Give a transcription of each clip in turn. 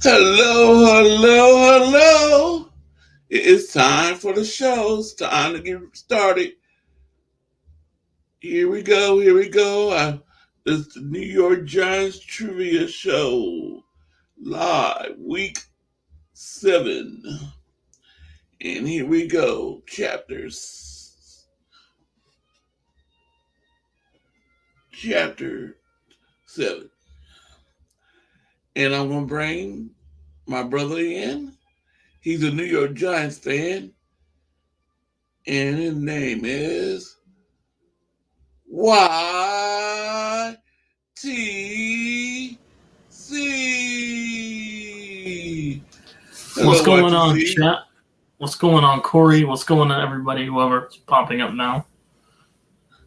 Hello, hello, hello. It is time for the show. It's time to get started. Here we go, here we go. It's the New York Giants Trivia Show. Live, week 7. And here we go. Chapter 7. And I'm going to bring my brother in. He's a New York Giants fan. And his name is YTC. What's Hello, going on, YTC. chat? What's going on, Corey? What's going on, everybody? Whoever's popping up now.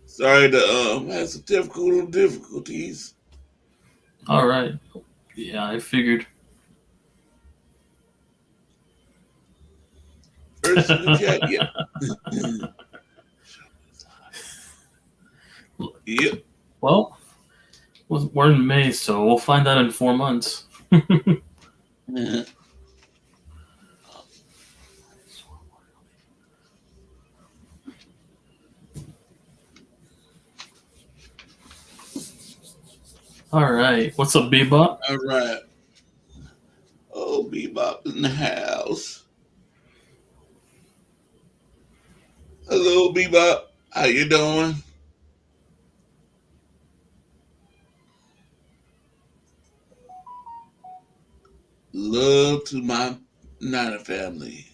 Sorry to have some difficulties. All right. Yeah, I figured. First in the chat, yeah. Yep. Well, we're in May, so we'll find out in 4 months. All right. What's up, Bebop? All right. Oh, Bebop in the house. Hello, Bebop. How you doing? Love to my Niner family.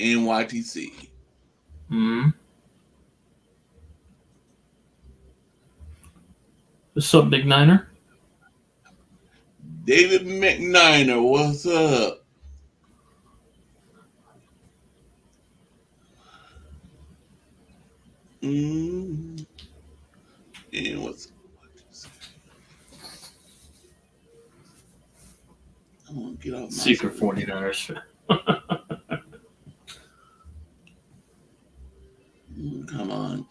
NYTC. Hmm. What's up, Big Niner? David McNiner, what's up? And what's I want to get off my Secret screen. 49ers. Come on.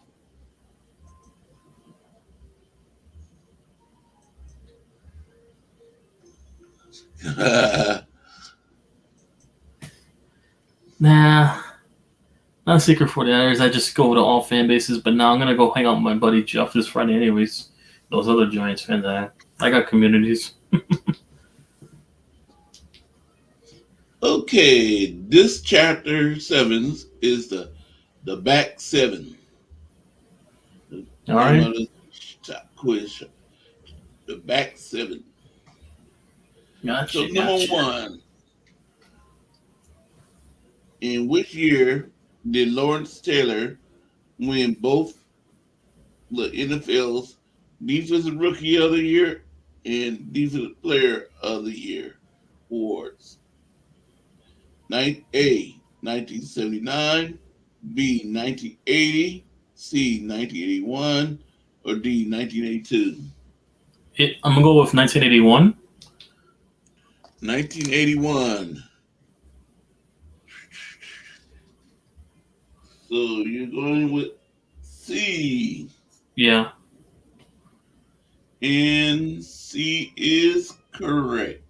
Nah, not Secret 49ers. I just go to all fan bases, but now I'm going to go hang out with my buddy Jeff this Friday, anyways. Those other Giants fans, I got communities. Okay, this chapter 7 is the back 7. The All name right. of the quiz, the back 7. So Gotcha, number gotcha. 1, in which year did Lawrence Taylor win both the NFL's Defensive Rookie of the Year and Defensive Player of the Year awards? A. 1979, B. 1980, C. 1981, or D. 1982? I'm going to go with 1981. 1981. So you're going with C. Yeah. And C is correct.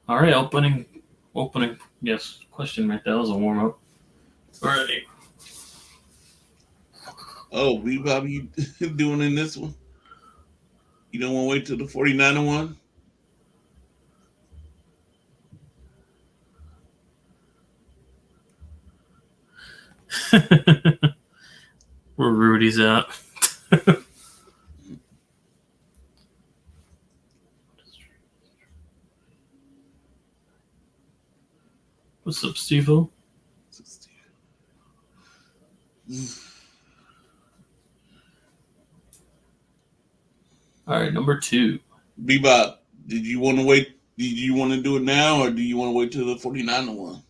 All right, opening. Yes, question right there. That was a warm up. Alrighty. Oh, we probably doing in this one? You don't want to wait till the 49er one? Where Rudy's at. What's up, Steve-O? All right, number 2. Bebop, did you want to wait? Did you want to do it now, or do you want to wait till the 49er one?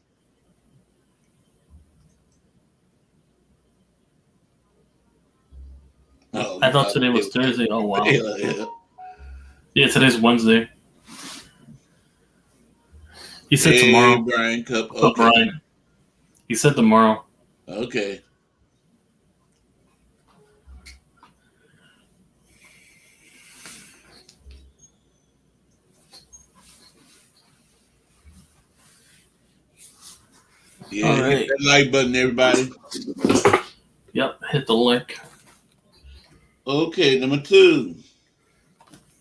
Oh, I thought today was Thursday. Oh, wow. Yeah. Yeah, today's Wednesday. He said Hey, tomorrow. Brian Cup. What's up, Brian? He said tomorrow. Okay. Yeah, All hit right. that like button, everybody. Yep. Hit the link. Okay, number 2.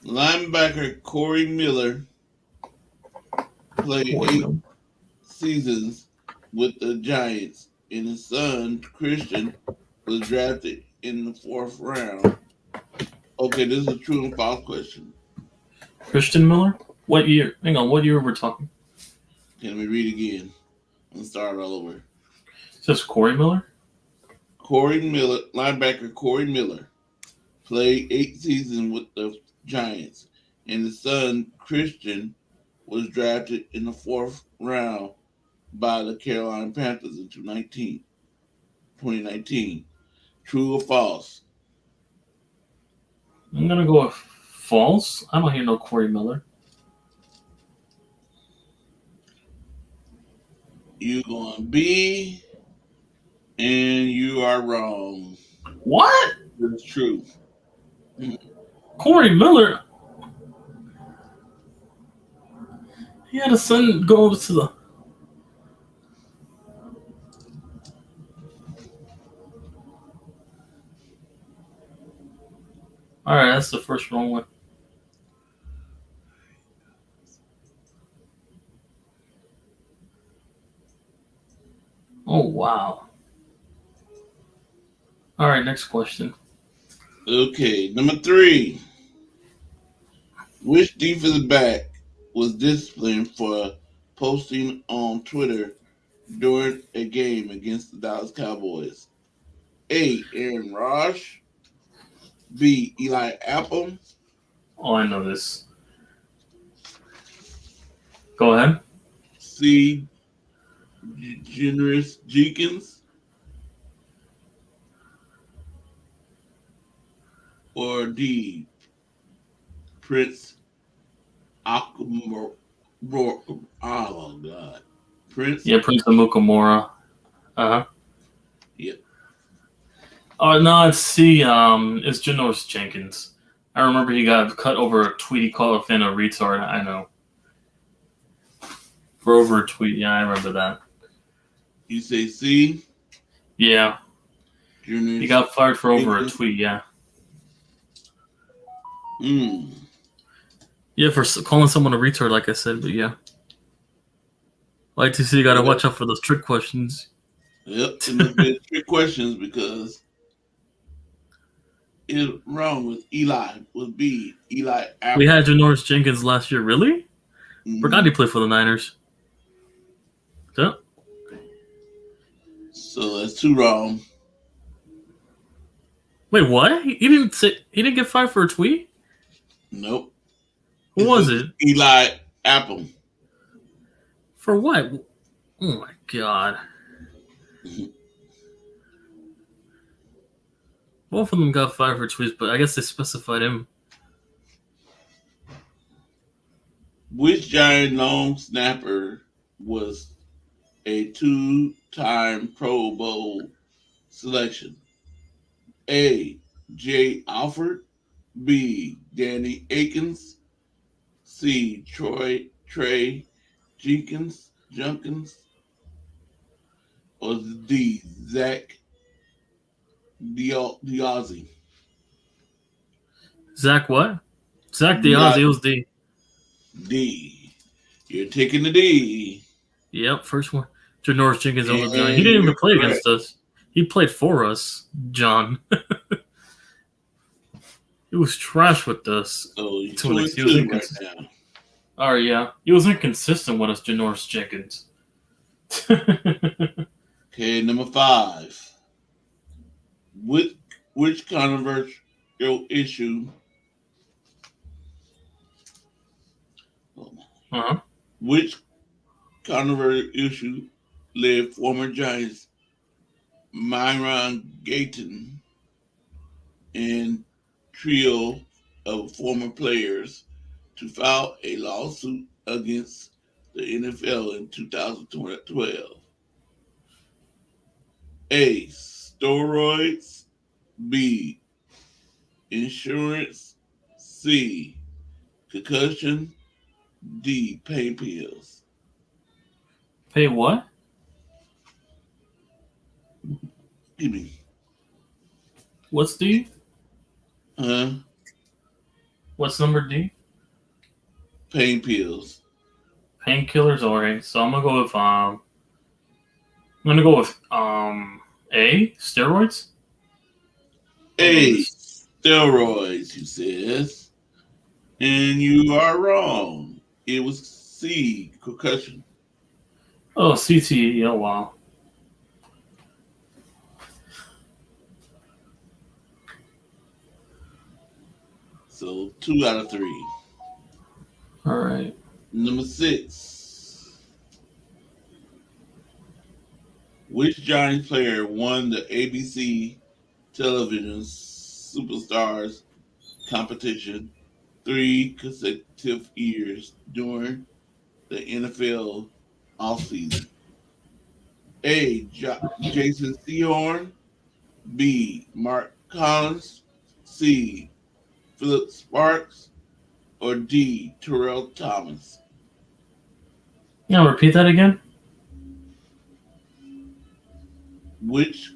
Linebacker Corey Miller played Corey 8 Miller. seasons with the Giants, and his son Christian was drafted in the 4th round. Okay, this is a true and false question. Christian Miller. What year? Hang on. What year we're talking? Okay, let me read again and start all over. Just Corey Miller. Corey Miller, linebacker Corey Miller, played 8 seasons with the Giants, and his son Christian was drafted in the 4th round by the Carolina Panthers in 2019. True or false? I'm gonna go with false. I don't hear no Corey Miller. You're going B, and you are wrong. What? It's true. Corey Miller? He had a son go over to the. All right, that's the first wrong one. Oh wow. All right, next question. Okay, number 3. Which defensive back was disciplined for posting on Twitter during a game against the Dallas Cowboys? A. Aaron Rodgers. B. Eli Apple. Oh, I know this. Go ahead. C. Generous Jenkins. Or D. Prince Akamora. Oh God. Prince. Yeah, Prince Amukamara. Uh huh. Yep. Oh no, it's C. It's Janoris Jenkins. I remember he got cut over a tweet. He called a fan a retard. I know. For over a tweet. Yeah, I remember that. You say C. Yeah, Generous he got fired for over a Jenkins. tweet. Yeah. Hmm. Yeah, for calling someone a retard, like I said. But yeah. Like to see, you gotta watch out for those trick questions. Yep. And there's been 3 questions because it's wrong with Eli. With B. Eli Apple. We had Janoris Jenkins last year. Really? Mhm. Forgot he played for the Niners. So, So that's 2 wrong. wait, what? He didn't say he didn't get fired for a tweet. Nope. Who was it? Eli Apple. For what? Oh my god. Both of them got fired for tweets, but I guess they specified him. Which giant long snapper was a 2-time Pro Bowl selection? A. Jay Alford. B. Danny Akins. C. Trey Junkins. Or D. Zach Diazzi. Zach what? Zach Diazzi was D. D. You're taking the D. Yep, first one. Janoris Jenkins over And John. He didn't even you're play correct. against us. He played for us, John. He was trash with us. So you're To an 2 he was and 2 right inconsistent. now. Oh yeah, he was inconsistent with us, Janoris Jenkins. Okay, number 5. Which controversial issue? Uh-huh. Which controversial issue led former Giants Myron Gayton and trio of former players to file a lawsuit against the NFL in 2012? A. Steroids. B. Insurance. C. Concussion. D. Pain pills. Pay what? Excuse me. What's D? Huh? What's number D? Pain pills. Painkillers. Alright. So I'm gonna go with A. Steroids. Hold on. A. Steroids, you says. And you are wrong. It was C. Concussion. Oh, CTE. Oh wow. So 2 out of 3. All right. Number 6. Which Giants player won the ABC television superstars competition 3 consecutive years during the NFL offseason? A. Jason Sehorn. B. Mark Collins. C. Philip Sparks. Or D. Terrell Thomas. Yeah. Repeat that again. Which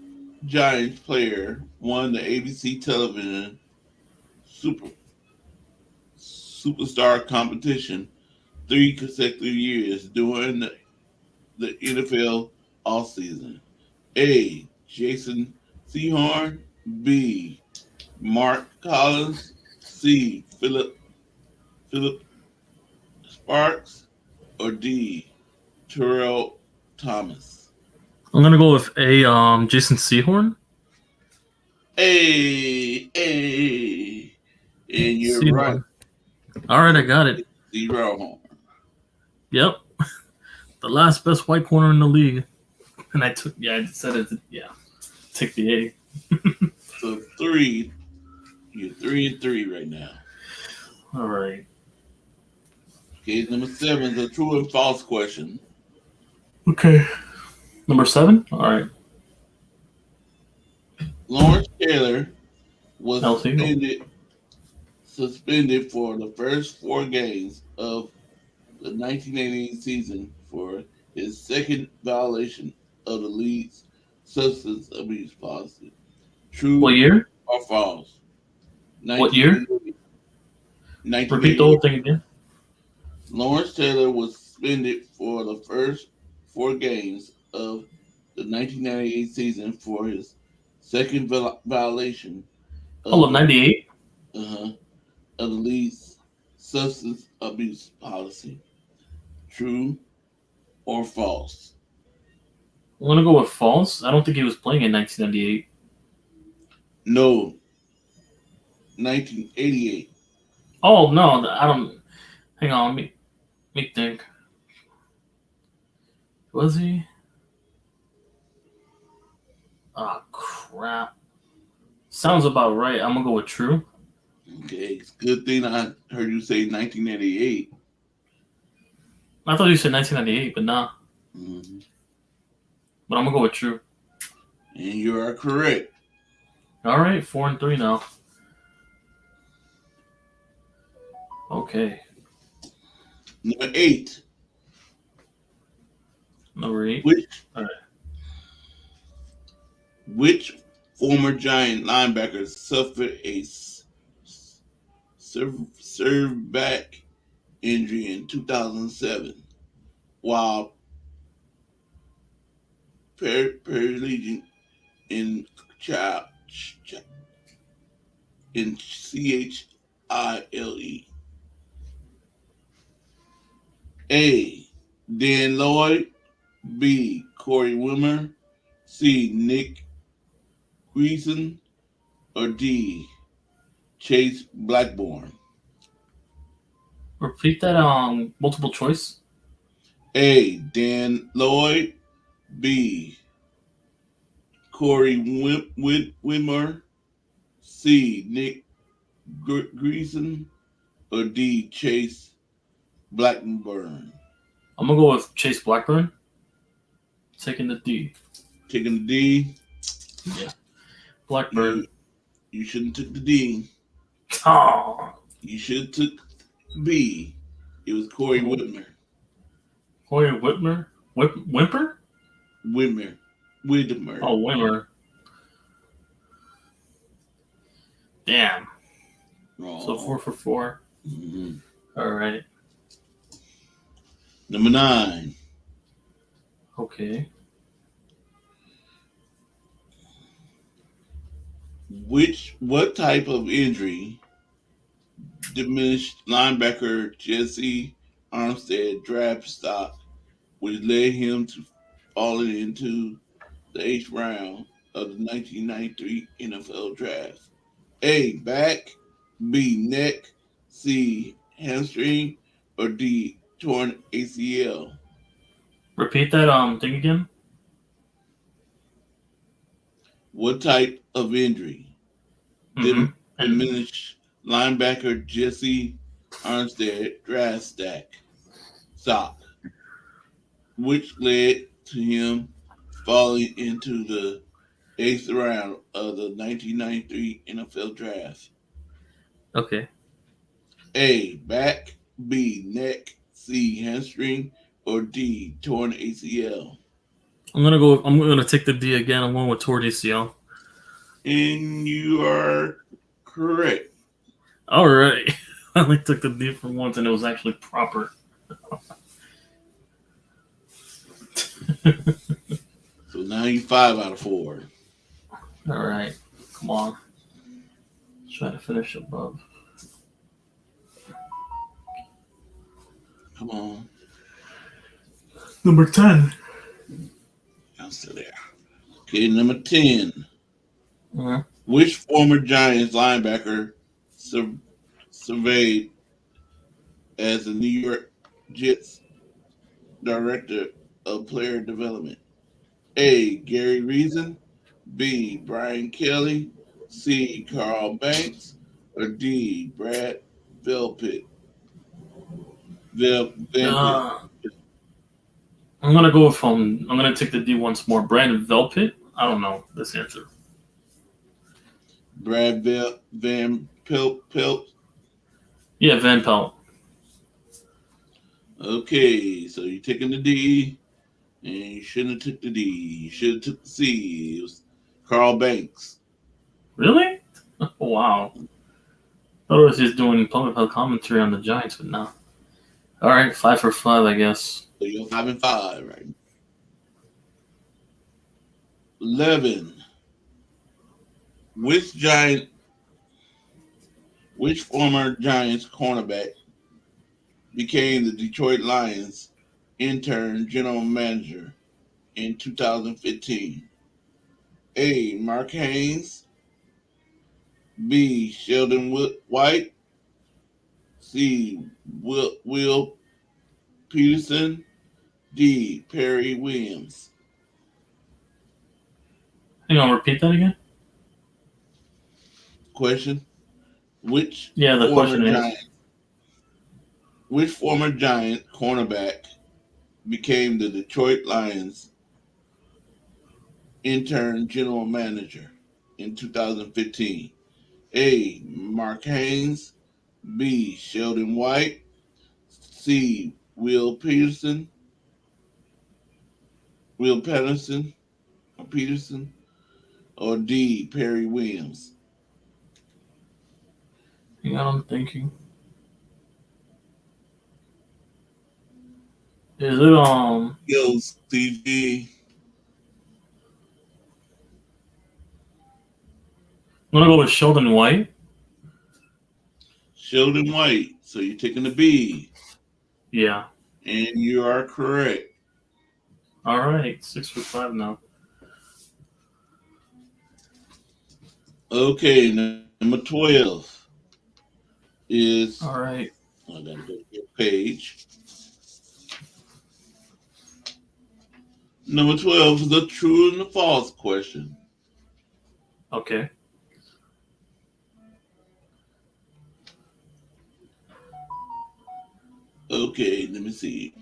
Giants player won the ABC television superstar competition 3 consecutive years during the NFL offseason? A. Jason Sehorn. B. Mark Collins. C. Philip Sparks. Or D. Terrell Thomas. I'm gonna go with A. Jason Sehorn. A. And you're right. Sehorn. All right, I got it. 0. Yep. The last best white corner in the league. And I took. Yeah, I said it. Yeah. Take the A. So 3. You're 3-3 right now. All right. Okay, number 7 is a true and false question. Okay. Number 7. All right. Lawrence Taylor was Healthy. suspended for the first 4 games of the 1988 season for his second violation of the league's substance abuse policy. True What year? or false? What year? 1988. Repeat the whole thing again. Lawrence Taylor was suspended for the first 4 games of the 1998 season for his second violation Hold of up, 98. of the league's substance abuse policy. True or false? I'm gonna go with false. I don't think he was playing in 1998. No. 1988. Oh no, I don't. Hang on, let me think. Was he? Ah, crap. Sounds about right. I'm gonna go with true. Okay, it's a good thing I heard you say 1988. I thought you said 1998, but nah. Mm-hmm. But I'm gonna go with true. And you are correct. All right, 4-3 now. Okay, Number 8. number 8. All right. Which former Giant linebacker suffered a serve back injury in 2007 while paralleling in CHILE? A. Dan Lloyd. B. Corey Wimmer. C. Nick Greason. Or D. Chase Blackburn. Repeat that. Multiple choice. A. Dan Lloyd. B. Corey Wimmer. C. Nick Greason. Or D. Chase Blackburn. I'm gonna go with Chase Blackburn. Taking the D. Taking the D. Yeah. Blackburn. You shouldn't took the D. Oh. You should have took B. It was Corey Whitmer. Corey Whitmer? Whimper? Whitmer. Oh, Wimmer. Damn. So Wrong. 4 for 4. Mhm. All right. Number 9. Okay. What type of injury diminished linebacker Jesse Armstead draft stock, which led him to falling into the 8th round of the 1993 NFL Draft? A. Back. B. Neck. C. Hamstring. Or D. Torn ACL. Repeat that thing again. What type of injury Mm-hmm. And diminished linebacker Jesse Armstead draft stock, which led to him falling into the 8th round of the 1993 NFL Draft? okay. A. Back. B. Neck. C. Hamstring. Or D. Torn ACL. I'm gonna take the D again. I'm going with toward ACL. And you are correct. All right. I only took the D for once, and it was actually proper. So now you 5 out of 4. All right. Come on. Try to finish above. Come on. Number 10. I'm still there. Okay, number 10. Uh-huh. Which former Giants linebacker surveyed as the New York Jets director of player development? A. Gary Reason. B. Brian Kelly. C. Carl Banks. Or D. Brad Velpit. Vampit. Uh, I'm gonna go from. I'm gonna take the D once more. Brandon Velpit. I don't know this answer. Brad Van Pelt. Yeah, Van Pelt. Okay, so you're taking the D, and you shouldn't have took the D. You should have took the C. It was Carl Banks. Really? Wow. I thought I was just doing public health commentary on the Giants, but no. All right, 5 for 5, I guess. So you're 5 and 5, right? 11. Which Giant? Which former Giants cornerback became the Detroit Lions intern general manager in 2015? A. Mark Haynes. B. Sheldon White. C. Will Peterson. D. Perry Williams. Hang on, repeat that again. Question: Which Yeah, the former question is. Giant cornerback became the Detroit Lions intern general manager in 2015? A. Mark Haynes. B. Sheldon White. C. Will Peterson, or D. Perry Williams. Hang on, I'm thinking. Is it Yo, CG. I'm gonna go with Sheldon White. Sheldon White. So you're taking the B, Yeah. and you are correct. All right, 6 for 5 now. Okay, number 12 is, All right. I gotta go to your page. Number 12 is the true and the false question. Okay. Okay, let me see.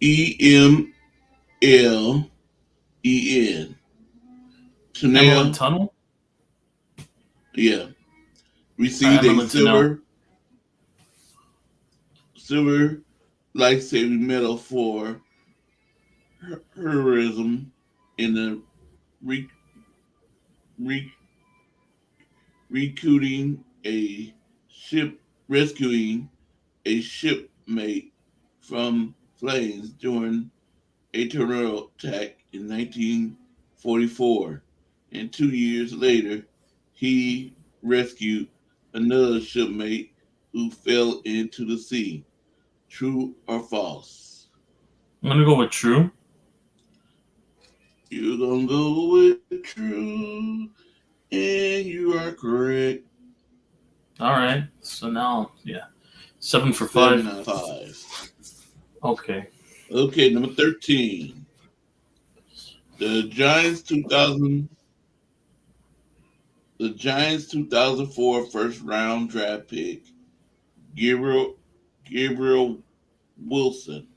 EMLEN. Emerald Tanel, Tunnel. yeah, All right, received a Emerald Tunnel. silver life-saving medal for heroism in the re- recruiting a ship, rescuing a shipmate from flames during a tornado attack in 1944. And 2 years later, he rescued another shipmate who fell into the sea. True or false? I'm gonna go with true. You're gonna go with true, and you are correct. All right. So now, yeah, 7 for 5. 7 out of 5. Okay. Okay, number 13. The Giants 2000 The Giants 2004 first round draft pick, Gabriel Wilson,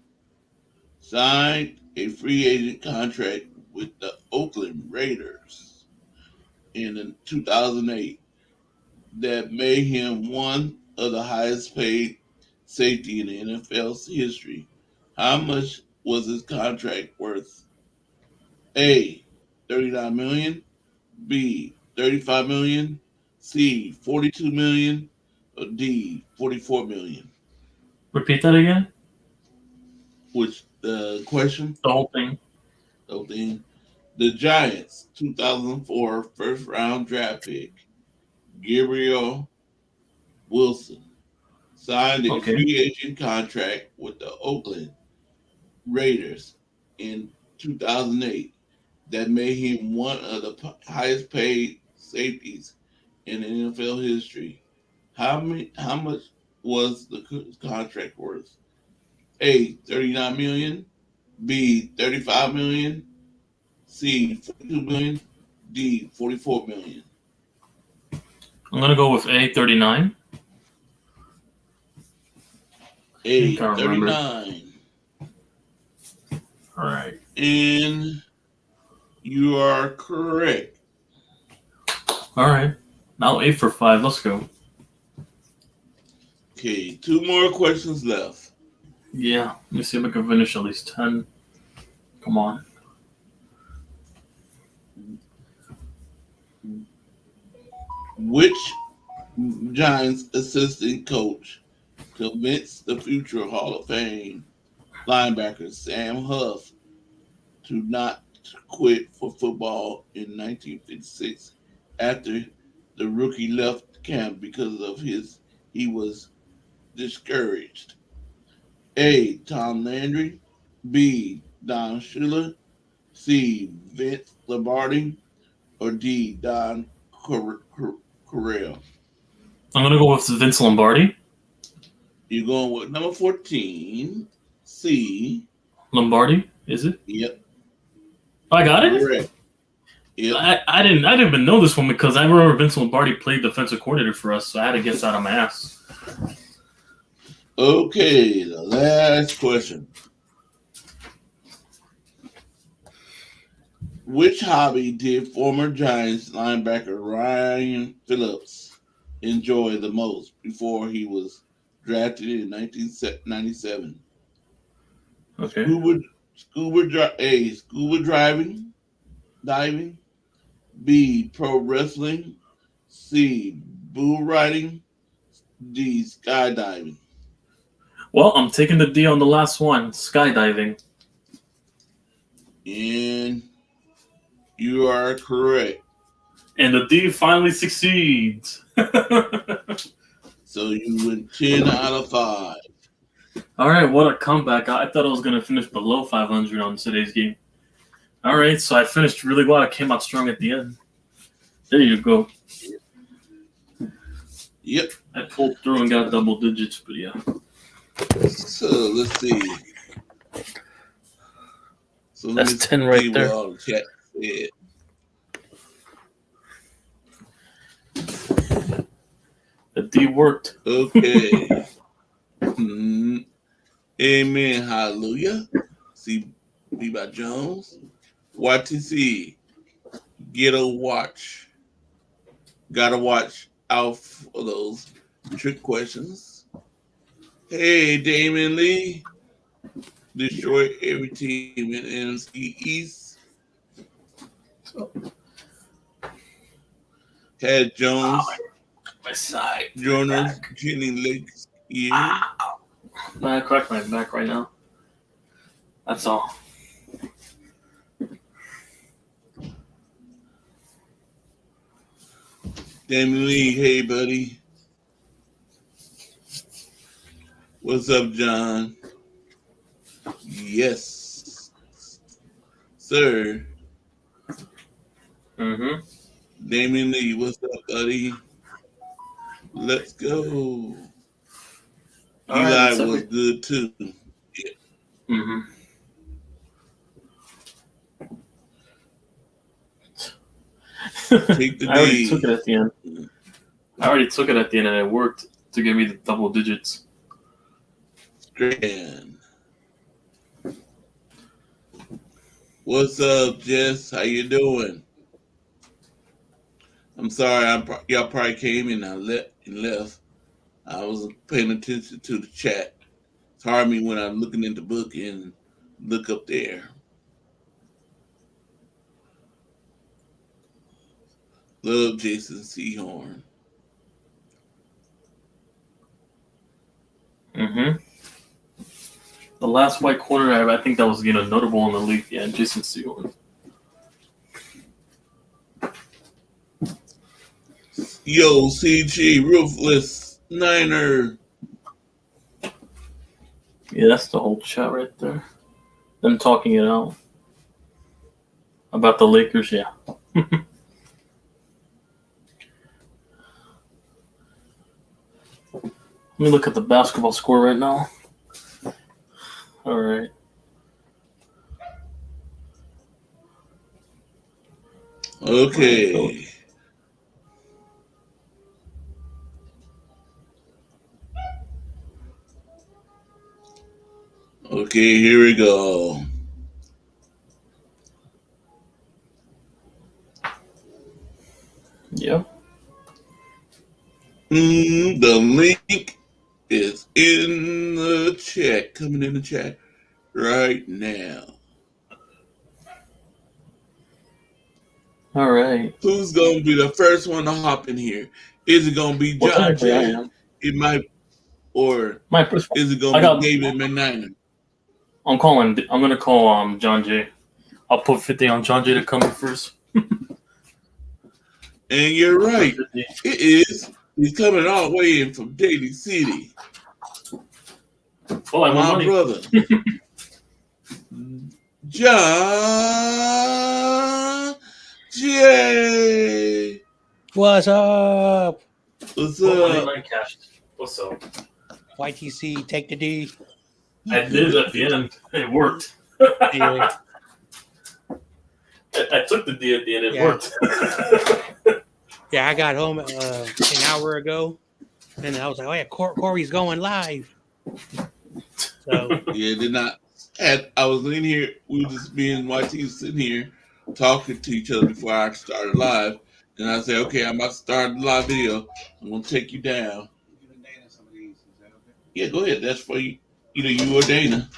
signed a free agent contract with the Oakland Raiders in 2008 that made him one of the highest paid safety in the NFL's history. How much was his contract worth? A, 39 million, B, 35 million, C, 42 million, or D, 44 million. Repeat that again. Which the question, The whole thing. of the Giants 2004 first round draft pick, Gabriel Wilson, signed a Okay. free agent contract with the Oakland Raiders in 2008 that made him one of the highest paid safeties in NFL history. How much was the contract worth? A, 39 million, B, 35 million, C, 42 million, D, 44 million. I'm gonna go with A39. I A, think I remember. 39. All right. And you are correct. All right. Now 8 for 5. Let's go. Okay, 2 more questions left. Yeah. Let me see if I can finish at least 10. Come on. Which Giants assistant coach convinced the future Hall of Fame linebacker Sam Huff to not quit for football in 1956 after the rookie left camp because of he was discouraged? A, Tom Landry, B, Don Shula, C, Vince Lombardi, or D, Don Corral? I'm gonna go with Vince Lombardi. You're going with number 14, C. Lombardi, is it? Yep, I got it. correct. Yep. I didn't even know this one because I remember Vince Lombardi played defensive coordinator for us, so I had to guess out of my ass. Okay, the last question. Which hobby did former Giants linebacker Ryan Phillips enjoy the most before he was drafted in 1997? Okay. Scuba diving, B, pro wrestling, C, bull riding, D, skydiving. Well, I'm taking the D on the last one, skydiving. And you are correct. And the D finally succeeds. So you went 10 out of 5. All right, what a comeback. I thought I was going to finish below 500 on today's game. All right, so I finished really well. I came out strong at the end. There you go. Yep. I pulled through and got double digits, but yeah. So let's see. So That's 10 right there. What all the chat said. The D worked. Okay. Amen. Hallelujah. See by Jones. YTC. Gotta watch out for those trick questions. Hey, Damon Lee. Destroy every team in NFC East. Tad Jones, My side. Joyner, Back. Jenny Lakes year. I cracked my back right now. That's all. Damon Lee, hey buddy. What's up, John? Yes, sir. Mm-hmm. Damon Lee, what's up, buddy? Let's go. All right, Eli that's was it. good too. Mm-hmm. Take the I already D. took it at the end. And it worked to give me the double digits. Strand. What's up, Jess? How you doing? I'm sorry, y'all probably came in and left. I wasn't paying attention to the chat. It's hard me when I'm looking in the book and look up there. Love Jason Seahorn. Mm-hmm. The last white corner, I think that was notable in the league. Yeah, Jason Seahorn. Yo, CG, Ruthless Niner. Yeah, that's the whole chat right there. Them talking it out about the Lakers. Yeah. Let me look at the basketball score right now. All right. Okay. Okay, here we go. Yep. The link is in the chat, coming in the chat right now. All right. Who's going to be the first one to hop in here? Is it going to be John J? It might, or is it going to be David McNiner? I'm going to call John J. I'll put 50 on John J to come in first. And you're right. It is. He's coming all the way in from Daly City. Oh, I want my brother. John J. What's up? What's up? What's up? YTC, take the D. I did at the end. It worked. Yeah. I took the D at the end. It worked. Yeah, I got home an hour ago, and I was like, "Oh yeah, Corey's going live." So yeah, did not. I was in here. We were just being YT sitting here talking to each other before I started live, and I said, "Okay, I'm about to start the live video. I'm gonna take you down." Yeah, go ahead. That's for you. Either you or Dana.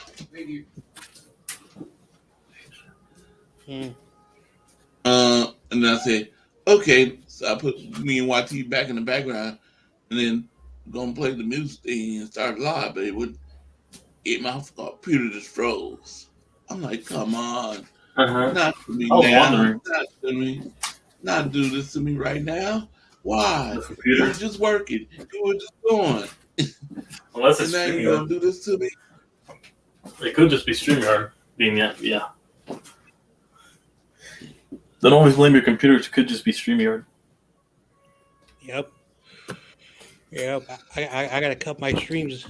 And I said, okay. So I put me and YT back in the background, and then gonna play the music thing and start live, but my computer just froze. I'm like, come on, not to me now, not to me, not do this to me right now. Why? You were just working. You were just going. Unless it's and now you're gonna do this to me. It could just be StreamYard being yeah. Don't always blame your computer. It could just be StreamYard. Yep. I gotta cut my streams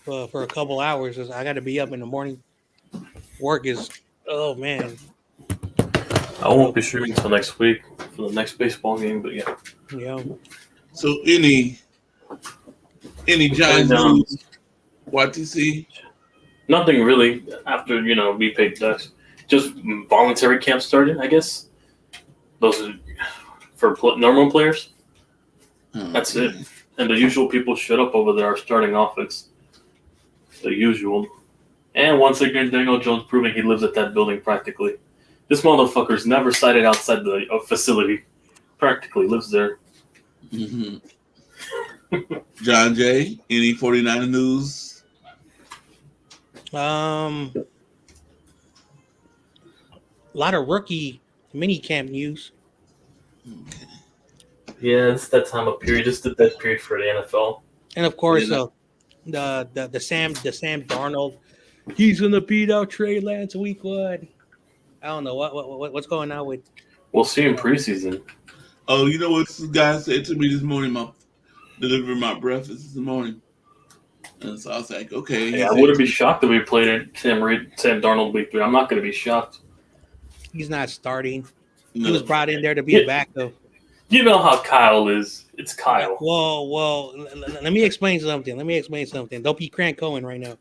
for a couple hours. I gotta be up in the morning. Work is man. I won't be streaming until next week for the next baseball game, but yeah. Yeah. So any Giants news? YTC? Nothing really. After we paid ducks, just voluntary camp started. I guess those are for normal players. That's it. And the usual people showed up over there are starting off. It's the usual. And once again, Daniel Jones proving he lives at that building practically. This motherfucker's never sighted outside the facility. Practically lives there. Mm-hmm. John Jay, any 49er news? A lot of rookie mini camp news. Okay. Yeah, it's that time of period. Just the dead period for the NFL. And of course, Yeah. the Sam Darnold, he's gonna beat out Trey Lance week 1. I don't know what's going on with. We'll see in preseason. Oh, you know what this guy said to me this morning? Delivering my breakfast this morning, and so I was like, okay. Yeah, I wouldn't be shocked if we played it Sam Darnold week 3. I'm not going to be shocked. He's not starting. No. He was brought in there to be a backup. You know how Kyle is. It's Kyle. Well, let me explain something. Don't be Crank Cohen right now.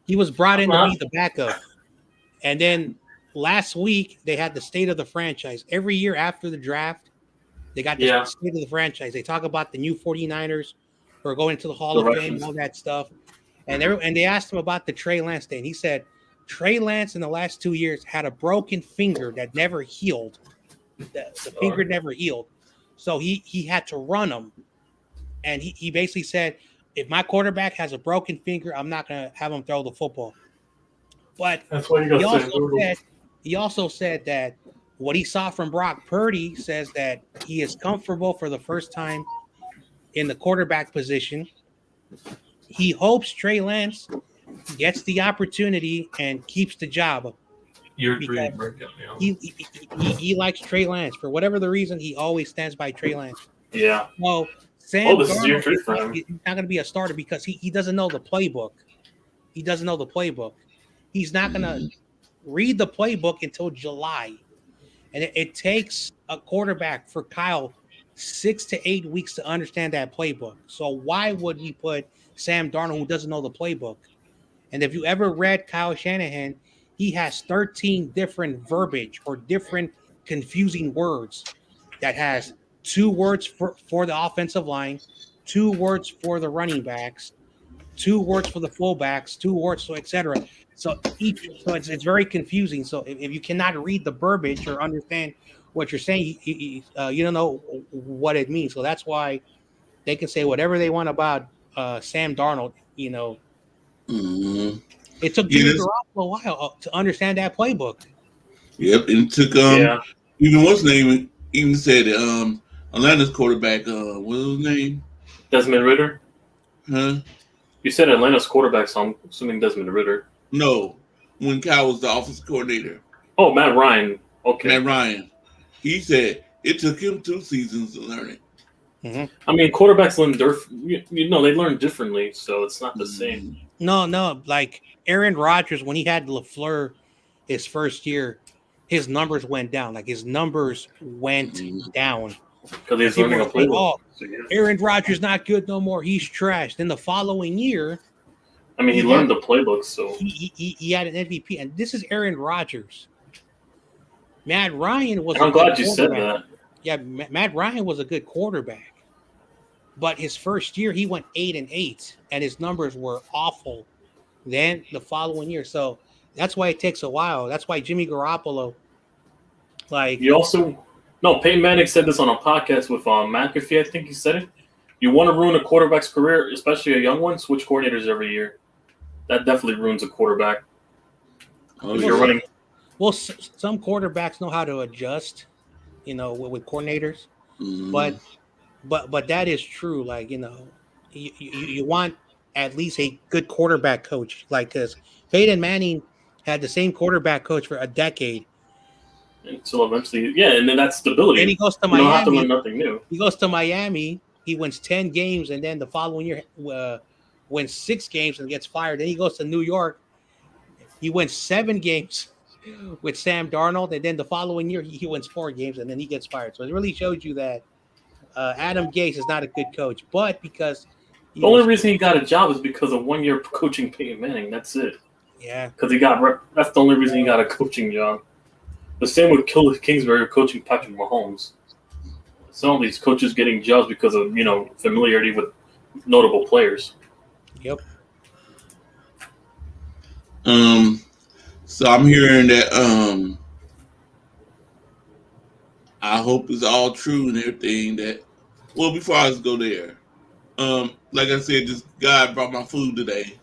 He was brought in to be the backup. And then last week, they had the state of the franchise. Every year after the draft, they got the state of the franchise. They talk about the new 49ers who are going to the Hall of Fame and all that stuff. And they asked him about the Trey Lance thing. He said, Trey Lance in the last 2 years had a broken finger that never healed. The finger never healed. So he had to run them. And he basically said, if my quarterback has a broken finger, I'm not going to have him throw the football. But that's why he also said that what he saw from Brock Purdy says that he is comfortable for the first time in the quarterback position. He hopes Trey Lance gets the opportunity and keeps the job. You're he likes Trey Lance. For whatever the reason, he always stands by Trey Lance. Yeah. Well, Sam this Darnold, is your for him. He's not going to be a starter because he doesn't know the playbook. He's not going to read the playbook until July. And it takes a quarterback for Kyle 6 to 8 weeks to understand that playbook. So why would we put Sam Darnold, who doesn't know the playbook? And if you ever read Kyle Shanahan, he has 13 different verbiage or different confusing words that has 2 words for the offensive line, 2 words for the running backs, 2 words for the fullbacks, 2 words, so etc. So it's very confusing. So if you cannot read the verbiage or understand what you're saying, you don't know what it means. So that's why they can say whatever they want about Sam Darnold. It took Jimmy Garoppolo a while to understand that playbook. Yep, and it took even what's name even said Atlanta's quarterback. What was his name? Desmond Ridder. Huh? You said Atlanta's quarterback, so I'm assuming Desmond Ridder. No, when Kyle was the offensive coordinator. Oh, Matt Ryan. Okay. Matt Ryan. He said it took him 2 seasons to learn it. Mm-hmm. I mean, quarterbacks learn they learn differently, so it's not the same. No, like Aaron Rodgers, when he had LaFleur his first year, his numbers went down. Like his numbers went down. Because he's learning a playbook. Aaron Rodgers not good no more. He's trash. Then the following year, I mean, he learned the playbook, so he had an MVP, and this is Aaron Rodgers. Matt Ryan was. I'm glad you said that. Yeah, Matt Ryan was a good quarterback, but his first year he went 8-8, and his numbers were awful. Then the following year, so that's why it takes a while. That's why Jimmy Garoppolo, Peyton Manning said this on a podcast with McAfee. I think he said it. You want to ruin a quarterback's career, especially a young one, switch coordinators every year. That definitely ruins a quarterback. You're running. Well, some quarterbacks know how to adjust, with coordinators, but that is true. Like, you want at least a good quarterback coach, because Peyton Manning had the same quarterback coach for a decade. Until eventually, and then that's stability. And he goes to Miami. You don't have to learn nothing new. He goes to Miami. He wins 10 games, and then the following year wins 6 games and gets fired. Then he goes to New York. He wins 7 games with Sam Darnold, and then the following year he wins 4 games, and then he gets fired. So it really shows you that Adam Gase is not a good coach. But because the only reason he got a job is because of 1 year coaching Peyton Manning. That's it. Yeah. Because that's the only reason he got a coaching job. The same with Kingsbury coaching Patrick Mahomes. Some of these coaches getting jobs because of, familiarity with notable players. Yep. So I'm hearing that I hope it's all true and everything that Well, before I go there, like I said, this guy brought my food today.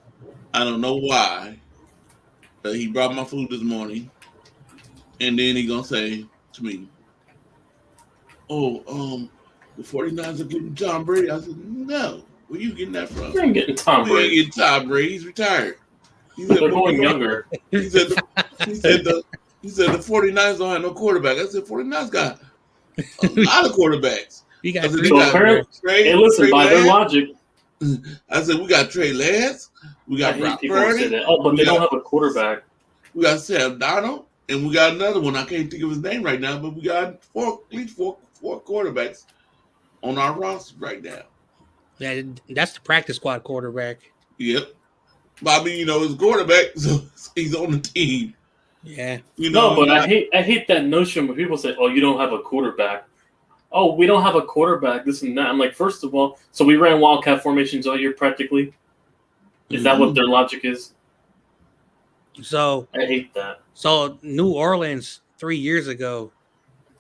I don't know why. He brought my food this morning, and then he gonna say to me, "Oh, the 49ers are getting Tom Brady." I said, "No, where you getting that from? You ain't getting Tom We ain't Brady. getting Tom Brady. He's retired." He said, They're going younger. He said, the 49ers don't have no quarterback. I said, 49ers got a lot of quarterbacks. You I got said, three. So got apparently, hey, listen, Trey by their Lance. logic, I said, we got Trey Lance. We I got hate Brock people who say Purdy. that. Oh, but We they got- don't have a quarterback. We got Sam Donald. And we got another one. I can't think of his name right now, but we got at least four quarterbacks on our roster right now. Yeah, that's the practice squad quarterback. Yep. But I mean, his quarterback, so he's on the team. Yeah. No, but I hate that notion when people say, "Oh, you don't have a quarterback." Oh, we don't have a quarterback. This and that. I'm like, first of all, so we ran wildcat formations all year practically. Is that what their logic is? So I hate that. So New Orleans 3 years ago,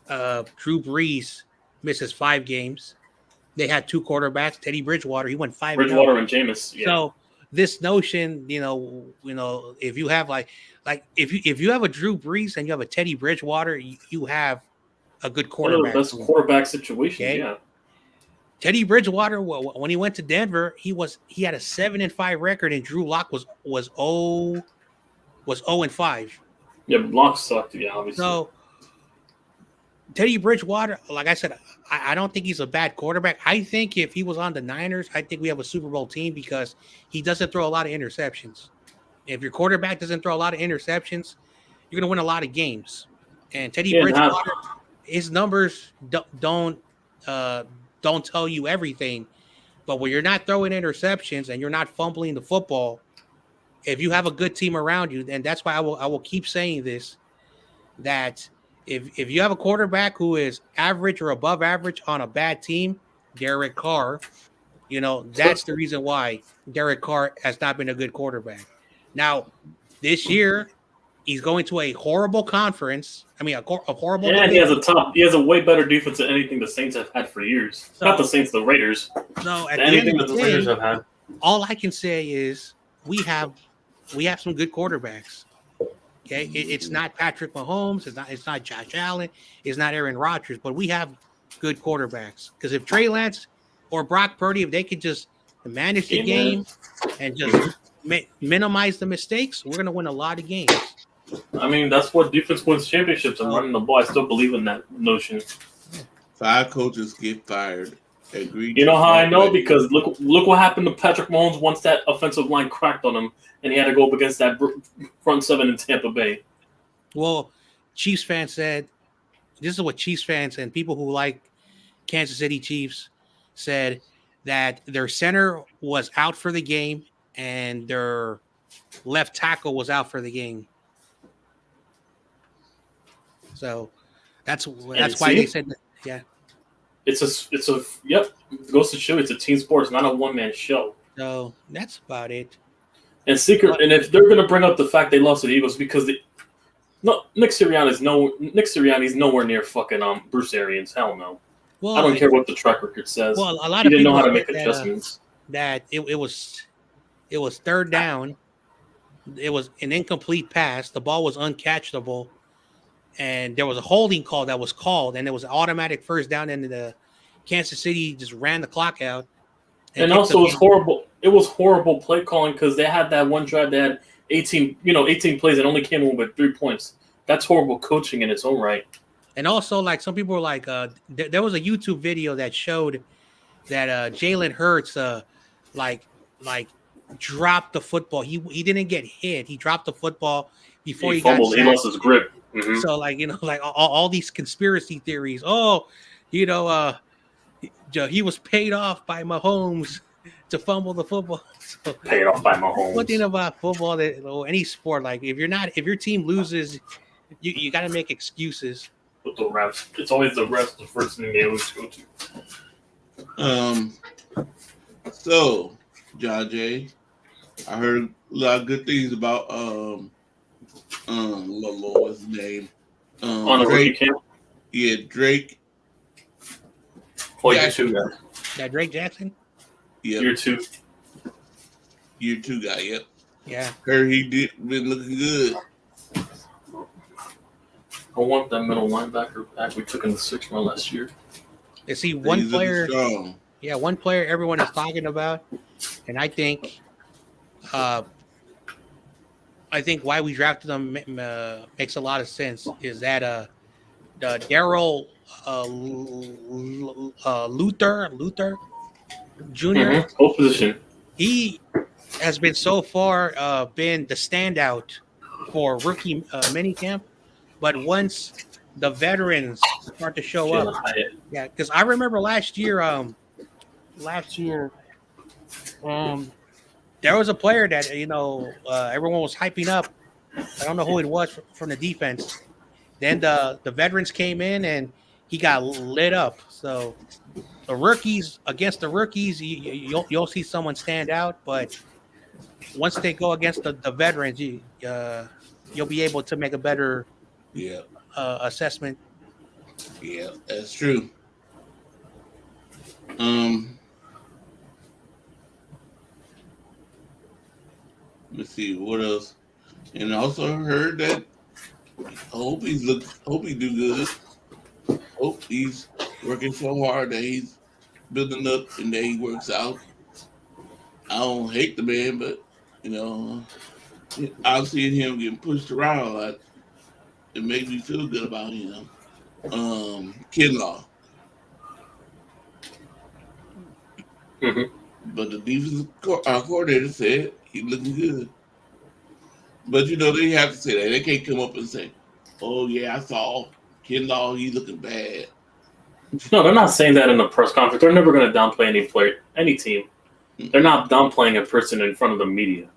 Drew Brees misses 5 games. They had 2 quarterbacks. Teddy Bridgewater, he went 5. Bridgewater and Jameis. Yeah. So this notion, if you have like if you have a Drew Brees and you have a Teddy Bridgewater, you have a good one of quarterback. the best quarterback situations. Okay. Yeah. Teddy Bridgewater, when he went to Denver, he had a 7-5 record, and Drew Lock was 0-5. Yeah, Block sucked. Yeah, obviously. So Teddy Bridgewater, like I said, I don't think he's a bad quarterback. I think if he was on the Niners, I think we have a Super Bowl team because he doesn't throw a lot of interceptions. If your quarterback doesn't throw a lot of interceptions, you're going to win a lot of games. And Teddy Bridgewater, his numbers don't tell you everything. But when you're not throwing interceptions and you're not fumbling the football, if you have a good team around you, and that's why I will keep saying this, that if you have a quarterback who is average or above average on a bad team, Derek Carr, that's the reason why Derek Carr has not been a good quarterback. Now, this year, he's going to a horrible conference. I mean, a horrible. And he has a way better defense than anything the Saints have had for years. Not the Saints, the Raiders. No, at anything the that the Raiders have had. All I can say is we have some good quarterbacks. Okay, it's not Patrick Mahomes, it's not Josh Allen, it's not Aaron Rodgers, but we have good quarterbacks. Because if Trey Lance or Brock Purdy, if they could just manage the game and just minimize the mistakes, we're going to win a lot of games. I mean, that's what defense wins championships and running the ball. I still believe in that notion. 5 coaches get fired. Agreed. You know how I know? Because look what happened to Patrick Mahomes once that offensive line cracked on him, and he had to go up against that front 7 in Tampa Bay. Well, Chiefs fans said, this is what Chiefs fans and people who like Kansas City Chiefs said, that their center was out for the game and their left tackle was out for the game. So that's why they said that, yeah. It's a yep. It goes to show it's a team sport. It's not a one-man show. So that's about it. And if they're gonna bring up the fact they lost to the Eagles because Nick Sirianni's nowhere near fucking Bruce Arians. Hell no. Well, I don't care what the track record says. Well, a lot he of didn't people know how to make said adjustments. That it was 3rd down. It was an incomplete pass. The ball was uncatchable. And there was a holding call that was called, and it was an automatic 1st down, and the Kansas City just ran the clock out. And also, it was horrible. It was horrible play calling because they had that one drive that had 18 plays and only came in with 3 points. That's horrible coaching in its own right. And also, like, some people were like, there was a YouTube video that showed that Jalen Hurts, like dropped the football. He didn't get hit. He dropped the football before he fumbled. got sacked. He lost his grip. Mm-hmm. So, like, like all these conspiracy theories. Oh, he was paid off by Mahomes to fumble the football. So, paid off by Mahomes. One thing about football, or any sport, like if your team loses, you got to make excuses. With the refs, it's always the refs the first thing they always go to. So, John Jay, I heard a lot of good things about what's his name? On the rookie camp? Yeah, Drake. Oh, year two guy. That Drake Jackson? Yep. Year two. Year two guy, yep. Yeah. Heard he been looking good. I want that middle linebacker back we took in the 6th round last year. You see, He's looking strong. Yeah, one player everyone is talking about, and I think why we drafted him makes a lot of sense. Is that the Daryl Luther Jr. Whole position. He has been so far been the standout for rookie minicamp, but once the veterans start to show up, yeah, because I remember last year, there was a player that everyone was hyping up. I don't know who it was from the defense. Then the veterans came in and he got lit up. So the rookies against the rookies, you'll see someone stand out, but once they go against the veterans, you'll be able to make a better assessment. Yeah, that's true. Let's see what else. And also heard that I hope he do good. Hope he's working so hard that he's building up and that he works out. I don't hate the man, but I've seen him getting pushed around a lot. It makes me feel good about him. Kinlaw. But the defensive coordinator said he's looking good. But they have to say that. They can't come up and say, "Oh yeah, I saw Kinlaw, he's looking bad." No, they're not saying that in the press conference. They're never going to downplay any player, any team. They're not downplaying a person in front of the media.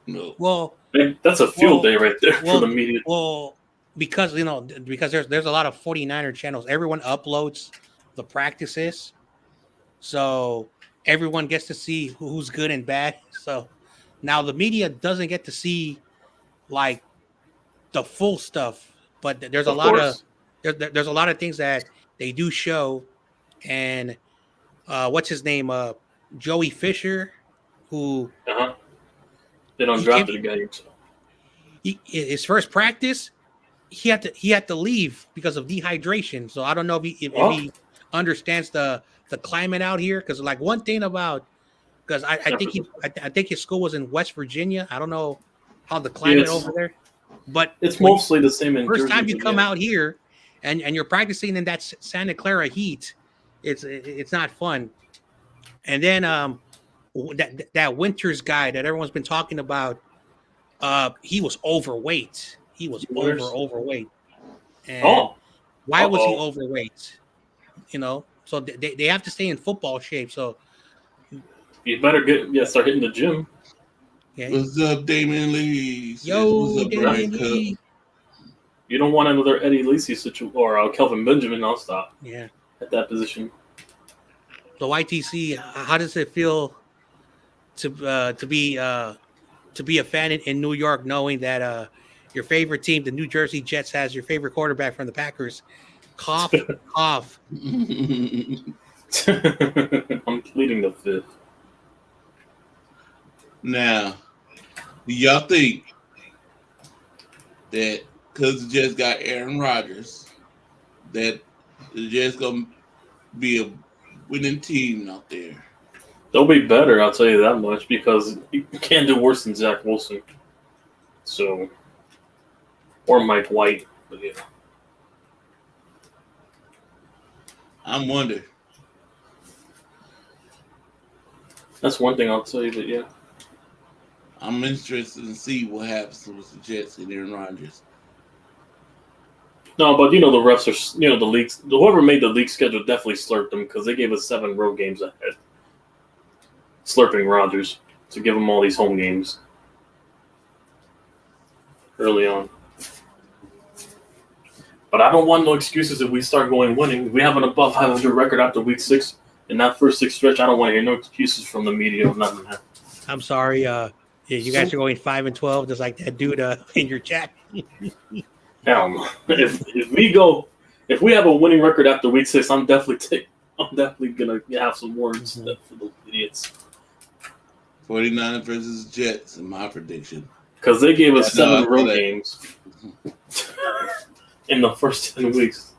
No. Well, that's a field day right there for the media. Well, because there's a lot of 49er channels. Everyone uploads the practices, so everyone gets to see who's good and bad. So now the media doesn't get to see like the full stuff, but there's a lot of things that they do show. And what's his name? Joey Fisher, who they don't draft the guy. His first practice, he had to leave because of dehydration. So I don't know if he understands the climate out here. Because like one thing about, because I think his school was in West Virginia. I don't know how the climate over there, but it's mostly the same in first Jersey, time you come out here and you're practicing in that Santa Clara heat, it's not fun. And then that Winters guy that everyone's been talking about, he was overweight. He was overweight. And why was he overweight? So they have to stay in football shape. So you better start hitting the gym. Yeah. What's up, Damon Lee? Yo, what's up, Damon Lee. You don't want another Eddie Lacy situation or Kelvin Benjamin. I'll stop. Yeah. At that position. So YTC, how does it feel to be a fan in New York, knowing that your favorite team, the New Jersey Jets, has your favorite quarterback from the Packers? Cough, cough. I'm pleading the fifth. Now, do y'all think that because the Jets got Aaron Rodgers, that the Jets gonna be a winning team out there? They'll be better, I'll tell you that much, because you can't do worse than Zach Wilson. So, or Mike White, but yeah. I'm wondering. That's one thing I'll tell you, but yeah. I'm interested to see what happens with the Jets and Aaron Rodgers. No, but the refs are, the leagues, whoever made the league schedule definitely slurped them because they gave us 7 road games ahead. Slurping Rodgers to give him all these home games early on. But I don't want no excuses if we start winning. We have an above 500 record after week 6. In that first 6 stretch, I don't want to hear no excuses from the media or nothing. I'm sorry. You guys are going 5-12, just like that dude in your chat. Hell no. If we have a winning record after week 6, I'm definitely I'm definitely gonna have some words for those idiots 49ers versus Jets in my prediction. because they gave us Yeah, no, 7 I road feel that. games in the first 10 weeks,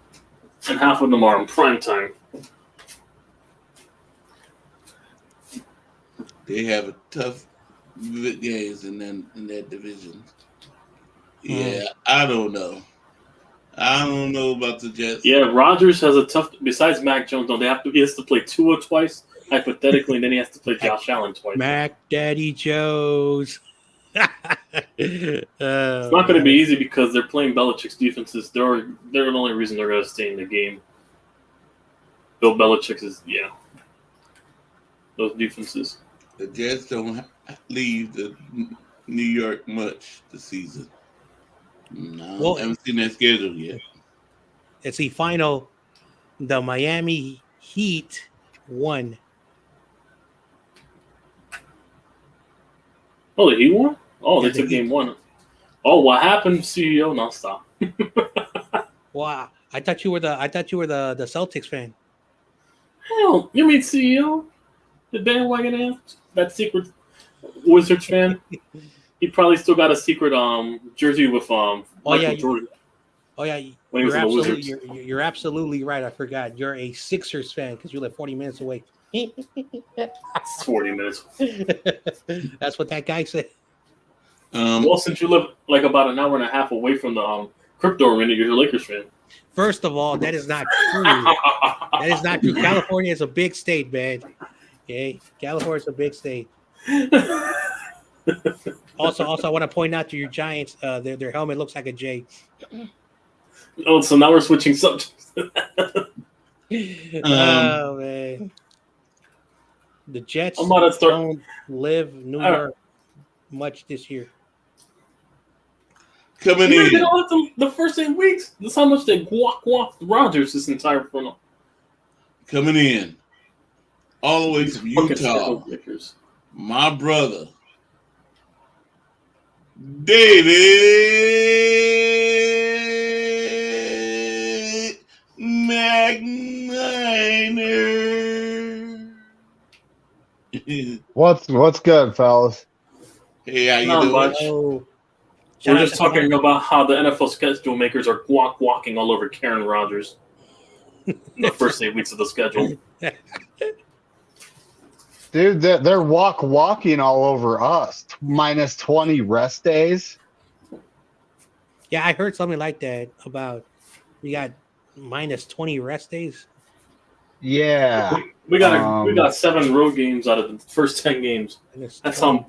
and half of them are in prime time. They have a tough games in that division. Yeah, I don't know. I don't know about the Jets. Yeah, Rodgers has a tough. Besides Mac Jones, though, he has to play Tua twice, hypothetically, and then he has to play Josh Allen twice. Mac Daddy Jones. It's not going to be easy because they're playing Belichick's defenses. They're the only reason they're going to stay in the game. Bill Belichick is those defenses. The Jets don't leave the New York much this season. No, Well, I haven't seen that schedule yet. It's the final. The Miami Heat won. Oh, the Heat won? Oh, Yeah, they the took Heat. game 1. Oh, what happened, CEO? No, stop. Wow, I thought you were the Celtics fan. Hell, you mean CEO? The bandwagon ass? That secret Wizards fan? He probably still got a secret jersey with Michael Jordan. Oh yeah, When he was you're in the absolutely Wizards. you're absolutely right. I forgot. You're a Sixers fan because you live 40 minutes away. It's 40 minutes. That's what that guy said. Well, since you live like about an hour and a half away from the crypto arena, you're a Lakers fan. First of all, that is not true. That is not true. California is a big state, man. Okay, California is a big state. Also, I want to point out to your Giants, their helmet looks like a J. Oh, so now we're switching subjects. Oh man, the Jets I'm about to start- don't live New York much this year. Coming You in. did all the first 8 weeks. That's how much they walked Rodgers this entire front. Coming in. All the way from Fucking Utah. schedule kickers. My brother. David McNiner. What's good, fellas? Hey, how you Not doing? much. Oh, We're just talking about how the NFL schedule makers are walking all over Karen Rodgers in the first 8 weeks of the schedule. Dude, they're walking all over us. Minus 20 rest days. Yeah, I heard something like that about we got minus 20 rest days. Yeah. We got 7 road games out of the first 10 games. That's how.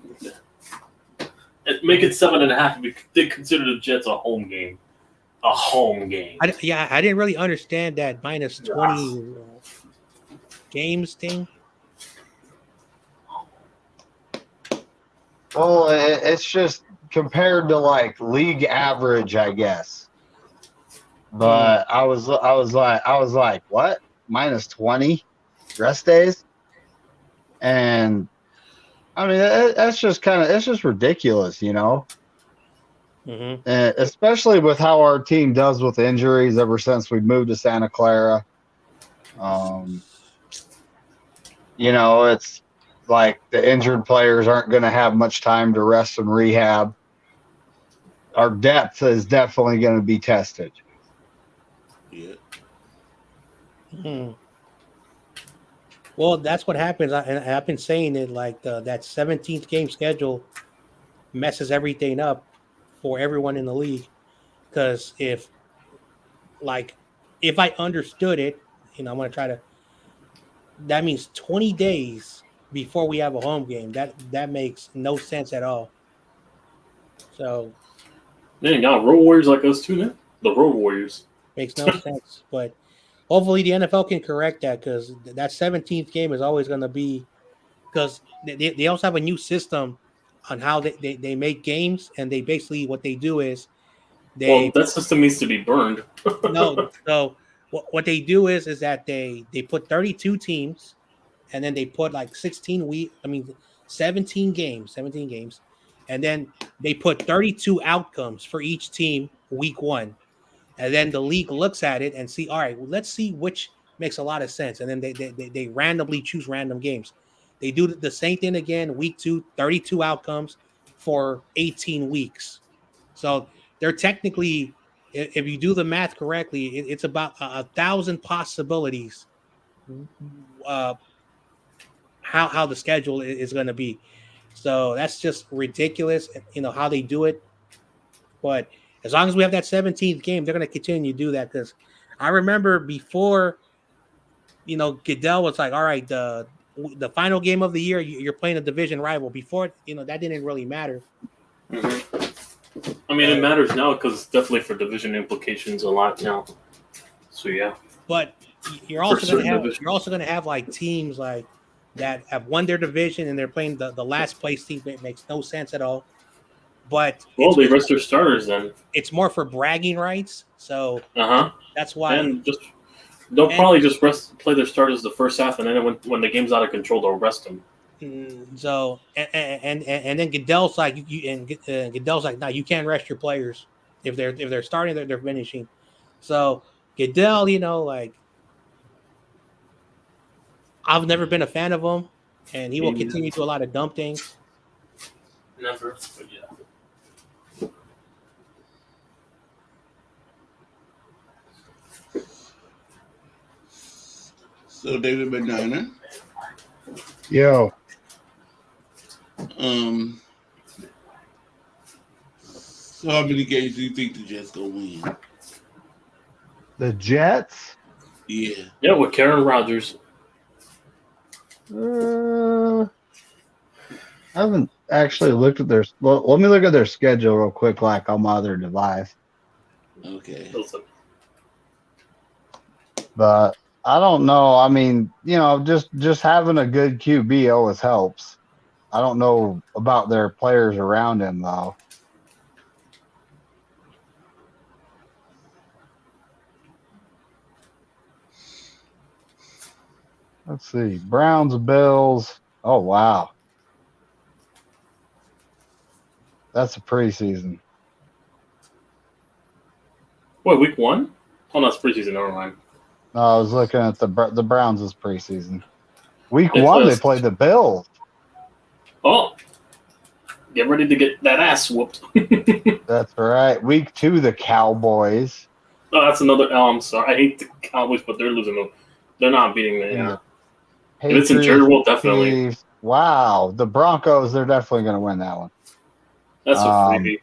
Make it 7.5 if they consider the Jets a home game. A home game. I didn't really understand that minus 20 games thing. Well, it's just compared to like league average, I guess. But I was like, what? Minus 20 rest days? And I mean, it's just ridiculous, you know? Mm-hmm. Especially with how our team does with injuries ever since we moved to Santa Clara. You know, it's like the injured players aren't going to have much time to rest and rehab. Our depth is definitely going to be tested. Yeah. Mm-hmm. Well, that's what happens. I've been saying it like that 17th game schedule messes everything up for everyone in the league. Because if I understood it, I'm going to try to. That means 20 days before we have a home game. That makes no sense at all. So, Man, got road warriors like us too, man. The road warriors makes no sense. But hopefully the NFL can correct that because that 17th game is always going to be because they also have a new system on how they make games, and they basically what they do is that system needs to be burned. No, so what they do is that they put 32 teams, and then they put like 17 games, and then they put 32 outcomes for each team week 1, and then the league looks at it and see, all right, well, let's see which makes a lot of sense. And then they randomly choose random games. They do the same thing again, week 2, 32 outcomes for 18 weeks. So they're technically, if you do the math correctly, it's about 1,000 possibilities how the schedule is going to be. So that's just ridiculous, how they do it. But as long as we have that 17th game, they're going to continue to do that, because I remember before, Goodell was like, all right, the final game of the year, you're playing a division rival. Before, that didn't really matter. Mm-hmm. I mean, it matters now because it's definitely for division implications a lot now. So yeah. But you're also going to have like teams like that have won their division and they're playing the last place team. It makes no sense at all. But they rest their starters then. It's more for bragging rights. So that's why. And they'll probably just play their starters the first half, and then when the game's out of control, they'll rest them. So and then Goodell's like Goodell's like, no, you can't rest your players if they're starting, they're finishing. So Goodell, like, I've never been a fan of him, and he will continue to do a lot of dumb things. Never, but yeah. So David Medina. Yo. So how many games do you think the Jets gonna win? The Jets? Yeah. Yeah, with Karen Rodgers. I haven't actually looked at their. Well, let me look at their schedule real quick, like on my other device. Okay. But I don't know. I mean, just having a good QB always helps. I don't know about their players around him though. Let's see. Browns, Bills. Oh, wow. That's a preseason. Wait, week 1? Oh, no, it's preseason. Never mind. No, I was looking at the Browns as preseason. Week 1, they played the Bills. Oh. Get ready to get that ass whooped. That's right. Week 2, the Cowboys. Oh, that's another. Oh, I'm sorry. I hate the Cowboys, but they're losing them. They're not beating them. Yeah. If it's in Jerry World, definitely. Chiefs. Wow. The Broncos, they're definitely going to win that one. That's a freebie.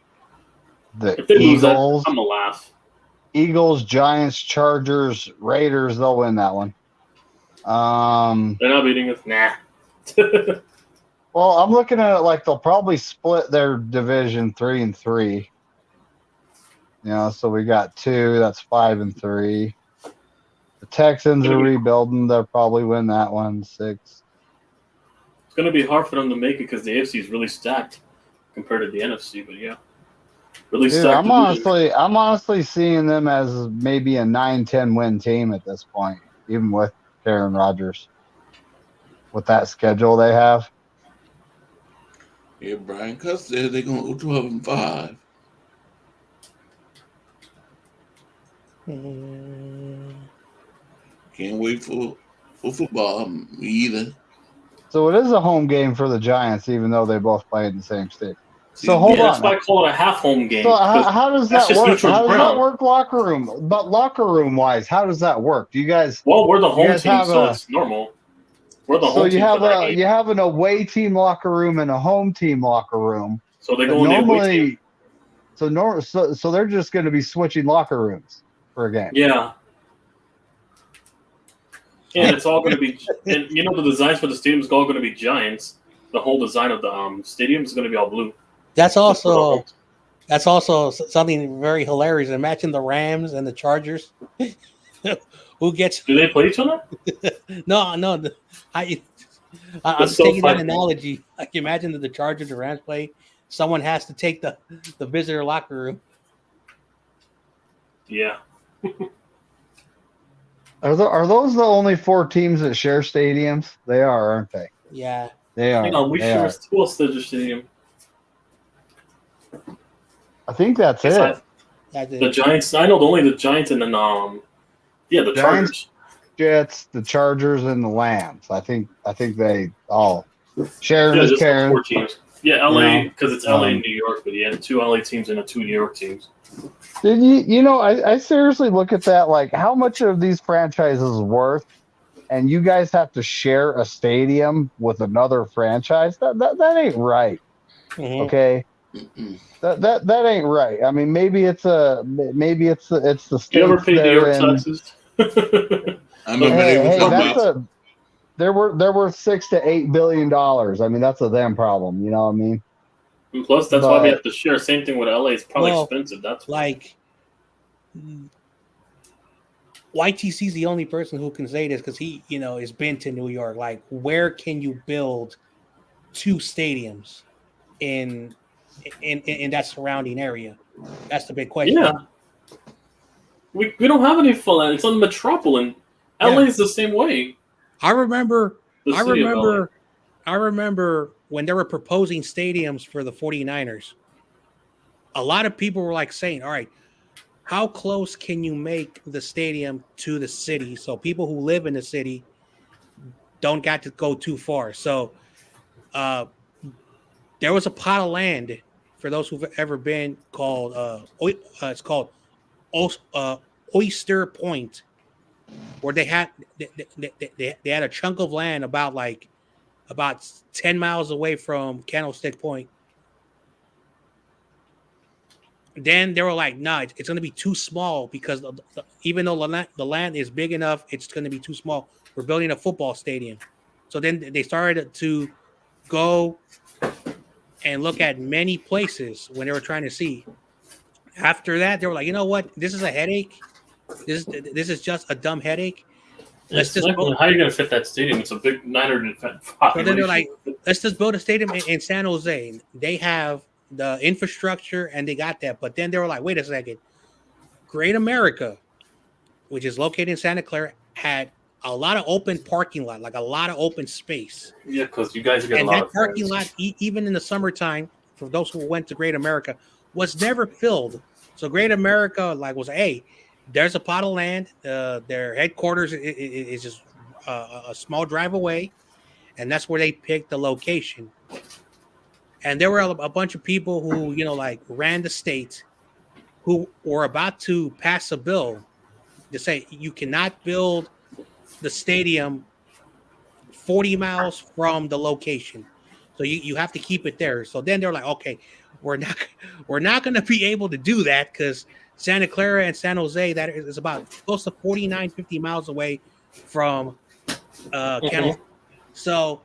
The if they Eagles, lose that, I'm going to laugh. Eagles, Giants, Chargers, Raiders, they'll win that one. They're not beating us. Nah. Well, I'm looking at it like they'll probably split their division 3-3. So we got 2. That's 5-3. The Texans are rebuilding. They'll probably win that one. 6. It's going to be hard for them to make it because the AFC is really stacked compared to the NFC. But yeah, really stacked. I'm honestly seeing them as maybe a 9-10 win team at this point, even with Aaron Rodgers. With that schedule they have. Yeah, Brian Cuss said they're going to go 12-5. Can't wait for football. Me either. So it is a home game for the Giants, even though they both play in the same state. So hold on. That's why I call it a half home game. So how does that work? How does that work locker room? But locker room wise, how does that work? Do you guys? Well, we're the home team, so it's normal. We're the home team. So you have an away team locker room and a home team locker room. So they go in the away team. So they're just going to be switching locker rooms for a game. Yeah. And it's all going to be, and the designs for the stadium is all going to be Giants. The whole design of the stadium is going to be all blue. That's also something very hilarious. Imagine the Rams and the Chargers. Who gets? Do they play each other? No. I'm just taking that analogy. Like, imagine that the Chargers and Rams play. Someone has to take the visitor locker room. Yeah. Are those the only 4 teams that share stadiums? They are, aren't they? Yeah. They are. Hang on, we share a stadium. I think that's it. The Giants. I know only the Giants and then the Chargers. Jets, the Chargers, and the Lambs. I think they all sharing Yeah, is just those caring. 4 teams. Yeah, LA, because it's LA um, and New York, but yeah, 2 LA teams and 2 New York teams. Did I seriously look at that, like how much of these franchises is worth, and you guys have to share a stadium with another franchise? That ain't right. Mhm. Okay. Mm-mm. That ain't right. I mean, maybe it's the Do you ever states pay New they're York in. taxes? I remember they was Hey, talking that's about. they're worth $6 to $8 billion. I mean, that's a them problem. You know what I mean? And plus, that's why we But have to share. Same thing with LA. It's probably Well, expensive. That's why. like YTC is the only person who can say this because he, has been to New York. Like, where can you build 2 stadiums in in that surrounding area? That's the big question. Yeah, we don't have any fun land. It's on the metropolitan. Yeah. LA is the same way. I remember The I city of LA. remember when they were proposing stadiums for the 49ers. A lot of people were like saying, "All right, how close can you make the stadium to the city so people who live in the city don't got to go too far?" So, there was a plot of land for those who've ever been called it's called Oyster Point, where they had a chunk of land about 10 miles away from Candlestick Point. Then they were like, "No, it's going to be too small because even though the land is big enough, it's going to be too small. We're building a football stadium." So then they started to go and look at many places when they were trying to see. After that, they were like, "You know what? This is a headache. This is just a dumb headache. Let's It's just like, build." how are you going to fit that stadium? It's a big 900 So then they're population. like, "Let's just build a stadium in San Jose." They have the infrastructure and they got that. But then they were like, "Wait a second. Great America, which is located in Santa Clara, had a lot of open parking lot, like a lot of open space. Yeah, because you guys get a And lot that of parking fans. lot, even in the summertime, for those who went to Great America, was never filled. So Great America, was, hey, there's a plot of land. Their headquarters is just a small drive away, and that's where they picked the location. And there were a bunch of people who, ran the state, who were about to pass a bill to say you cannot build the stadium 40 miles from the location. So you have to keep it there. So then they're like, okay, we're not we're not going to be able to do that because Santa Clara and San Jose, that is about close to 49, 50 miles away from Canal. So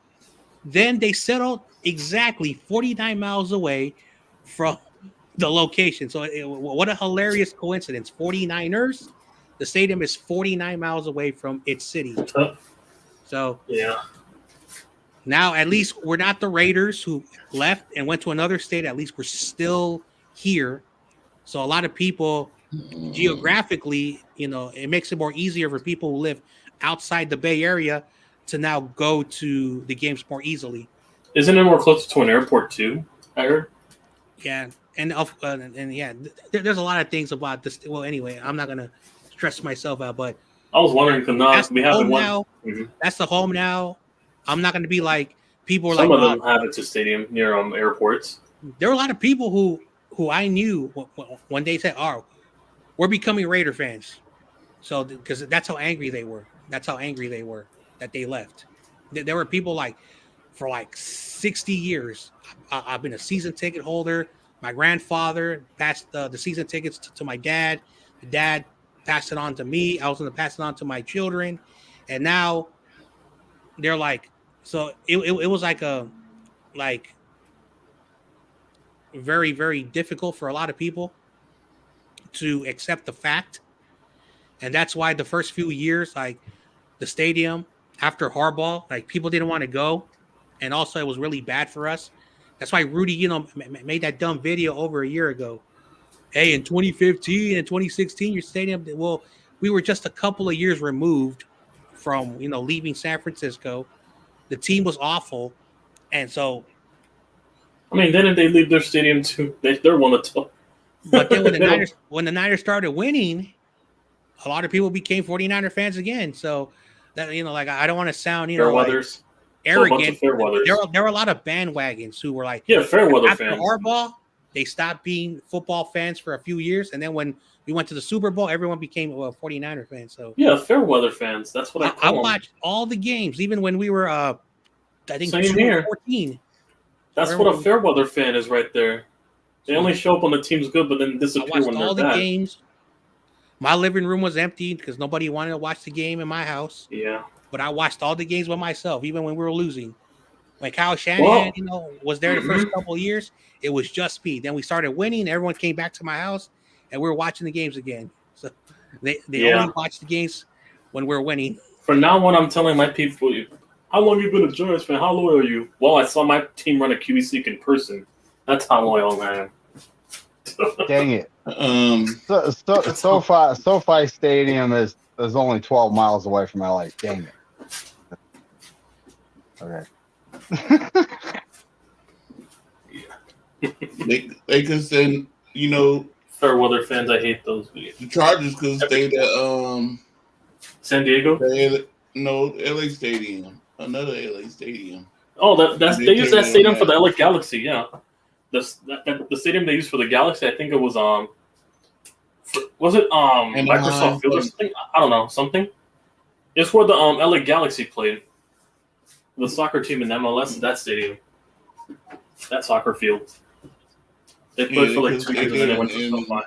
then they settled exactly 49 miles away from the location. So what a hilarious coincidence. 49ers, the stadium is 49 miles away from its city. So Yeah. now at least we're not the Raiders who left and went to another state. At least we're still here. So a lot of people geographically, it makes it more easier for people who live outside the Bay Area to now go to the games more easily. Isn't it more close to an airport too? I heard. Yeah, and yeah, there's a lot of things about this. Well, anyway, I'm not gonna stress myself out, but I was wondering because that's we the haven't home won. now. Mhm. That's the home now. I'm not gonna be like people are Some like, of them have it to stadium near airports. there were a lot of people who I knew when they said, "Oh, we're becoming Raider fans." So because that's how angry they were. That's how angry they were that they left. There were people for 60 years. I've been a season ticket holder. My grandfather passed the season tickets to my dad. The dad passed it on to me. I was going to pass it on to my children. And now they're like, so it was like very, very difficult for a lot of people to accept the fact. And that's why the first few years, like the stadium after Harbaugh, like people didn't want to go. And also it was really bad for us. That's why Rudy, made that dumb video over a year ago. Hey, in 2015 and 2016, your stadium, well, we were just a couple of years removed from, leaving San Francisco. The team was awful. And so, I mean, didn't they leave their stadium too? They're one of the. but then when the Niners started winning, a lot of people became 49er fans again. So that like I don't want to sound like Fairweathers. So a bunch arrogant. of Fairweathers. There were a lot of bandwagons who were like, Yeah, Fairweather after fans. Harbaugh, they stopped being football fans for a few years, and then when we went to the Super Bowl, everyone became 49er fans. So Yeah, Fairweather fans. That's what I I call them. watched all the games, even when we were I think Same here. 14. That's what a Fairweather fan is right there. They only show up when the team's good, but then I disappear watched when all they're the bad. games. My living room was empty because nobody wanted to watch the game in my house. Yeah. But I watched all the games by myself, even when we were losing. When Kyle Shanahan, was there the first couple of years, it was just me. Then we started winning. Everyone came back to my house, and we were watching the games again. So they only watch the games when we're winning. From now on, I'm telling my people, how long you been a Giants fan? How loyal are you? Well, I saw my team run a QB sneak in person. That's how loyal I am. Dang it. SoFi Stadium is only 12 miles away from LA. Dang it. Okay. They can send, Fairweather fans, I hate those videos. the Chargers could stay at San Diego? LA Stadium. Another LA Stadium. Oh, they use that stadium for the LA Galaxy, yeah. The stadium they used for the Galaxy, I think it was Microsoft Field or something? I don't know, something. It's where the LA Galaxy played. The soccer team in MLS, that stadium. That soccer field. They played for like 2 years and then they went to SoFi.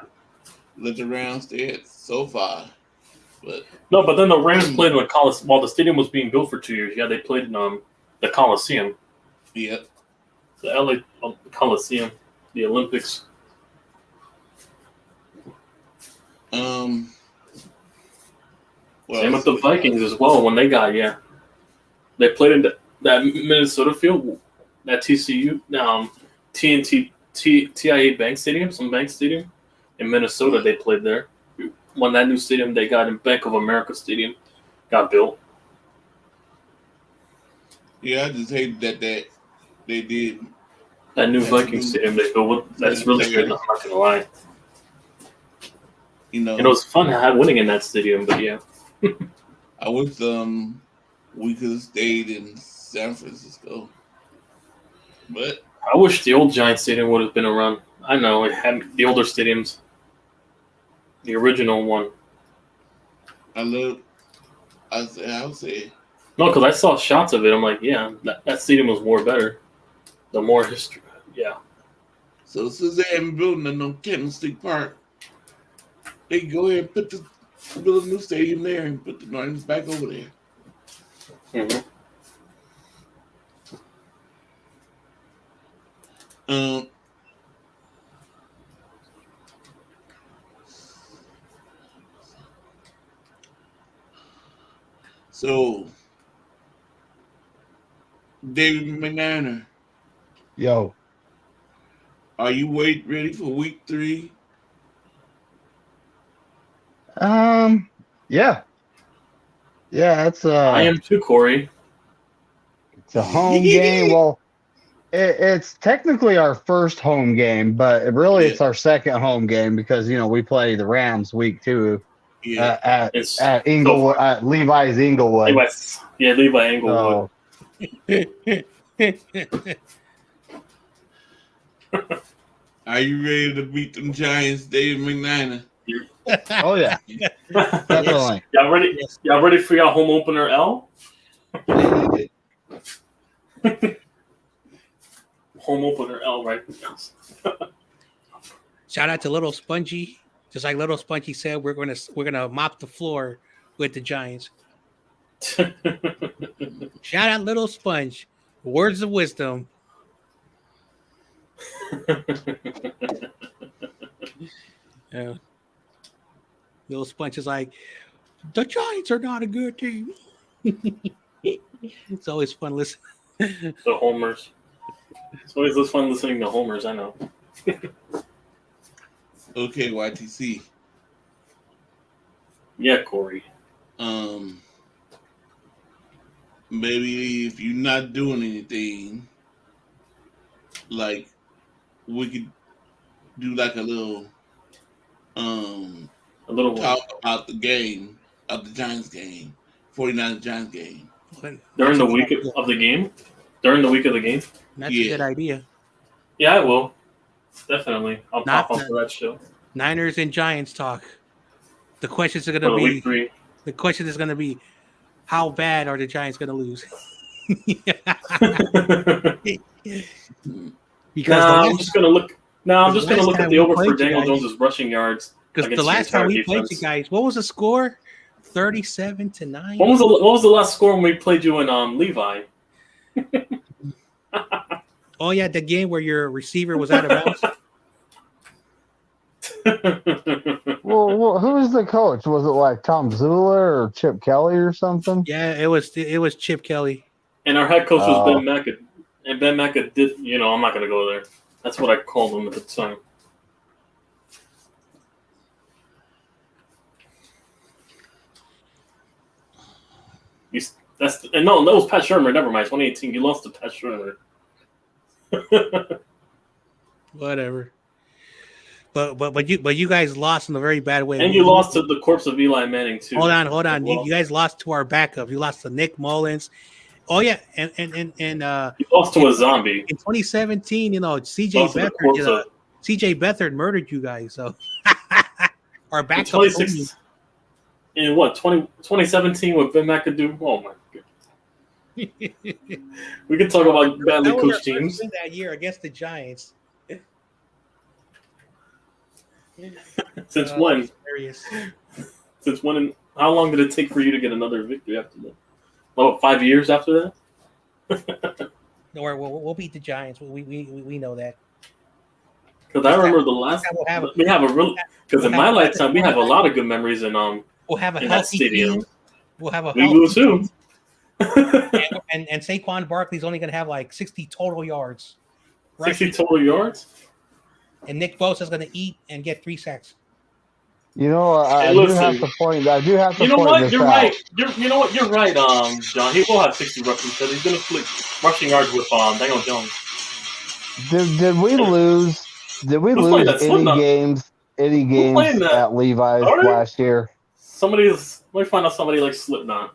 Let the Rams stay at SoFi. But then the Rams played in the Coliseum. While the stadium was being built for 2 years, they played in the Coliseum. Yep. The LA Coliseum, the Olympics. Same with the Vikings as well. When they got, they played in that Minnesota field, that TCU, TIA Bank Stadium, some bank stadium in Minnesota. They played there. When that new stadium they got in Bank of America Stadium got built. Yeah, I just hate that they did. That new Viking stadium they built. That's really good. I'm not gonna lie. It was fun winning in that stadium, but yeah. I wish we could have stayed in San Francisco, but I wish the old Giant Stadium would have been around. I know it had the older stadiums, the original one. I would say. No, because I saw shots of it. I'm like, yeah, that stadium was more better. The more history, yeah. So since they haven't built no Candlestick Park, they go ahead and build a new stadium there and put the Lions back over there. Mm-hmm. So David McNair. Yo. Are you ready for week 3? Yeah. Yeah, it's I am too, Corey. It's a home game. Well, it's technically our first home game, but really it's our second home game because we play the Rams week 2 at Inglewood at Levi's Inglewood. Levi Inglewood. Are you ready to beat them Giants, David McNair? Oh yeah, definitely. Y'all ready? Yes. Y'all ready for your home opener L? Home opener L, right? Shout out to Little Spongy. Just like Little Spongy said, we're gonna mop the floor with the Giants. Shout out Little Sponge. Words of wisdom. Yeah. Little Sponge is like, the Giants are not a good team. It's always fun listening. The homers. It's always fun listening to homers, I know. Okay, YTC. Yeah, Corey. Maybe if you're not doing anything, like we could do like a little A little one. talk about the game of the Giants game, 49ers Giants game. During the week of the game? During the week of the game? That's a Yeah. good idea. Yeah, I will. Definitely. I'll Not pop up for that show. Niners and Giants talk. The questions are For going to week be. 3. The question is going to be, how bad are the Giants going to lose? Because I'm just gonna look. No, I'm the just gonna last look time at the we over for played you Daniel guys- Jones' rushing yards. the against last time we entire played you defense. guys, what was the score? 37-9. What was the last score when we played you in Levi? Oh yeah, the game where your receiver was out of bounds. Well, who was the coach? Was it like Tom Zula or Chip Kelly or something? Yeah, it was Chip Kelly. And our head coach was Oh. Ben Mecca. And Ben Mecca did, I'm not going to go there. That's what I called him at the time. No, that was Pat Shermer. Never mind. 2018. You lost to Pat Shermer. Whatever. But you guys lost in a very bad way. And you lost to the corpse of Eli Manning, too. Hold on. Well, You guys lost to our backup. You lost to Nick Mullins. Oh yeah, and you lost to a zombie. in 2017, CJ Lost to the corpse Beathard, of- CJ Beathard murdered you guys. So our In backup. 26 in what 2017 with Ben McAdoo. Oh my god. We can talk about badly That was our coached first teams. win that year against the Giants. Since when? Hilarious. Since when? How long did it take for you to get another victory after that? Oh, 5 years after that? No, we'll beat the Giants. We know that. Because I remember the last. We have a real. Because in my lifetime, we have a lot of good memories in We'll have a in that healthy stadium. team. We'll have a We will healthy too. team. And Saquon Barkley's only going to have like 60 total yards. 60 total yards. And Nick Bosa's going to eat and get 3 sacks. You know, I Hey, do listen. have to point. I do have to You know point what? this You're out. right. You know what? You're right, John. He will have 60 rushing because he's going to split rushing yards with Daniel Jones. Did we lose? Did we Who's playing lose that any Slipknot? games? Any games playing that? at Levi's Sorry? last year? Let me find out somebody like Slipknot.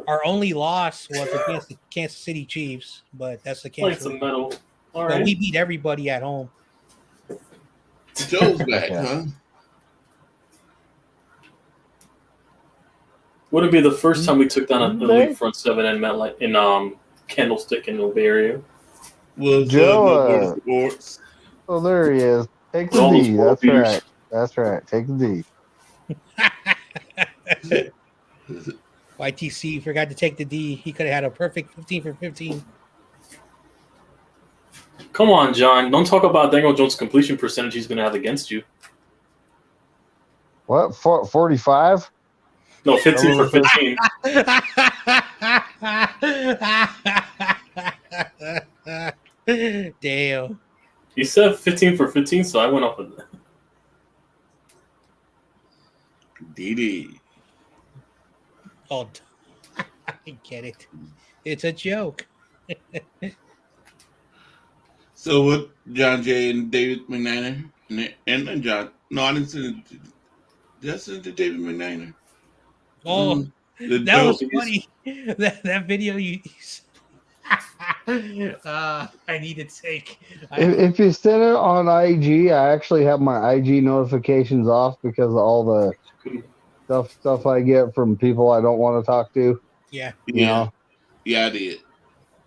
Our only loss was against the Kansas City Chiefs, but that's the Playing Kansas some City. metal. All But right. we beat everybody at home. Joe's back, Yeah. huh? Would it be the first time we took down a Okay. elite front seven in MetLife in Candlestick in the Bay Area? Well, Joe, sports. Oh, there he is. Take the All those D. world That's beaters. right. That's right. Take the D. YTC forgot to take the D. He could have had a perfect 15 for 15. Come on, John. Don't talk about Daniel Jones' completion percentage he's going to have against you. What? 45? No, 15 for 15. Damn. He said 15 for 15, so I went off of that. DD. Oh, I get it. It's a joke. So with John Jay and David McNiner and John. No, I didn't send it. Did I send it to David McNiner? Oh, The that was dope- funny. That video you. I need to take. If you send it on IG, I actually have my IG notifications off because of all the stuff I get from people I don't want to talk to. Yeah, You Yeah, know? yeah, I did.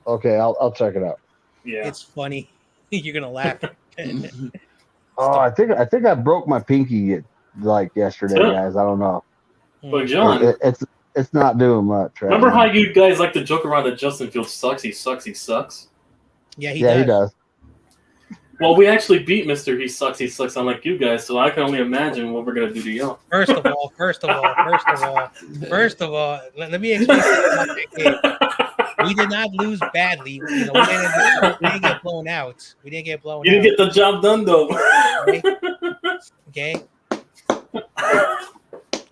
Okay, I'll check it out. Yeah. it's funny. You're gonna laugh. Oh, I think I broke my pinky like yesterday, Yeah. guys. I don't know. But, John, It's not doing much. Right remember now. how you guys like to joke around that Justin Fields sucks? He sucks. He sucks. Yeah, He does. Well, we actually beat Mr. He sucks. He sucks. Unlike you guys, so I can only imagine what we're going to do to y'all. First of all, let me explain something about that game. We did not lose badly. We didn't get blown out. We didn't get blown You didn't get the job done, though. Okay.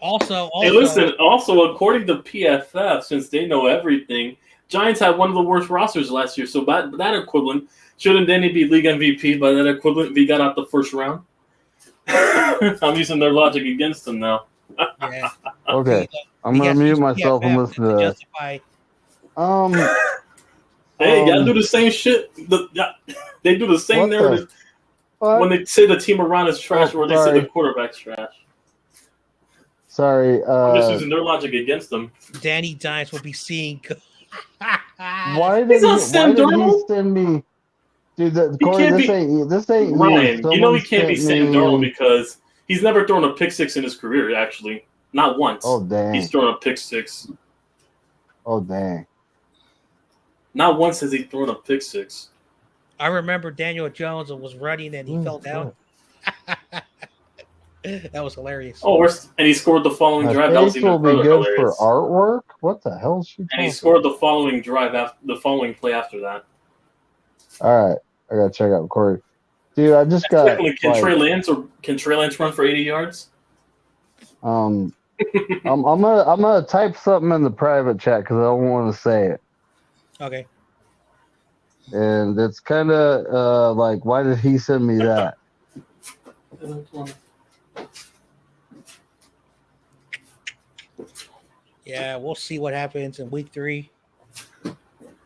Also, Hey, listen. Also, according to PFF, since they know everything, Giants had one of the worst rosters last year. So by that equivalent, shouldn't Danny be league MVP? By that equivalent, if he got out the first round, I'm using their logic against him now. Yeah. Okay, I'm He gonna has mute used myself and PFF listen to this. justify. Hey, y'all do the same shit. They do the same What the narrative when they say the team around is trash, or they say the sorry. quarterback's trash. Sorry. I'm just using their logic against them. Danny Dimes will be seeing. Why He's did not Sam he Darnold. send me? Dude, He Corey, can't this be ain't you. Ryan. You know Someone he can't be sent Sam Darnold me. because he's never thrown a pick six in his career. Actually, not once. Oh dang. He's thrown a pick six. Oh dang. Not once has he thrown a pick six. I remember Daniel Jones was running and he fell down. That was hilarious. Oh, and he scored the following My drive. That was face even will be further good hilarious. for artwork. What the hell is she And talking? he scored the following drive after the following play after that. All right, I gotta check out Corey. Dude, I just got. Can Trey Lance run for 80 yards? I'm gonna type something in the private chat because I don't want to say it. Okay. And it's kind of like, why did he send me that? Yeah, we'll see what happens in week 3.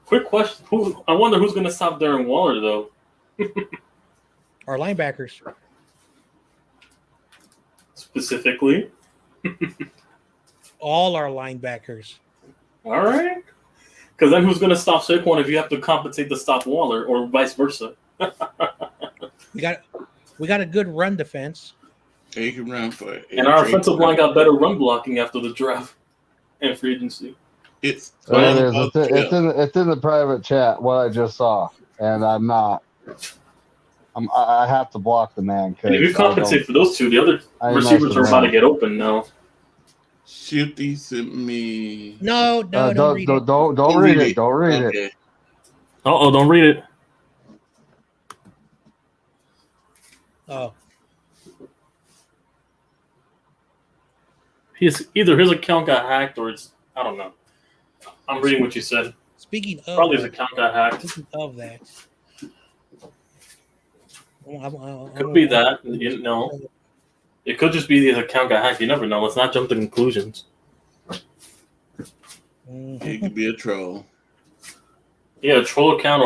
Quick question: I wonder who's going to stop Darren Waller though? Our linebackers. Specifically, All our linebackers. all right. Because then who's going to stop Saquon if you have to compensate to stop Waller, or vice versa? We got a good run defense. He can run for it. And our offensive line got better run blocking after the draft and free agency. It's There it is. It's in the private chat. What I just saw, and I'm not. I have to block the man. And if you compensate for those two, the other receivers are about to get open now. Shifty sent me. No, don't read it. Don't read it. Don't read it. Uh-oh, don't read it. Oh. Either his account got hacked or it's, I don't know. I'm reading what you said. Speaking of Probably his account got hacked. Speaking of that. Could be that. You didn't know. It could just be his account got hacked. You never know. Let's not jump to conclusions. It could be a troll. Yeah, a troll account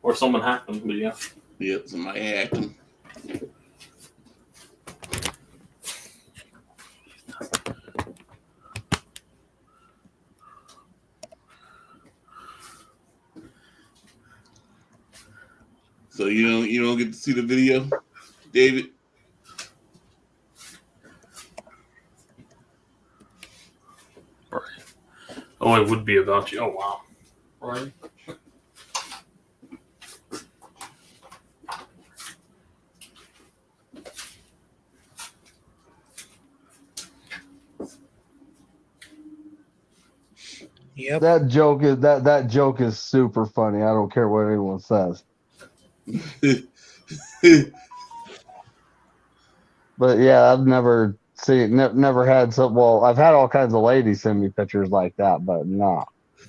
or someone hacked him, but yeah. Yep, somebody hacked him. So you don't get to see the video, David? Right. Oh, it would be about you. Oh wow. Right. Yep. That joke is super funny. I don't care what anyone says. But yeah, I've never seen, never had some. Well, I've had all kinds of ladies send me pictures like that, but no.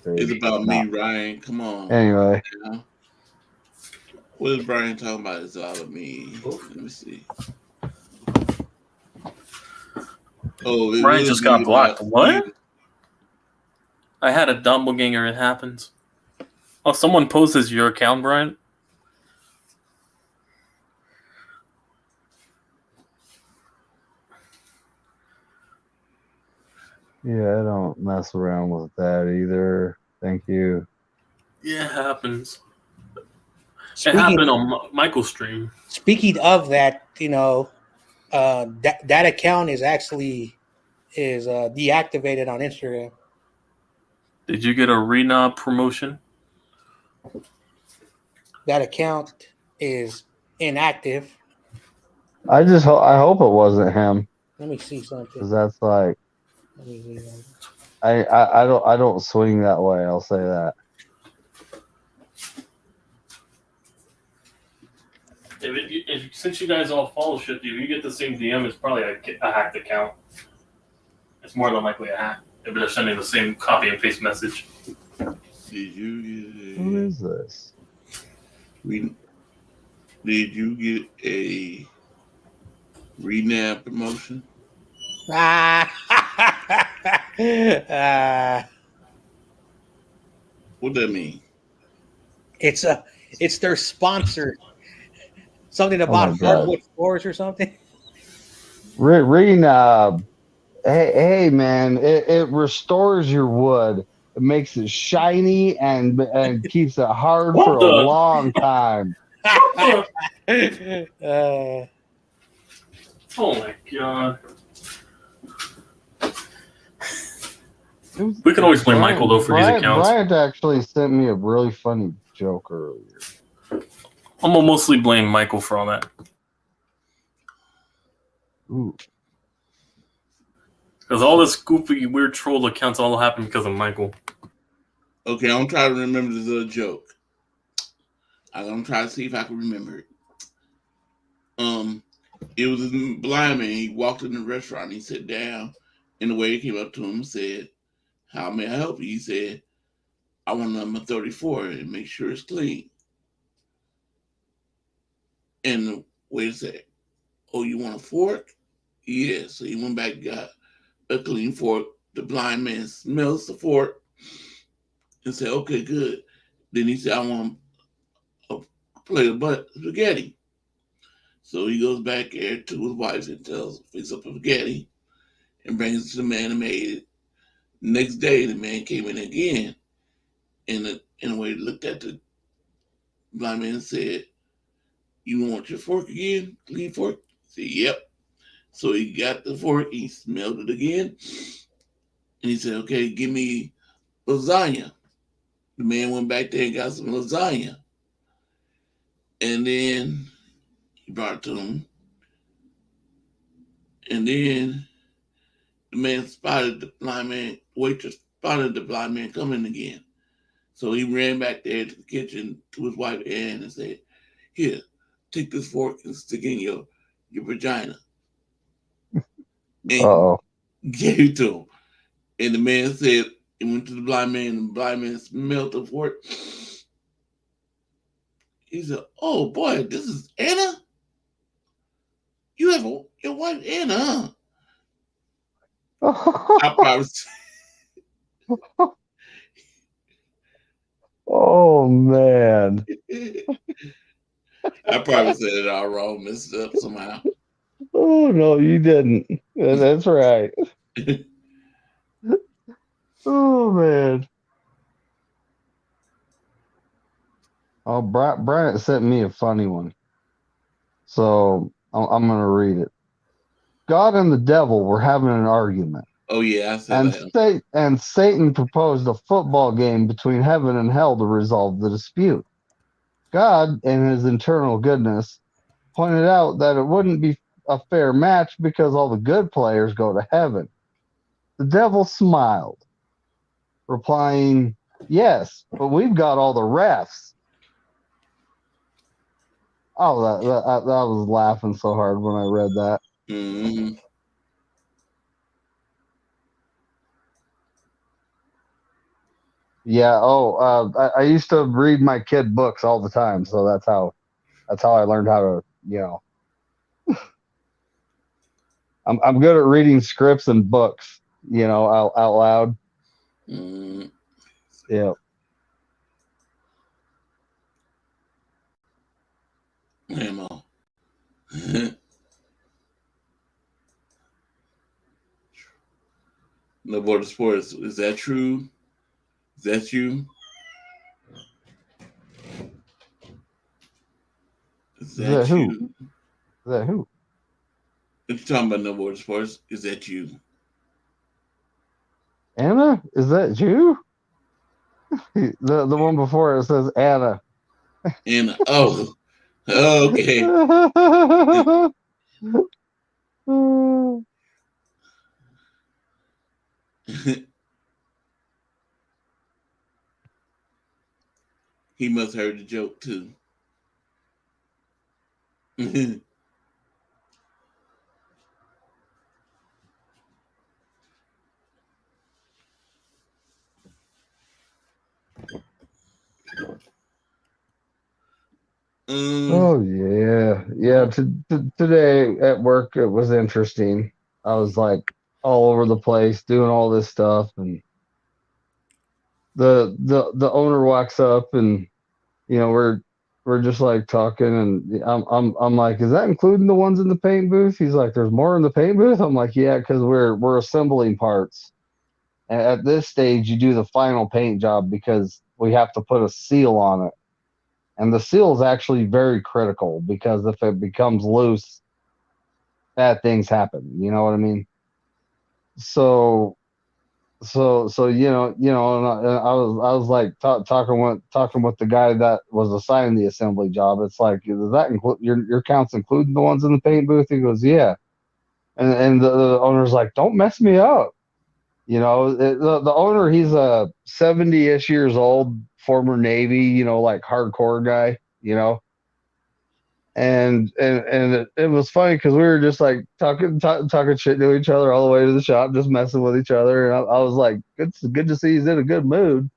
It's about me, Ryan. Come on. Anyway, what is Brian talking about? It's all of me. Let me see. Oh, Ryan just got blocked. What? I had a doppelganger. It happens. Oh, someone poses your account, Brian. yeah, I don't mess around with that either. Thank you. Yeah, it happens. It happened on Michael's stream. Speaking of that, that account is actually deactivated on Instagram. Did you get a Rena promotion? That account is inactive. I hope it wasn't him. Let me see something. Because that's like, I don't swing that way. I'll say that. Since you guys all follow Shifty, if you get the same DM, it's probably a hacked account. It's more than likely a hack if they're sending the same copy and paste message. Did you get Who is this? Did you get a Reading that promotion. Ah. What that mean? It's their sponsor. Something Oh my about God. hardwood floors or something. Reading, hey man, it restores your wood. It makes it shiny and keeps it hard for What a the? long time. What the? uh, Oh my god. It was- We can always blame Michael, though, for his accounts. Bryant actually sent me a really funny joke earlier. I'm gonna mostly blame Michael for all that. Ooh. Because all this goofy, weird troll accounts all happened because of Michael. Okay, I'm trying to remember this other joke. I'm gonna try to see if I can remember it. It was a blind man. He walked in the restaurant. He sat down, and the waiter came up to him and said, "How may I help you?" He said, "I want number 34 and make sure it's clean." And the waiter said, "Oh, you want a fork?" Yes. So he went back and got a clean fork. The blind man smells the fork and said, "Okay, good." Then he said, "I want a plate of spaghetti." So he goes back there to his wife and tells, "Fix up spaghetti," and brings it to the man and made it. Next day, the man came in again, and in a way looked at the blind man and said, "You want your fork again? Clean fork?" He said, "Yep." So he got the fork, he smelled it again, and he said, "Okay, give me lasagna." The man went back there and got some lasagna. And then he brought it to him. And then the man spotted the blind man, waitress spotted the blind man coming again. So he ran back there to the kitchen to his wife Ann and said, "Here, take this fork and stick it in your vagina." And Uh-oh. gave it to him. And the man said, he went to the blind man, and the blind man smelled the fork. He said, "Oh boy, this is Anna? You have your wife Anna, huh?" I probably Oh man. I probably said it all wrong, messed up somehow. Oh no, you didn't. Yeah, that's right. Oh man. Oh, Bryant sent me a funny one, so I'm gonna read it. God and the devil were having an argument, Oh yeah, I said and that. Satan proposed a football game between heaven and hell to resolve the dispute. God, in his eternal goodness, pointed out that it wouldn't be a fair match because all the good players go to heaven. The devil smiled, replying, "Yes, but we've got all the refs." Oh, that I was laughing so hard when I read that. Mm-hmm. Yeah. Oh, I used to read my kid books all the time, so that's how I learned how to. I'm good at reading scripts and books. Out loud. Mm-hmm. Yeah. Ammo. No border sports. Is that true? Is that you? Is Is that that who? you? Is that who? If you're talking about no border sports, is that you? Anna? Is that you? The one before it says Anna. And oh, okay. He must have heard the joke too. Oh yeah, yeah. Today at work, it was interesting. I was like all over the place doing all this stuff, and the owner walks up, and we're just like talking, and I'm like, is that including the ones in the paint booth? He's like, there's more in the paint booth. I'm like, yeah, because we're assembling parts. And at this stage, you do the final paint job because we have to put a seal on it. And the seal is actually very critical because if it becomes loose, bad things happen. You know what I mean? So, and I was like talking with the guy that was assigned the assembly job. It's like, does that include your counts, including the ones in the paint booth? He goes, yeah. And the owner's like, don't mess me up. The owner, he's a 70-ish years old, former Navy, like hardcore guy, and it was funny because we were just like talking shit to each other all the way to the shop, just messing with each other. And I was like, it's good to see he's in a good mood,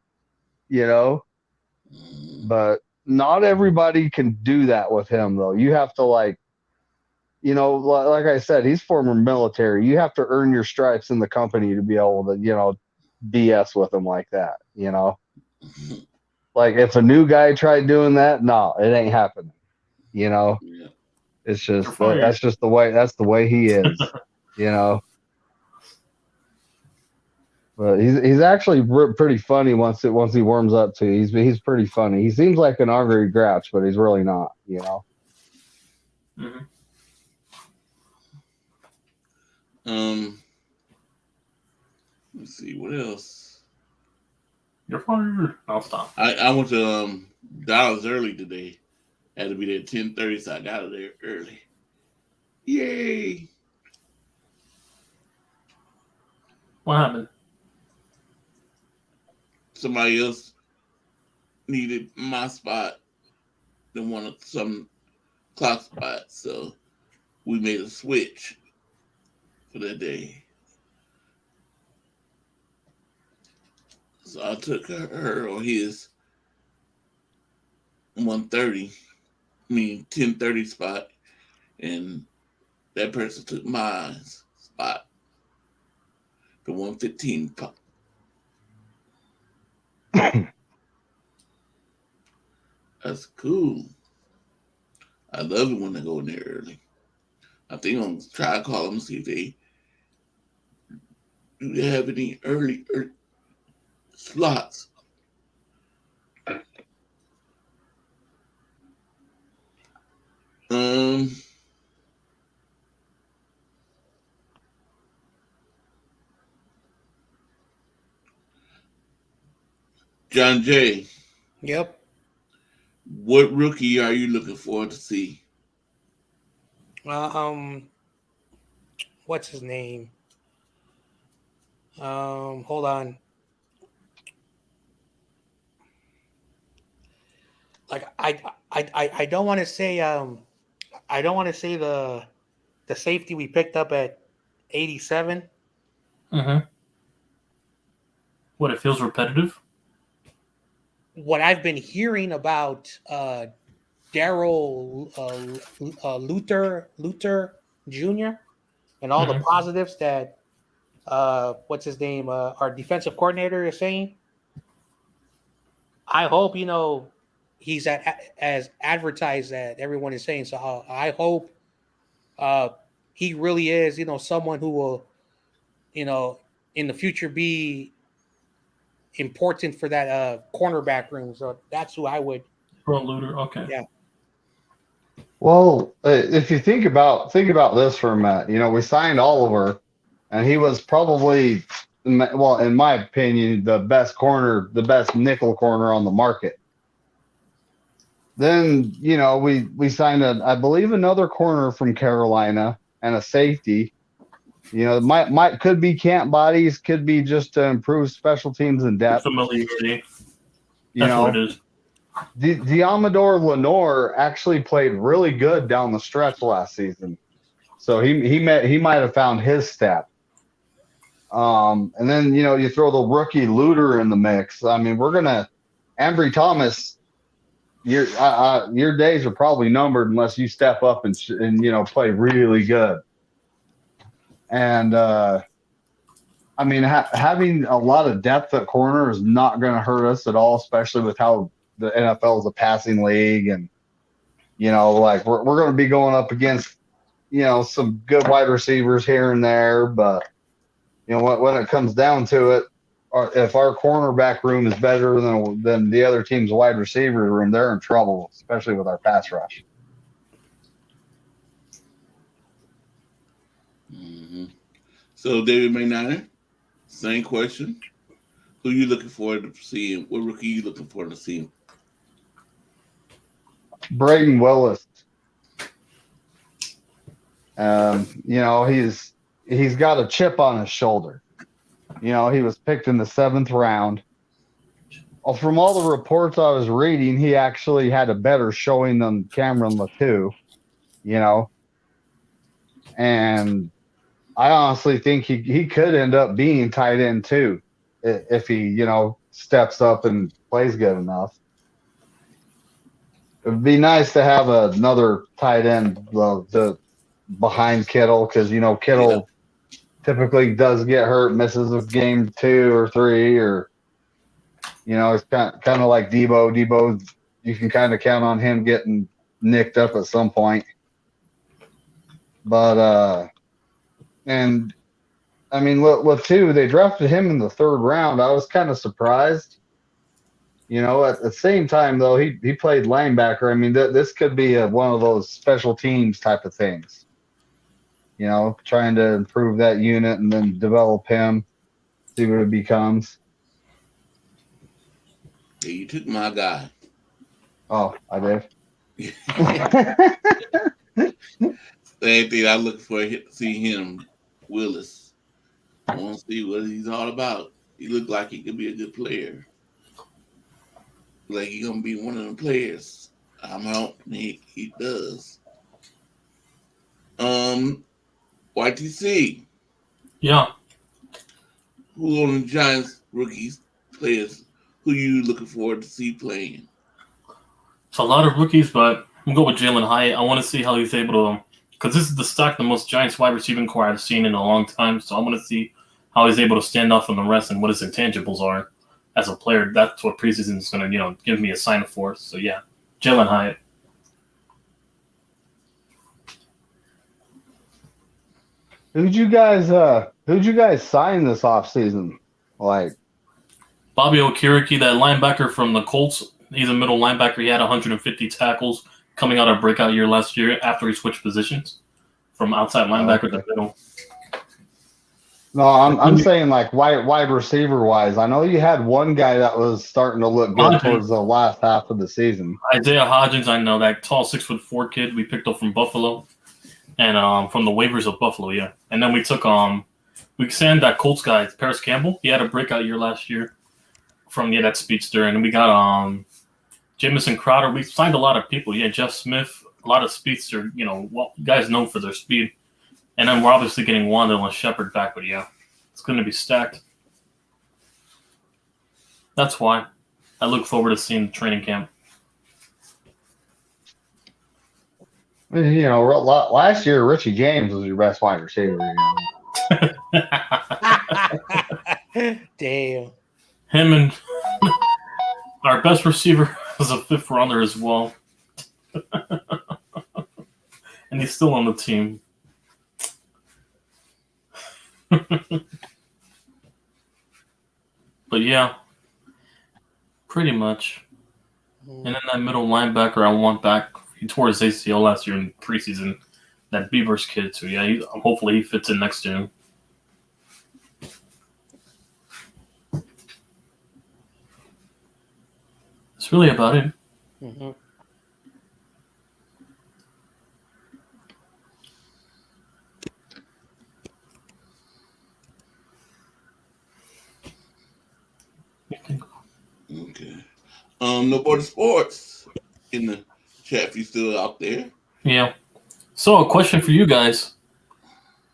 but not everybody can do that with him though. You have to like I said, he's former military. You have to earn your stripes in the company to be able to, BS with him like that, Like if a new guy tried doing that, no, it ain't happening. Yeah. It's just that's the way he is, But he's actually pretty funny once he warms up too. He's pretty funny. He seems like an angry grouch, but he's really not, Mm-hmm. Let's see what else. You're fired. I'll stop. I went to Dallas early today. Had to be there at 10:30, so I got there early. Yay! What happened? Somebody else needed my spot. They wanted some clock spot, so we made a switch for that day. So I took her on his 10:30 spot, and that person took my spot, the 1:15 spot. That's cool. I love it when they go in there early. I think I'm gonna try to call them and see if do they have any early slots. John Jay. Yep. What rookie are you looking forward to see? What's his name? Hold on. Like I don't want to say the safety we picked up at 87. Mm-hmm. What, it feels repetitive? What I've been hearing about Daryl Luther Jr. and all the positives that what's his name, our defensive coordinator is saying. I hope he's as advertised that everyone is saying. So I hope he really is someone who will in the future be important for that cornerback room. So that's who I would. Daryl Luther, okay. Yeah. Well, if you think about this for a minute, we signed Oliver, and he was probably, well, in my opinion, the best nickel corner on the market. Then, we signed I believe another corner from Carolina and a safety. Could be camp bodies, could be just to improve special teams and depth. Familiarity. That's what it is. Diamador Lenore actually played really good down the stretch last season, so he might have found his step. And then you throw the rookie Luter in the mix. I mean, Ambry Thomas your days are probably numbered unless you step up and play really good. And I mean, having a lot of depth at corner is not going to hurt us at all, especially with how the NFL is a passing league, and like we're going to be going up against some good wide receivers here and there, but when it comes down to it, if our cornerback room is better than the other team's wide receiver room, they're in trouble, especially with our pass rush. Mm-hmm. So, David McNiner, same question. Who are you looking forward to seeing? What rookie are you looking forward to seeing? Braden Willis. He's got a chip on his shoulder. He was picked in the 7th round. From all the reports I was reading, he actually had a better showing than Cameron Latou, and I honestly think he could end up being tight end too if he, steps up and plays good enough. It would be nice to have another tight end behind Kittle, because Kittle typically does get hurt, misses a game 2 or 3, or it's kind of like Debo. Debo, you can kind of count on him getting nicked up at some point. But and I mean, Latou, they drafted him in the 3rd round. I was kind of surprised. At the same time, though, he played linebacker. I mean, this could be one of those special teams type of things. Trying to improve that unit and then develop him, see what it becomes. Yeah, you took my guy. Oh, I did. Same thing. I look for to see him, Willis. I want to see what he's all about. He looked like he could be a good player. Like he's gonna be one of the players. I'm hoping he does. YTC. Yeah. Who on the Giants rookies players? Who you looking forward to see playing? It's a lot of rookies, but I'm going to go with Jalen Hyatt. I want to see how he's able to, because this is the most Giants wide receiving core I've seen in a long time. So I want to see how he's able to stand off from the rest and what his intangibles are as a player. That's what preseason is going to, give me a sign for. So yeah, Jalen Hyatt. Who'd you guys sign this offseason? Like Bobby Okereke, that linebacker from the Colts. He's a middle linebacker. He had 150 tackles coming out of breakout year last year after he switched positions from outside linebacker to middle. No, I'm saying like wide receiver wise. I know you had one guy that was starting to look good towards the last half of the season. Isaiah Hodgins, I know, that tall 6'4" kid we picked up from Buffalo, and from the waivers of Buffalo, yeah. And then we took we signed that Colts guy, Paris Campbell. He had a breakout year last year from that speedster, and we got Jamison Crowder. We signed a lot of people. Yeah, Jeff Smith, a lot of speedster. Guys known for their speed. And then we're obviously getting Wan'Dale and Shepard back, but yeah, it's going to be stacked. That's why I look forward to seeing the training camp. Last year Richie James was your best wide receiver. Damn. Him and our best receiver was a 5th rounder as well. And he's still on the team. But yeah, pretty much. And then that middle linebacker I want back. He tore his ACL last year in preseason. That Beavers kid, so yeah, hopefully he fits in next year. That's really about it. Mm-hmm. Okay. No Border Sports in the chat. If you still out there. Yeah. So a question for you guys.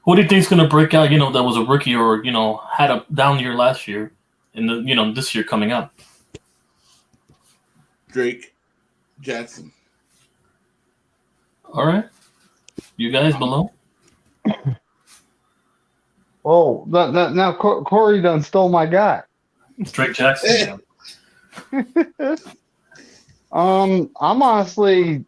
Who do you think is going to break out, that was a rookie or, had a down year last year and, this year coming up? Drake. Jackson. All right. You guys below? Oh, now Corey done stole my guy. Drake Jackson. I'm honestly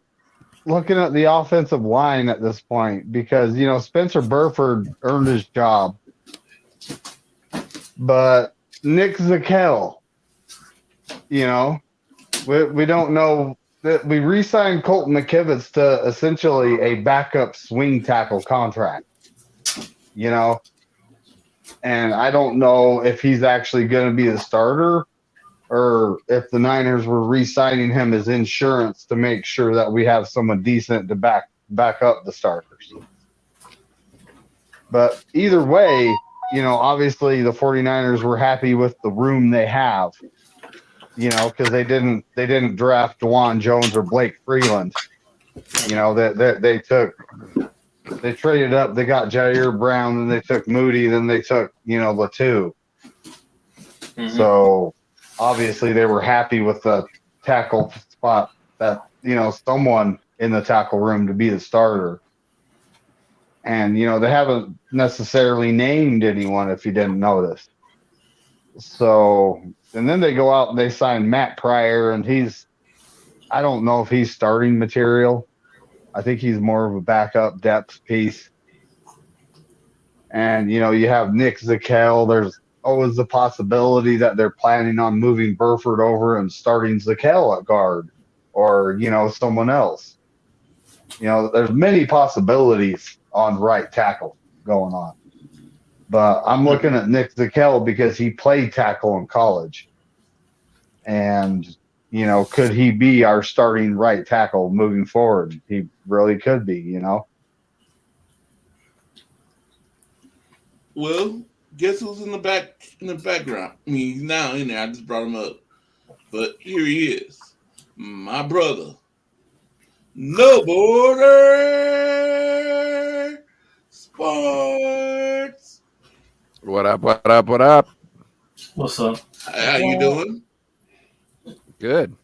looking at the offensive line at this point because Spencer Burford earned his job, but Nick Zakelj, we don't know that we re-signed Colton McKivitz to essentially a backup swing tackle contract, and I don't know if he's actually going to be the starter or if the Niners were re-signing him as insurance to make sure that we have someone decent to back up the starters. But either way, obviously the 49ers were happy with the room they have, because they didn't draft Dwan Jones or Blake Freeland. They traded up, they got Jair Brown, then they took Moody, then they took, Latu. Mm-hmm. So obviously they were happy with the tackle spot that, someone in the tackle room to be the starter. And, they haven't necessarily named anyone if you didn't notice. So, and then they go out and they sign Matt Pryor, and I don't know if he's starting material. I think he's more of a backup depth piece. And, you have Nick Zakelj. There's always the possibility that they're planning on moving Burford over and starting Zakelj at guard or, someone else. There's many possibilities on right tackle going on. But I'm looking at Nick Zakelj because he played tackle in college. And, could he be our starting right tackle moving forward? He really could be, Well, guess who's in the background? I mean, he's now in there. I just brought him up. But here he is. My brother. No Border Sports. What up, what up, what up? What's up? How you doing? Good.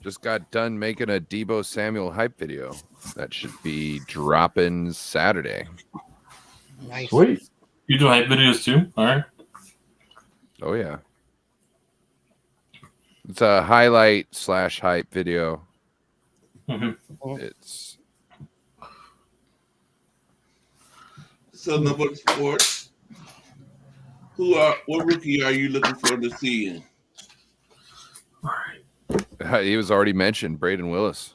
Just got done making a Deebo Samuel hype video. That should be dropping Saturday. Nice. Sweet. You do hype videos too? All right. Oh, yeah. It's a highlight / hype video. Mm-hmm. It's So, No Border Sports. What rookie are you looking forward to seeing? All right. He was already mentioned, Braden Willis.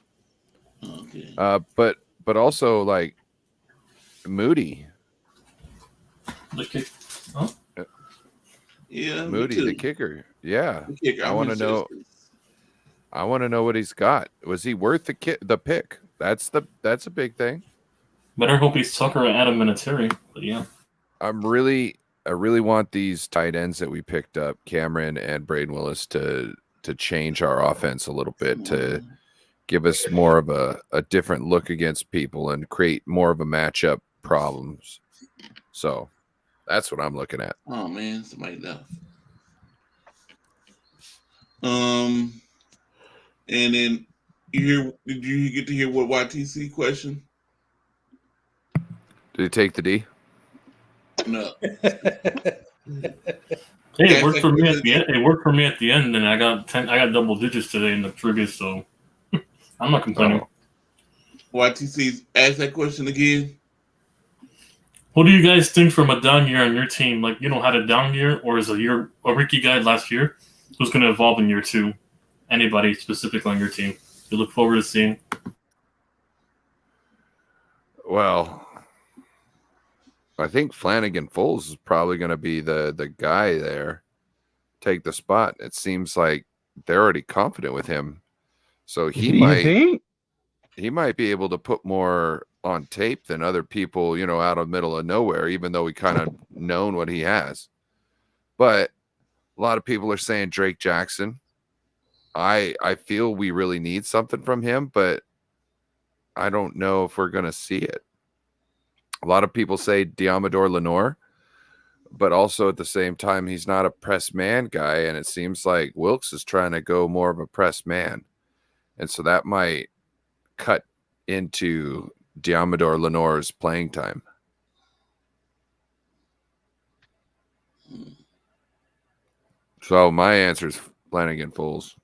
Okay. But also like Moody. The kick. Oh. Yeah, Moody, the kicker. Yeah. The kicker. I want to know. I want to know what he's got. Was he worth the pick? That's a big thing. Better hope he's Tucker and Adam Vinatieri. But yeah. I really want these tight ends that we picked up, Cameron and Braden Willis, to change our offense a little bit, to give us more of a different look against people and create more of a matchup problems. So that's what I'm looking at. Oh man, somebody left. And then did you get to hear what YTC question? Did he take the D? No. Hey, it worked for me at the end. It worked for me at the end, and I got double digits today in the trivia, so I'm not complaining. YTC, ask that question again. What do you guys think from a down year on your team? Like, had a down year, or is a rookie guy last year who's going to evolve in year two? Anybody specific on your team you look forward to seeing? Well, I think Flanagan Foles is probably going to be the guy there, take the spot. It seems like they're already confident with him, so he might be able to put more on tape than other people, out of middle of nowhere, even though we kind of known what he has. But a lot of people are saying Drake Jackson. I feel we really need something from him, but I don't know if we're going to see it. A lot of people say Diamador Lenore, but also at the same time, he's not a press man guy, and it seems like Wilkes is trying to go more of a press man. And so that might cut into Diamador Lenore's playing time. So my answer is Flanagan Foles.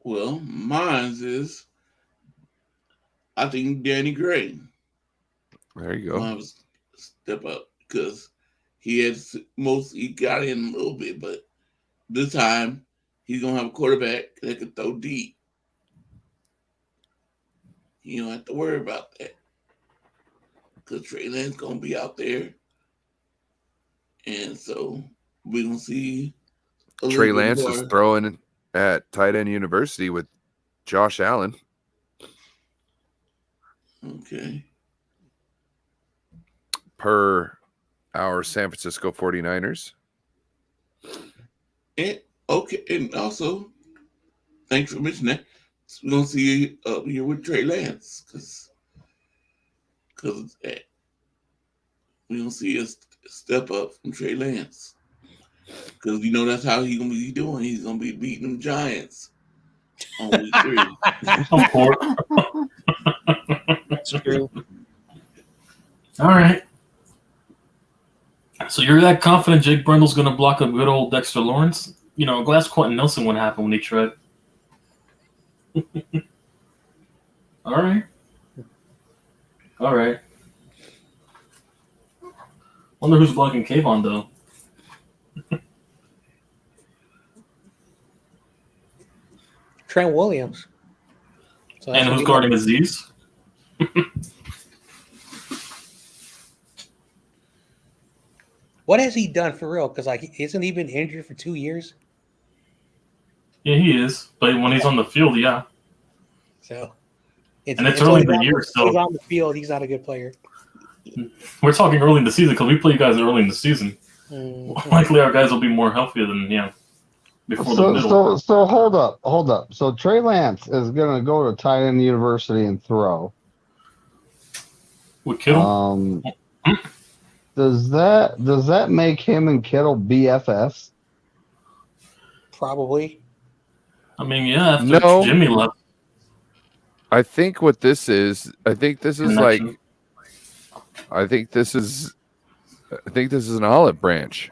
Well, mine is I think Danny Gray. There you Will go. have to step up because he got in a little bit, but this time he's gonna have a quarterback that can throw deep. You don't have to worry about that because Trey Lance gonna be out there, and so we're gonna see a Trey little bit Lance more. is throwing at tight end university with Josh Allen. Okay. Per our San Francisco 49ers. And also, thanks for mentioning that. We're gonna see here with Trey Lance because we're gonna see a step up from Trey Lance because that's how he's gonna be doing. He's gonna be beating them Giants on week 3. Of course. That's true. All right. So you're that confident Jake Brendel's going to block a good old Dexter Lawrence? Glass Quentin Nelson would happen when he tried. All right. Wonder who's blocking Kayvon, though. Trent Williams. So And who's guarding Aziz? What has he done for real? Because isn't he been injured for 2 years? Yeah, he is. But when he's on the field, yeah. So it's early in the year, so he's on the field. He's not a good player. We're talking early in the season because we play you guys early in the season. Mm-hmm. Likely our guys will be more healthier than before the middle. So hold up. So Trey Lance is gonna go to tight end university and throw. With Kittle? Does that make him and Kittle BFFs? Probably. I mean, yeah, after No. Jimmy left. I think this is an olive branch.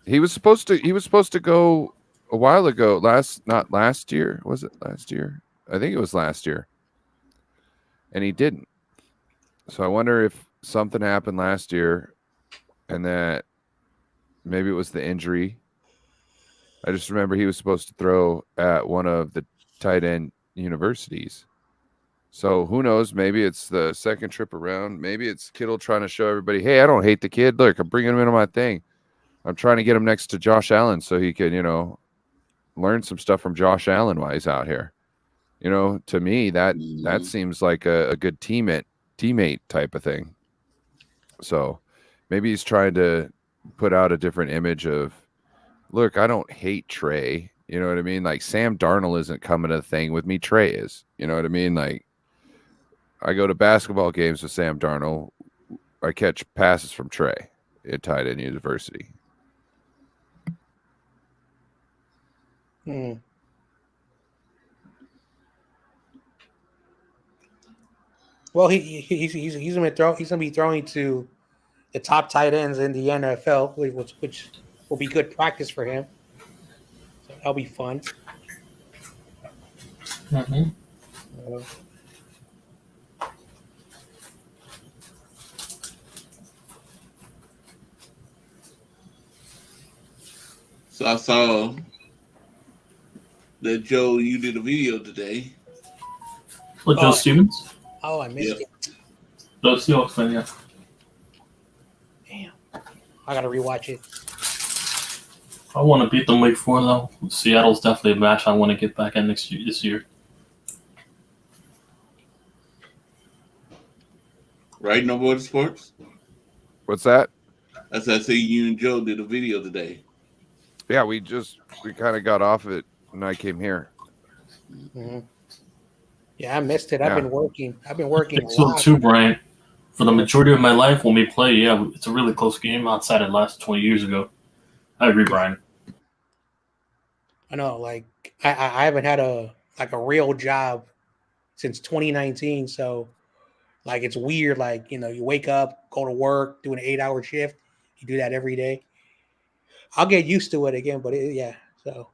He was supposed to go a while ago. Not last year. Was it last year? I think it was last year. And he didn't. So I wonder if something happened last year and that maybe it was the injury. I just remember he was supposed to throw at one of the tight end universities. So who knows? Maybe it's the second trip around. Maybe it's Kittle trying to show everybody, hey, I don't hate the kid. Look, I'm bringing him into my thing. I'm trying to get him next to Josh Allen so he can, learn some stuff from Josh Allen while he's out here. To me, that seems like a good teammate type of thing. So maybe he's trying to put out a different image of, look, I don't hate Trey. You know what I mean? Like Sam Darnold isn't coming to the thing with me. Trey is. You know what I mean? Like I go to basketball games with Sam Darnold. I catch passes from Trey at tight end university. Well, he's gonna be throwing to the top tight ends in the NFL, which will be good practice for him. So that'll be fun. Mm-hmm. So I saw that Joe, you did a video today. With Joe Stevens? Oh, I missed it. Joe Seahawks fan, yeah. Damn. I gotta rewatch it. I want to beat them week 4 though. Seattle's definitely a match I want to get back at this year. Right, No More Sports? What's that? As I say, you and Joe did a video today. Yeah, we kind of got off of it when I came here. Mm-hmm. Yeah, I missed it. Yeah. I've been working a So lot. too, Brian. For the majority of my life, when we play, yeah, it's a really close game outside of last 20 years ago. I agree, Brian. I know, like I haven't had a real job since 2019, so like it's weird. Like you wake up, go to work, do an 8-hour shift. You do that every day. I'll get used to it again, but yeah. So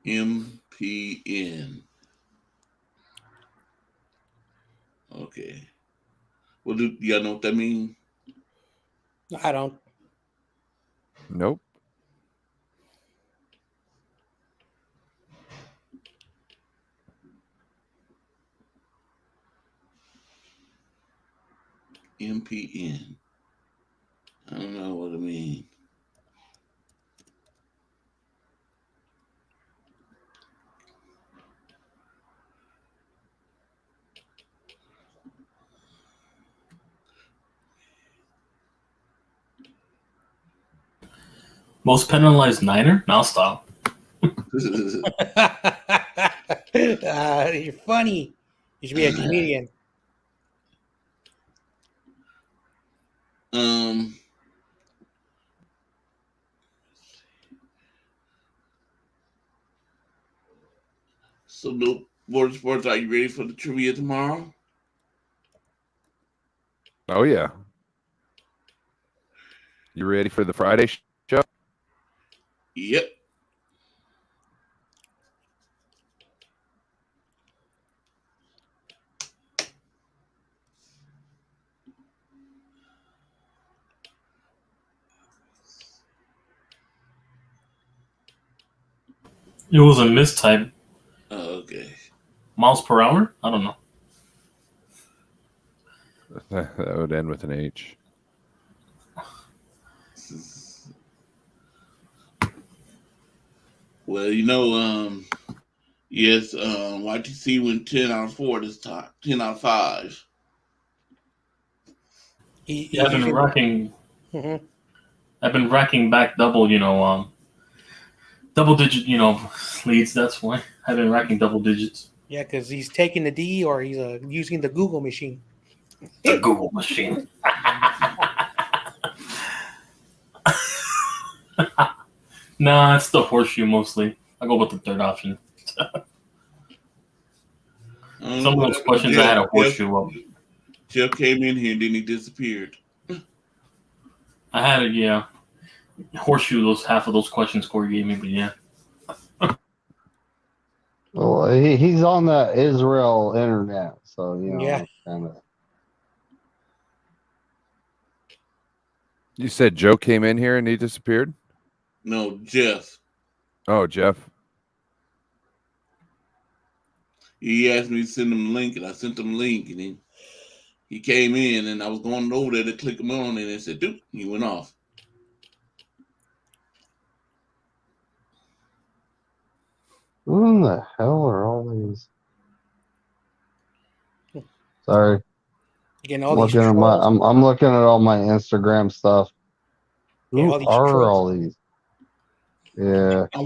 MPN. Okay. Well, do y'all know what that means? I don't. Nope. MPN. I don't know what it means. Most penalized Niner? Now stop. You're funny. You should be a comedian. So, no more sports. Are you ready for the trivia tomorrow? Oh yeah. You ready for the Friday show? Yep. It was a mistype. Okay. Miles per hour? I don't know. That would end with an H. Well, yes, YTC went 10 out of 4 this time, 10 out of 5. I've been racking. Mhm. I've been racking back double digit, leads. That's why I've been racking double digits. Yeah, because he's taking the D or he's using the Google machine. The Google machine. Nah, it's the horseshoe mostly. I go with the third option. Some of those questions I had a horseshoe up. Jeff came in here and then he disappeared. I had it, yeah. Horseshoe those half of those questions Corey gave me, but yeah. Well, he's on the Israel internet, so Yeah. kind of. You said Joe came in here and he disappeared? No, Jeff. Oh, Jeff. He asked me to send him a link, and I sent him a link, and then he came in, and I was going over there to click him on, and it said, "Doop," he went off. Who in the hell are all these? Sorry, Again, I'm all these looking at trolls. I'm looking at all my Instagram stuff. Yeah, Who all these are trolls. all these? Yeah, I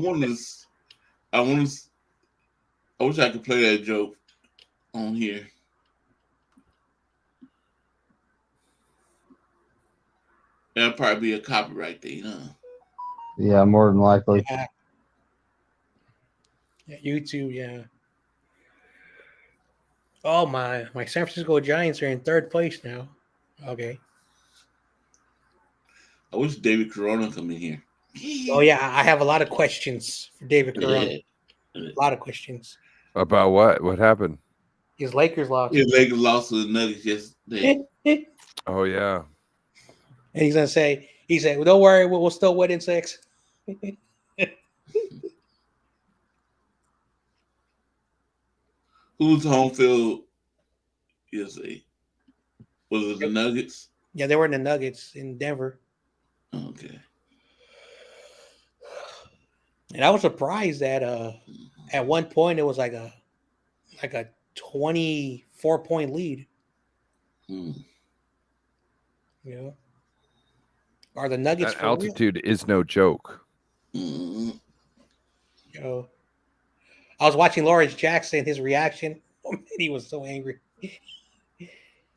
wish I could play that joke on here. That'd probably be a copyright thing, huh? yeah, more than likely. Yeah. Yeah, YouTube, yeah. Oh my San Francisco Giants are in third place now. Okay. I wish David Corona come in here. Oh yeah, I have a lot of questions for David Corona. Yeah. A lot of questions. About what? What happened? His Lakers lost. His Lakers lost to the Nuggets yesterday. And Oh yeah. he's gonna say, well, don't worry, we'll still win in 6. Who's home field yesterday? Was it the Nuggets? Yeah, they were in the Nuggets in Denver. Okay. And I was surprised that at one point it was like a 24-point lead. Hmm. You know? Are the Nuggets That for altitude is no joke. Mm-hmm. real? You know? I was watching Lawrence Jackson, his reaction. Oh, man, he was so angry.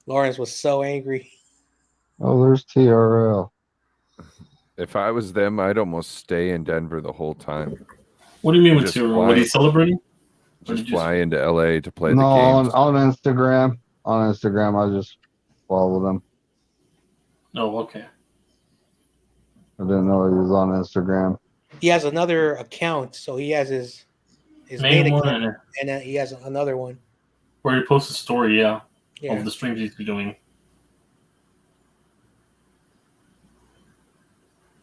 Lawrence was so angry. Oh, there's TRL. If I was them, I'd almost stay in Denver the whole time. What do you mean with Just your? fly- What are you celebrating? Or Just did you- fly into LA to play No, the on, games. on Instagram. On Instagram, I just follow them. Oh, okay. I didn't know he was on Instagram. He has another account, so he has his Main main one, account, and and then he has another one. where he posts a story, Yeah. of the streams he's been doing.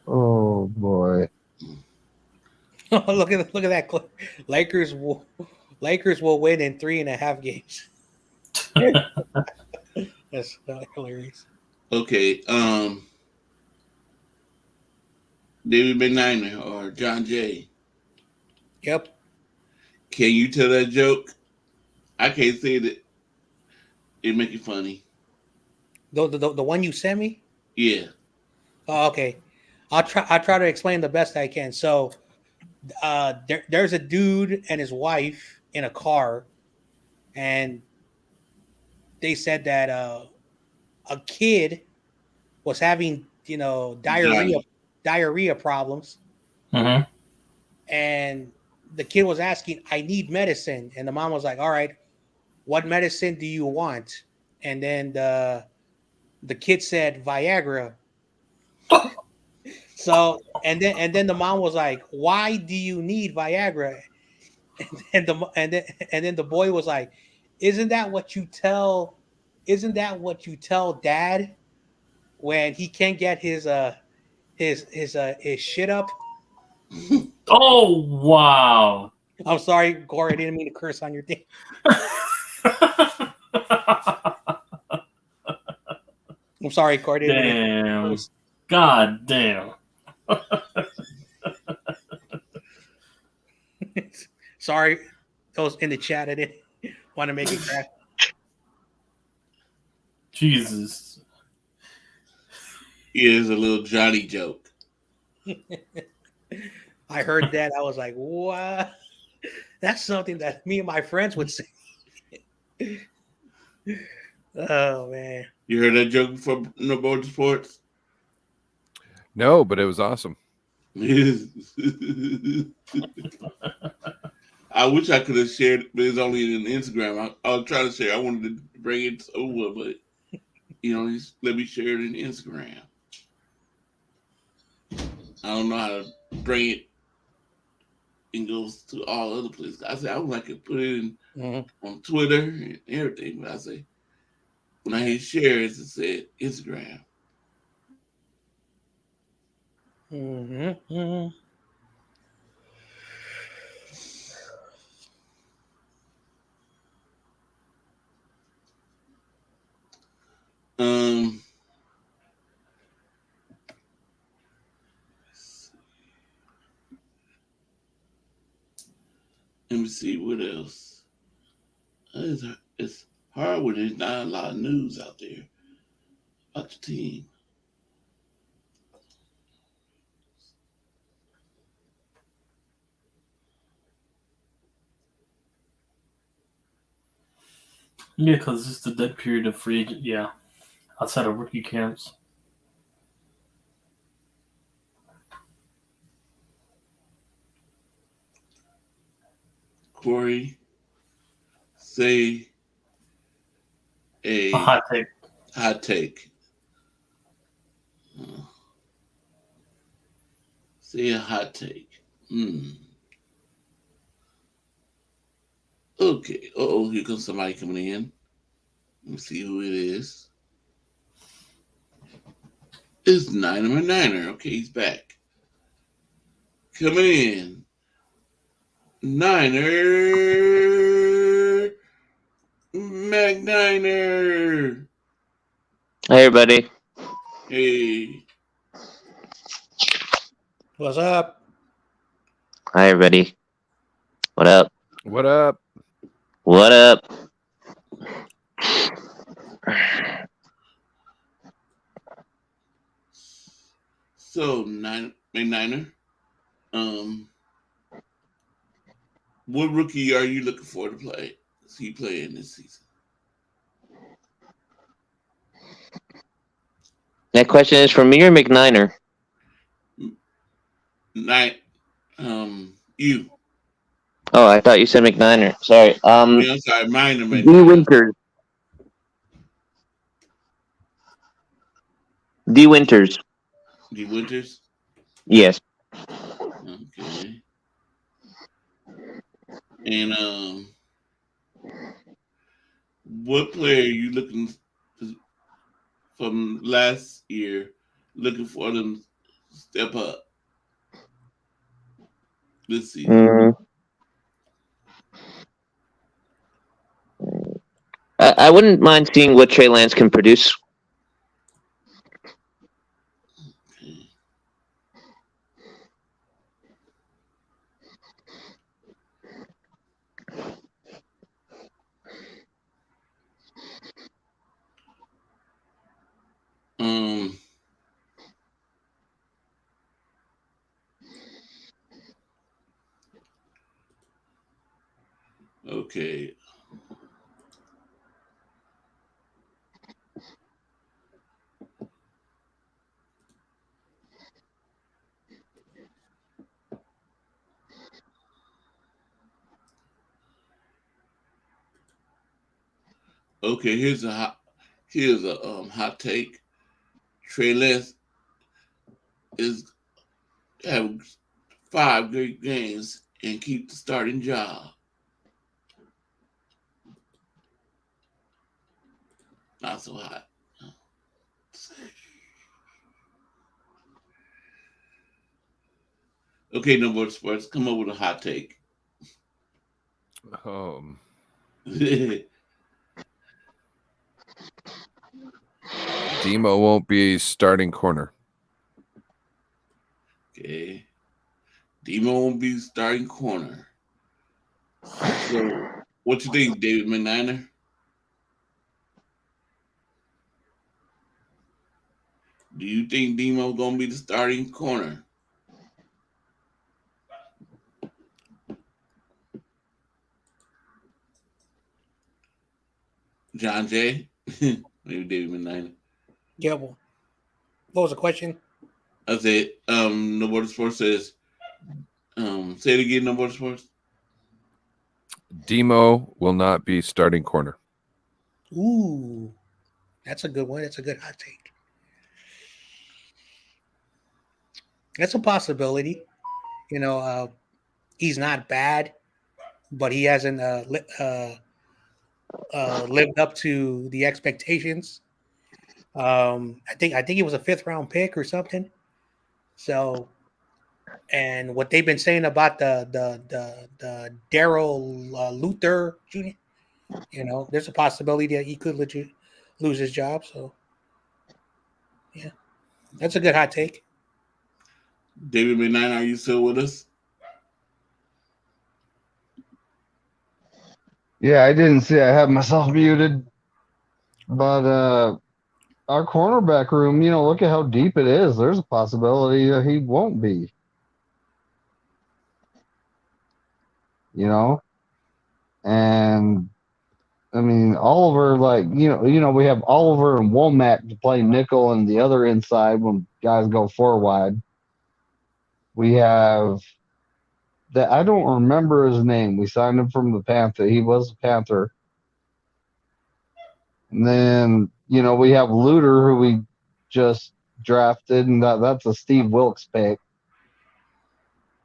Oh boy. look at that clip. Lakers will win in 3.5 games. That's hilarious. Okay. David McNiner or John Jay. Yep. Can you tell that joke? I can't say that. It make it funny. The one you sent me? Yeah. Oh, okay. I'll try to explain the best I can. So there's a dude and his wife in a car, and they said that a kid was having diarrhea problems, Mm-hmm. and the kid was asking, I need medicine, and the mom was like, all right, what medicine do you want? And then the kid said Viagra. So and then the mom was like, why do you need Viagra? And then the boy was like, isn't that what you tell dad when he can't get his shit up? Oh, wow. I'm sorry, Corey, I didn't mean to curse on your thing. I'm sorry, Corey. Damn. God damn. Sorry, those in the chat, I didn't want to make it crack. Jesus. Here's a little Johnny joke. I heard that. I was like, what? That's something that me and my friends would say. Oh, man. You heard that joke before, No Board Sports? No, but it was awesome. I wish I could have shared it, but it's only in Instagram. I was trying to share. I wanted to bring it over, but just let me share it in Instagram. I don't know how to bring it and goes to all other places. I said I would like to put it in on Twitter and everything, but I say when I hit share, it said Instagram. Mm-hmm. Let me see what else. It's hard when there's not a lot of news out there about the team. Yeah, because it's the dead period of free agent. Yeah, outside of rookie camps. Corey, say A hot take. Hot take. Say a hot take. Okay. Uh-oh, here comes somebody coming in. Let me see who it is. It's Niner. Okay, he's back. Coming in. Niner McNiner. Hey, everybody. Hey. What's up? Hi, everybody. What up? What up? What up? So, McNiner, what rookie are you looking for to play? Is he playing this season? That question is for me or McNiner? Night. You. Oh, I thought you said McNiner. Sorry. Yeah, I'm sorry. Minor D. man. Winters. D. Winters. D. Winters. Yes. Okay. And what player are you looking from last year? Looking for them to step up this season. Mm. I wouldn't mind seeing what Trey Lance can produce. Okay. Okay. Okay, here's a hot take. Trey Lance is have 5 great games and keep the starting job. Not so hot. Okay, no more sports. Come up with a hot take. Demo won't be starting corner. Okay. Demo won't be starting corner. So, what you think, David McNiner? Do you think Demo gonna be the starting corner? John Jay? Maybe David McNiner. Yeah. Well, what was the question? I said, No Border Sports says, say it again, No Border Sports. Demo will not be starting corner. Ooh, that's a good one. That's a good hot take. That's a possibility. He's not bad, but he hasn't lived up to the expectations. I think he was a 5th round pick or something. So, and what they've been saying about the Daryl Luther Jr., there's a possibility that he could legit lose his job. So, yeah, that's a good hot take. David McNiner, are you still with us? Yeah, I didn't see. I had myself muted, but our cornerback room, look at how deep it is. There's a possibility that he won't be. And I mean Oliver, we have Oliver and Womack to play nickel and the other inside when guys go 4 wide. We have that. I don't remember his name. We signed him from the Panther. He was a Panther. And then, we have Luter, who we just drafted, and that's a Steve Wilkes pick.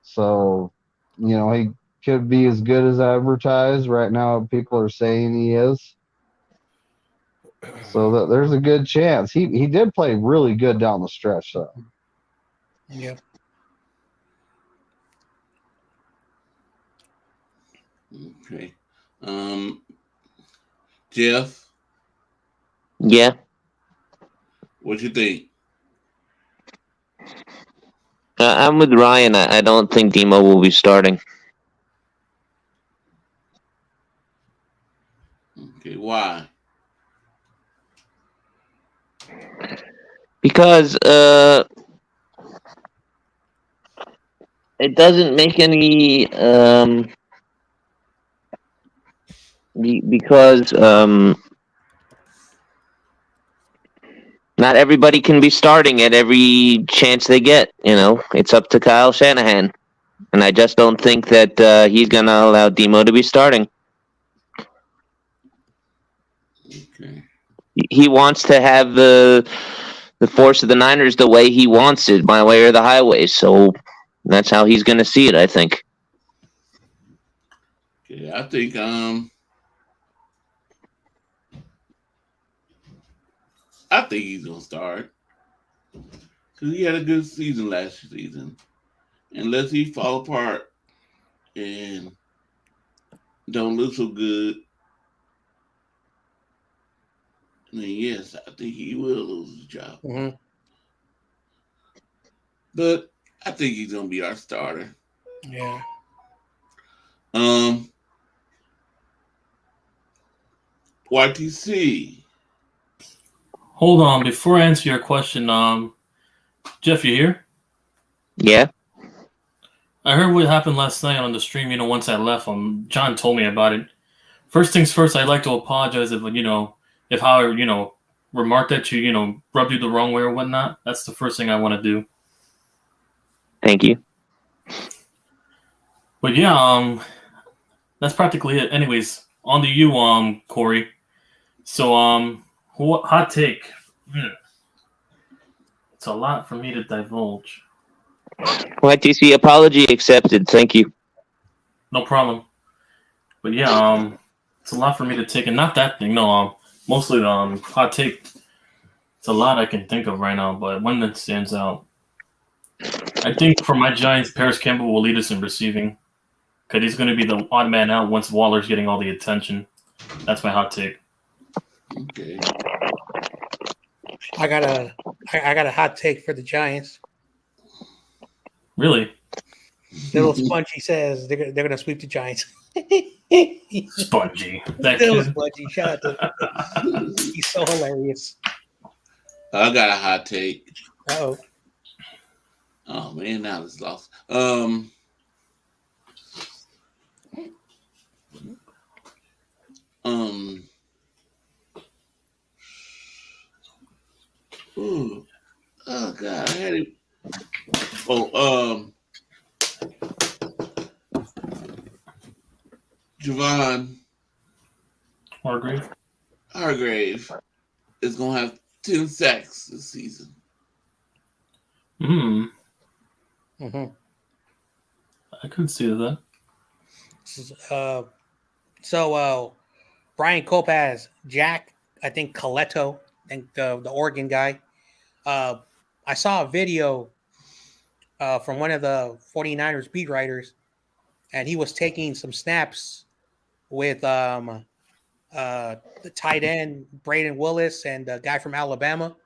So, he could be as good as advertised. Right now, people are saying he is. So there's a good chance. He did play really good down the stretch, though. Yeah. Okay. Jeff? Yeah. What you think? I'm with Ryan. I don't think Demo will be starting. Okay, why? Because it doesn't make any because not everybody can be starting at every chance they get. It's up to Kyle Shanahan, and I just don't think that he's going to allow Demo to be starting. Okay. He wants to have the force of the Niners the way he wants it, my way or the highway. So that's how he's going to see it, I think. Okay, I think he's gonna start because he had a good season last season. Unless he fall apart and don't look so good, then yes, I think he will lose his job. Mm-hmm. But I think he's gonna be our starter. Yeah. YTC. Hold on, before I answer your question, Jeff, you here? Yeah. I heard what happened last night on the stream. Once I left, John told me about it. First things first, I'd like to apologize if how I, remarked at you, rubbed you the wrong way or whatnot. That's the first thing I want to do. Thank you. But yeah, that's practically it. Anyways, on to you, Corey. So, what hot take? It's a lot for me to divulge. YTC apology accepted. Thank you. No problem. But yeah, it's a lot for me to take, and not that thing. No, mostly the hot take. It's a lot I can think of right now, but one that stands out. I think for my Giants, Paris Campbell will lead us in receiving, because he's going to be the odd man out once Waller's getting all the attention. That's my hot take. Okay. I got a hot take for the Giants. Really? Little Spongy says they're gonna sweep the Giants. Spongy. That Little kid. Spongy, shout out to he's so hilarious. I got a hot take. Oh, Man, now it's lost. Ooh. Oh God, I had it. Javon Hargrave is gonna have 10 sacks this season. mm-hmm. I could see that. So Brian Kopaz, Jack, I think Coletto, I think the Oregon guy. I saw a video from one of the 49ers beat writers, and he was taking some snaps with the tight end Braden Willis and the guy from Alabama.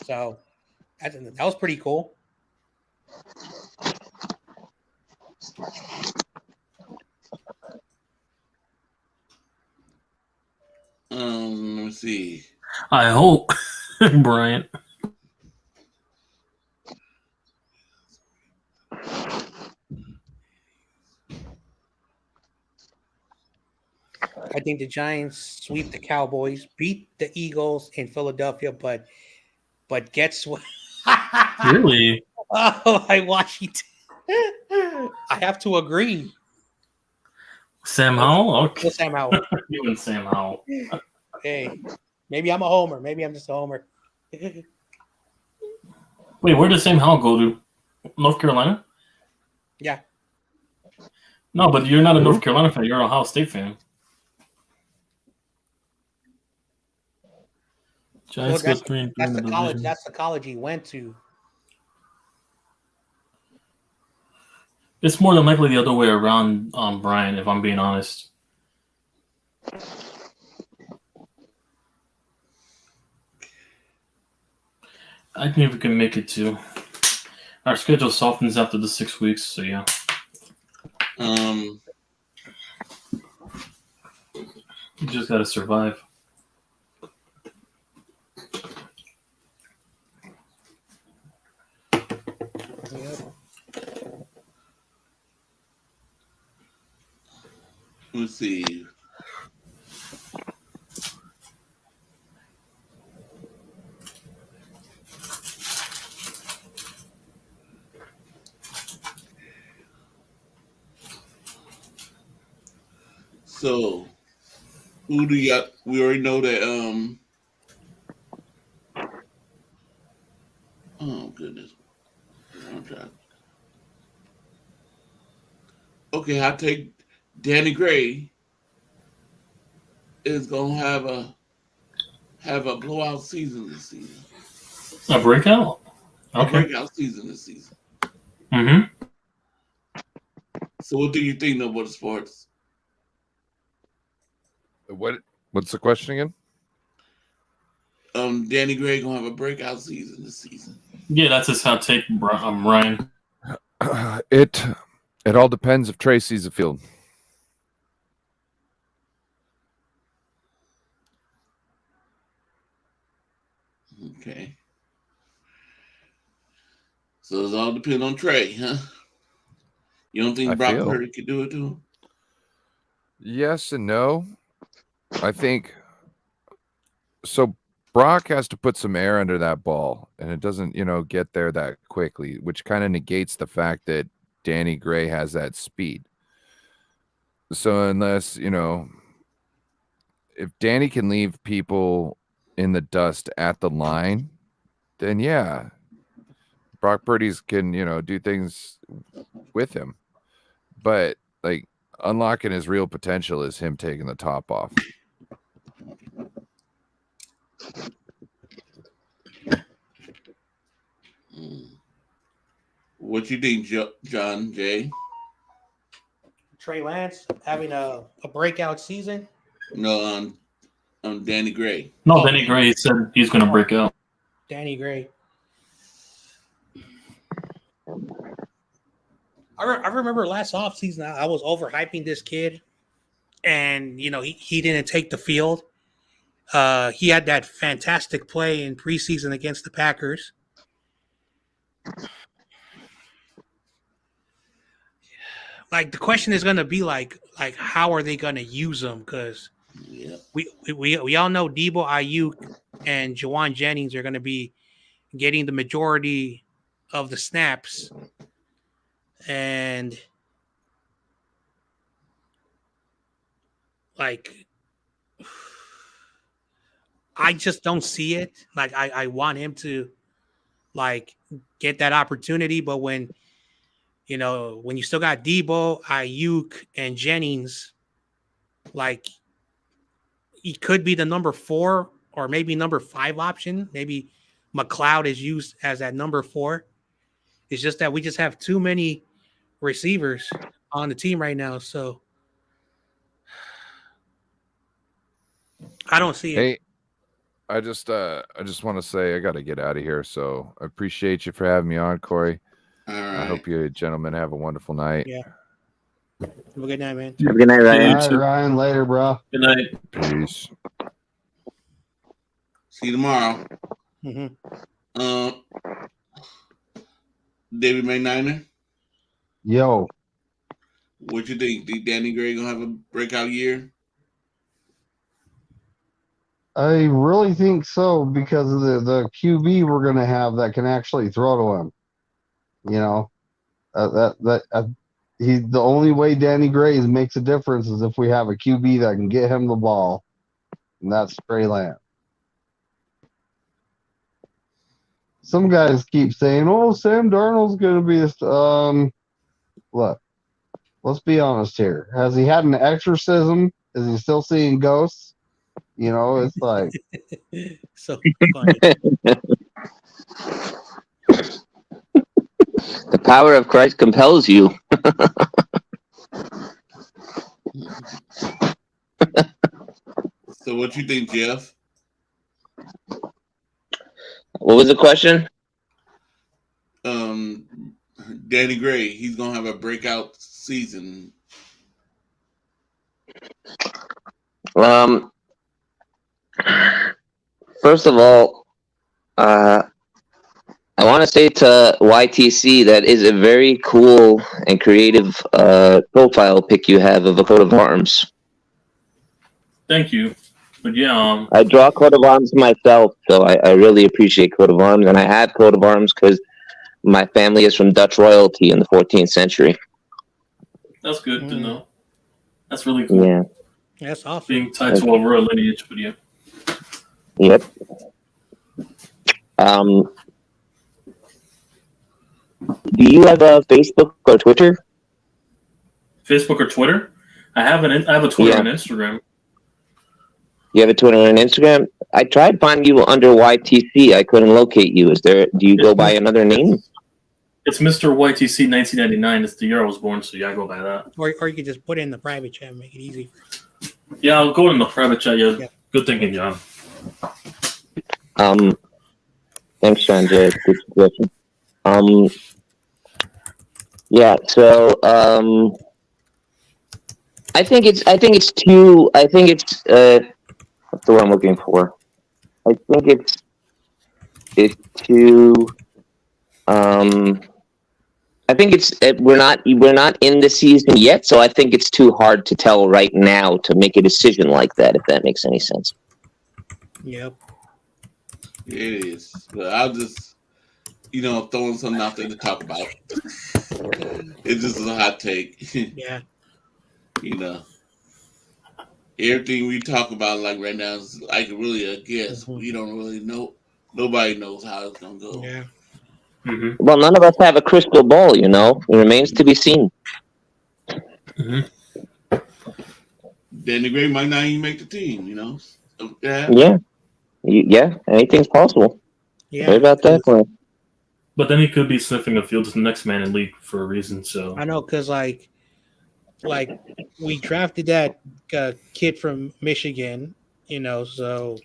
So that was pretty cool. Let me see. I hope, Bryant. I think the Giants sweep the Cowboys, beat the Eagles in Philadelphia, but guess what? Really? Oh, I Washington. I have to agree. Sam Howell? Okay. Sam Howell. You and Sam Howell. Hey, maybe I'm a homer. Maybe I'm just a homer. Wait, where did Sam Howell go to? North Carolina? Yeah. No, but you're not a North Carolina fan. You're an Ohio State fan. Giants Well, go 3-3 that's in the the college. division. That's the college he went to. It's more than likely the other way around, Brian, if I'm being honest. I think we can make it too. Our schedule softens after the 6 weeks, so yeah. You just gotta survive. Let's see. So who do you got? We already know that. Oh goodness. I'm trying. Okay, I take Danny Gray is gonna have a blowout season this season. A breakout. A Okay. breakout season this season. Mm-hmm. So what do you think of what sports? What's the question again? Danny Gray gonna have a breakout season this season. Yeah, that's his hot take, Ryan. It all depends if Trey sees the field. Okay. So it's all depend on Trey, huh? You don't think I Brock feel. Purdy could do it too? Yes and no. I think so. Brock has to put some air under that ball, and it doesn't, get there that quickly, which kind of negates the fact that Danny Gray has that speed. So unless, if Danny can leave people in the dust at the line, then yeah, Brock Purdy's can, do things with him. But like unlocking his real potential is him taking the top off. What you think, John Jay? Trey Lance having a breakout season. No, on Danny Gray. No, Danny Gray said he's going to break out. Danny Gray. I remember last offseason I was overhyping this kid, and he didn't take the field. He had that fantastic play in preseason against the Packers. Like the question is going to be like how are they going to use him? Because we all know Debo, Ayuk, and Jawan Jennings are going to be getting the majority of the snaps, and like I just don't see it. Like I want him to like get that opportunity, but when you still got Debo, Ayuk, and Jennings, like he could be the number 4 or maybe number 5 option. Maybe McLeod is used as that number 4. It's just that we just have too many receivers on the team right now, so I don't see it. Hey, I just want to say I got to get out of here. So I appreciate you for having me on, Corey. All right. I hope you gentlemen have a wonderful night. Yeah. Have a good night, man. Have a good night, Ryan. All right, Ryan. Later, bro. Good night. Peace. See you tomorrow. Mm-hmm. David McNiner, Yo, what you think? Think Danny Gray gonna have a breakout year? I really think so because of the QB we're going to have that can actually throw to him. He's the only way Danny Gray makes a difference is if we have a QB that can get him the ball, and that's Trey Lance. Some guys keep saying, "Oh, Sam Darnold's going to be this." Look, let's be honest here. Has he had an exorcism? Is he still seeing ghosts? It's like So funny. The power of Christ compels you. So what you think, Jeff? What was the question? Danny Gray, he's gonna have a breakout season. First of all, I want to say to YTC that is a very cool and creative profile pic you have of a coat of arms. Thank you. But yeah, I draw coat of arms myself, so I really appreciate coat of arms, and I have coat of arms because my family is from Dutch royalty in the 14th century. that's good to know. That's really cool. Yeah. That's awesome. being tied to a royal lineage, but yeah. Yep. Do you have a Facebook or Twitter? Facebook or Twitter? I have a Twitter Yeah. and Instagram. You have a Twitter and Instagram? I tried finding you under YTC. I couldn't locate you. Do you go by another name? It's Mr. YTC 1999. It's the year I was born, so yeah, I go by that. Or you could just put it in the private chat and make it easy. Yeah, I'll go in the private chat. Yeah, Yeah. Good thinking, John. Thanks, Sanjay. Good suggestion. Yeah. So, I think it's what's the word I'm looking for? I think it's too. I think we're not in the season yet, so I think it's too hard to tell right now to make a decision like that. If that makes any sense. Yep. It is. But I'll just, throwing something out there to talk about. It just is a hot take. Yeah. Everything we talk about like right now is like really a guess. We don't really know. Nobody knows how it's gonna go. Yeah. Mm-hmm. Well, none of us have a crystal ball, It remains to be seen. Mm-hmm. Danny Gray might not even make the team. So, Yeah. Yeah. Anything's possible. Yeah. What about that one? But then he could be sniffing the field as the next man in league for a reason. So I know, because like we drafted that kid from Michigan, so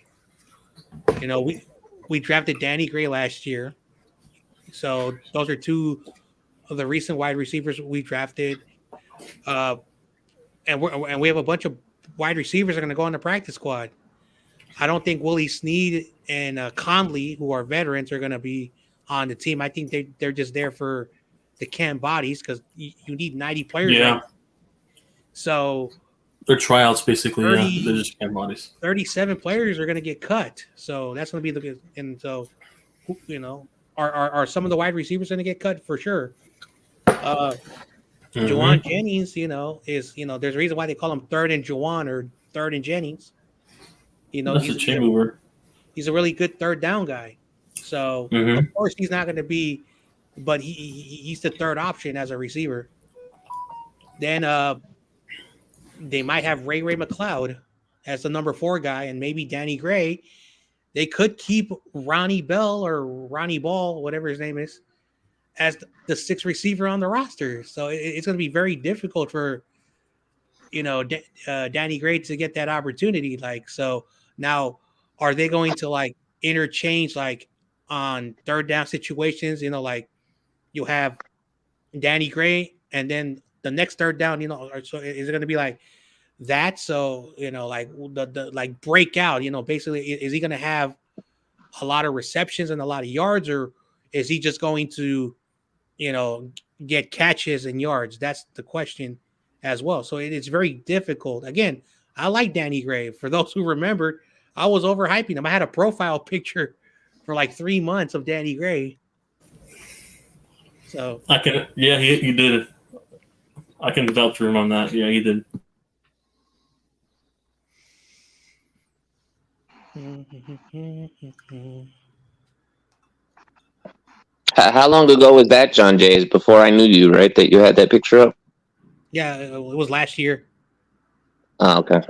we drafted Danny Gray last year. So those are two of the recent wide receivers we drafted, and we have a bunch of wide receivers that are going to go on the practice squad. I don't think Willie Snead and Conley, who are veterans, are going to be on the team. I think they're just there for the camp bodies because you need 90 players. yeah, right? So they're tryouts basically. 30 yeah, they're just camp bodies. 37 players are going to get cut. So that's going to be are some of the wide receivers going to get cut for sure? Juwan Jennings, is there's a reason why they call him third and Juwan or third and Jennings. That's a chain mover. He's a really good third down guy. So of course he's not going to be, but he's the third option as a receiver. Then they might have Ray McLeod as the number 4 guy, and maybe Danny Gray. They could keep Ronnie Bell or Ronnie Ball, whatever his name is, as the 6th receiver on the roster. So it's going to be very difficult for Danny Gray to get that opportunity. So now, are they going to interchange on third down situations? You'll have Danny Gray, and then the next third down, so is it going to be like that? So the breakout, basically, is he going to have a lot of receptions and a lot of yards, or is he just going to get catches and yards? That's the question as well. So it's very difficult. Again, I like Danny Gray. For those who remember, I was overhyping him. I had a profile picture for 3 months of Danny Gray. So he did. I can vouch for him on that. Yeah, he did. How long ago was that, John Jay? Before I knew you, right? That you had that picture up? Yeah, it was last year. Oh, okay.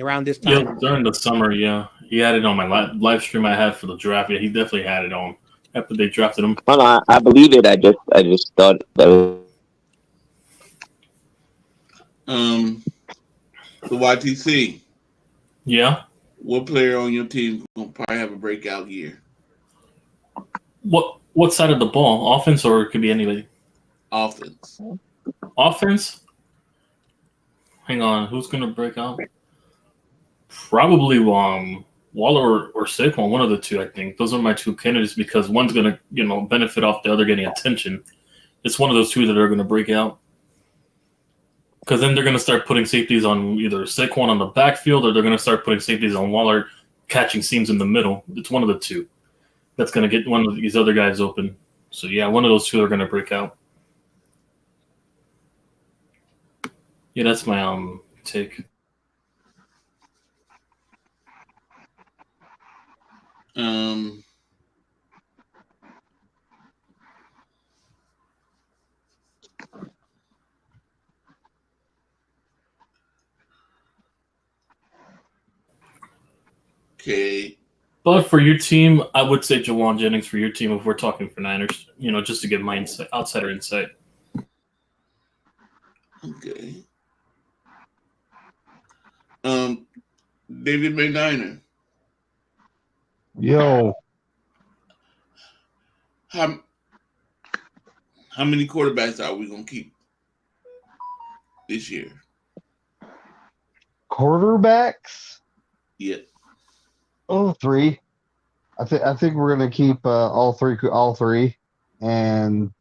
Around this time. Yeah, during the summer, yeah. He had it on my live stream I had for the draft. Yeah, he definitely had it on after they drafted him. Well, no, I believe it. I just thought that was... The YTC. Yeah. What player on your team will probably have a breakout year? What side of the ball? Offense, or it could be anybody? Offense. Offense? Hang on, who's gonna break out? Probably Waller or Saquon, one of the two. I think those are my two candidates because one's gonna benefit off the other getting attention. It's one of those two that are gonna break out. Because then they're going to start putting safeties on either Saquon on the backfield, or they're going to start putting safeties on Waller catching seams in the middle. It's one of the two that's going to get one of these other guys open. So, yeah, one of those two are going to break out. Yeah, that's my take. Um, okay. But for your team, I would say Jawan Jennings for your team if we're talking for Niners. Just to get my outsider insight. Okay. David McNiner. Yo, How many quarterbacks are we gonna keep this year? quarterbacks. Yeah. Oh, three. I think we're gonna keep all three, and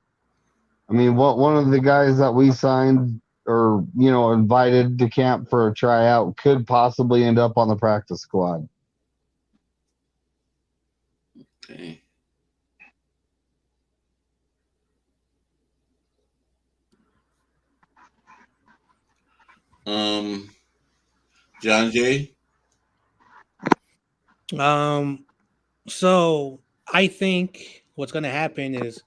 I mean, one of the guys that we signed or invited to camp for a tryout could possibly end up on the practice squad. Okay. John Jay. So I think what's going to happen is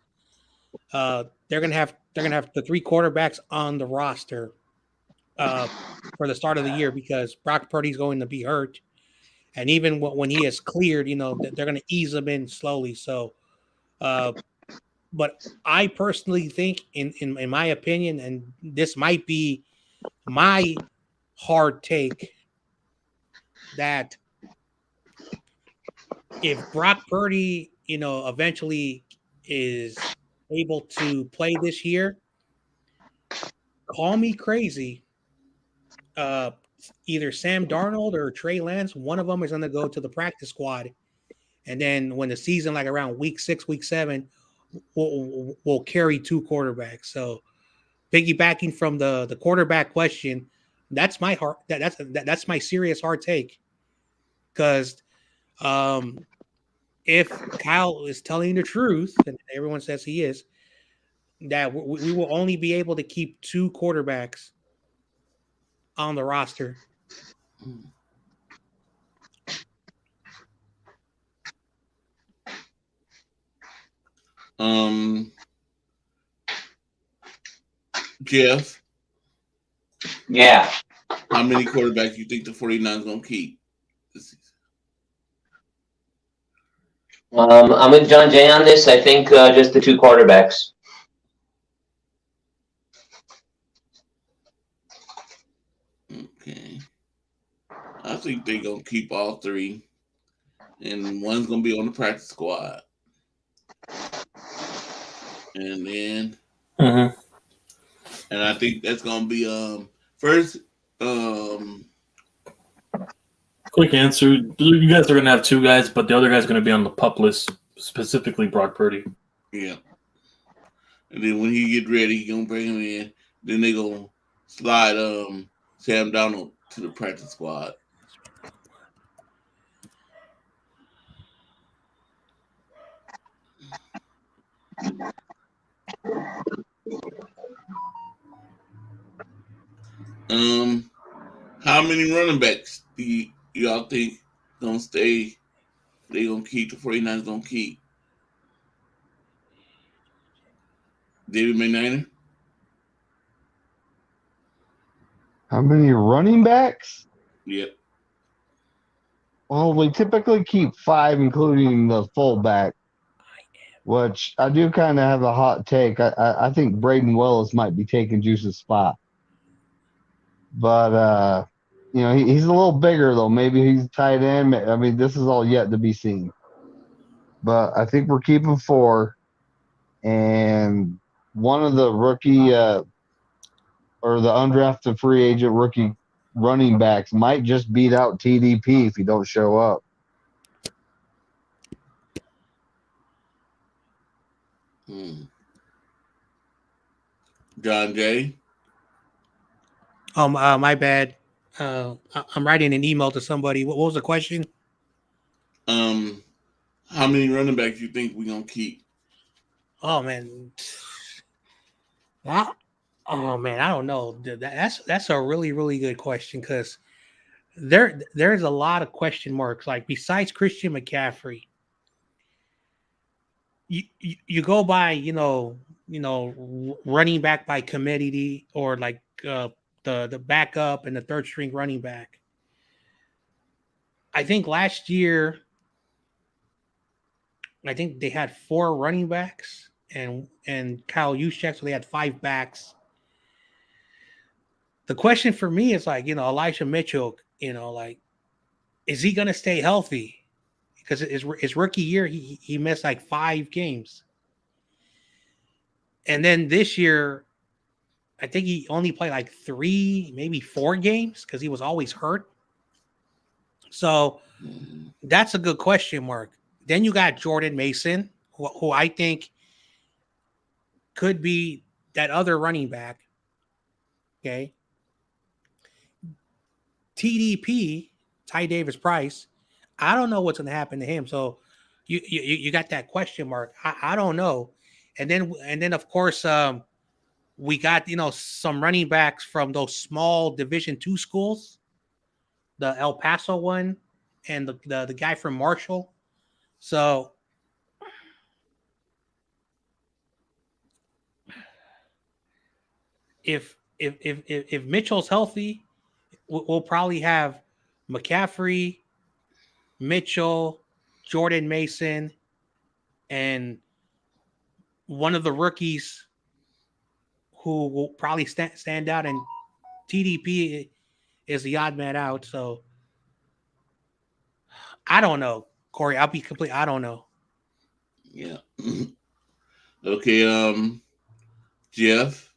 they're going to have the three quarterbacks on the roster for the start of the year because Brock Purdy's going to be hurt, and even when he is cleared, they're going to ease him in slowly. So, but I personally think, in my opinion, and this might be my hard take, that if Brock Purdy, eventually is able to play this year, call me crazy. Either Sam Darnold or Trey Lance, one of them is going to go to the practice squad, and then when the season, like around week 6, week 7, we'll carry two quarterbacks. So, piggybacking from the quarterback question, that's my heart. That's my serious hard take, because if Kyle is telling the truth, and everyone says he is, that we will only be able to keep two quarterbacks on the roster. Jeff, Yeah. how many quarterbacks you think the 49ers gonna keep this season? I'm with John Jay on this. I think just the two quarterbacks. Okay. I think they're gonna keep all three, and one's gonna be on the practice squad. And then and I think that's gonna be first Quick answer: you guys are gonna have two guys, but the other guy's gonna be on the PUP list, specifically Brock Purdy. yeah. And then when he get ready, he gonna bring him in. Then they gonna slide Sam Darnold to the practice squad. How many running backs do y'all think gonna stay? They gonna keep the 49ers gonna keep? David McNiner? How many running backs? Yep. Well, we typically keep 5, including the fullback, which I do kind of have a hot take. I think Braden Willis might be taking Juice's spot. But, he's a little bigger, though. Maybe he's tight end. I mean, this is all yet to be seen. But I think we're keeping 4. And one of the rookie or the undrafted free agent rookie running backs might just beat out TDP if he don't show up. John Jay? My bad. I'm writing an email to somebody. What was the question? How many running backs you think we gonna keep? Oh man, I don't know. That's a really, really good question, because there's a lot of question marks. Like, besides Christian McCaffrey, you go by running back by committee or like the backup and the third string running back. I think last year, I think they had 4 running backs and Kyle Juszczyk, so they had 5 backs. The question for me is like, Elijah Mitchell, like, is he going to stay healthy? Because his rookie year, he missed like 5 games. And then this year, I think he only played like 3, maybe 4 games because he was always hurt. So that's a good question mark. Then you got Jordan Mason, who I think could be that other running back. Okay. TDP, Ty Davis Price, I don't know what's going to happen to him. So you got that question mark. I don't know. And then of course we got some running backs from those small Division II schools, the El Paso one and the guy from Marshall. So if Mitchell's healthy, we'll probably have McCaffrey, Mitchell, Jordan Mason, and one of the rookies who will probably stand out, and TDP is the odd man out. So I don't know, Corey. I'll be complete. I don't know. Yeah. Okay. Jeff.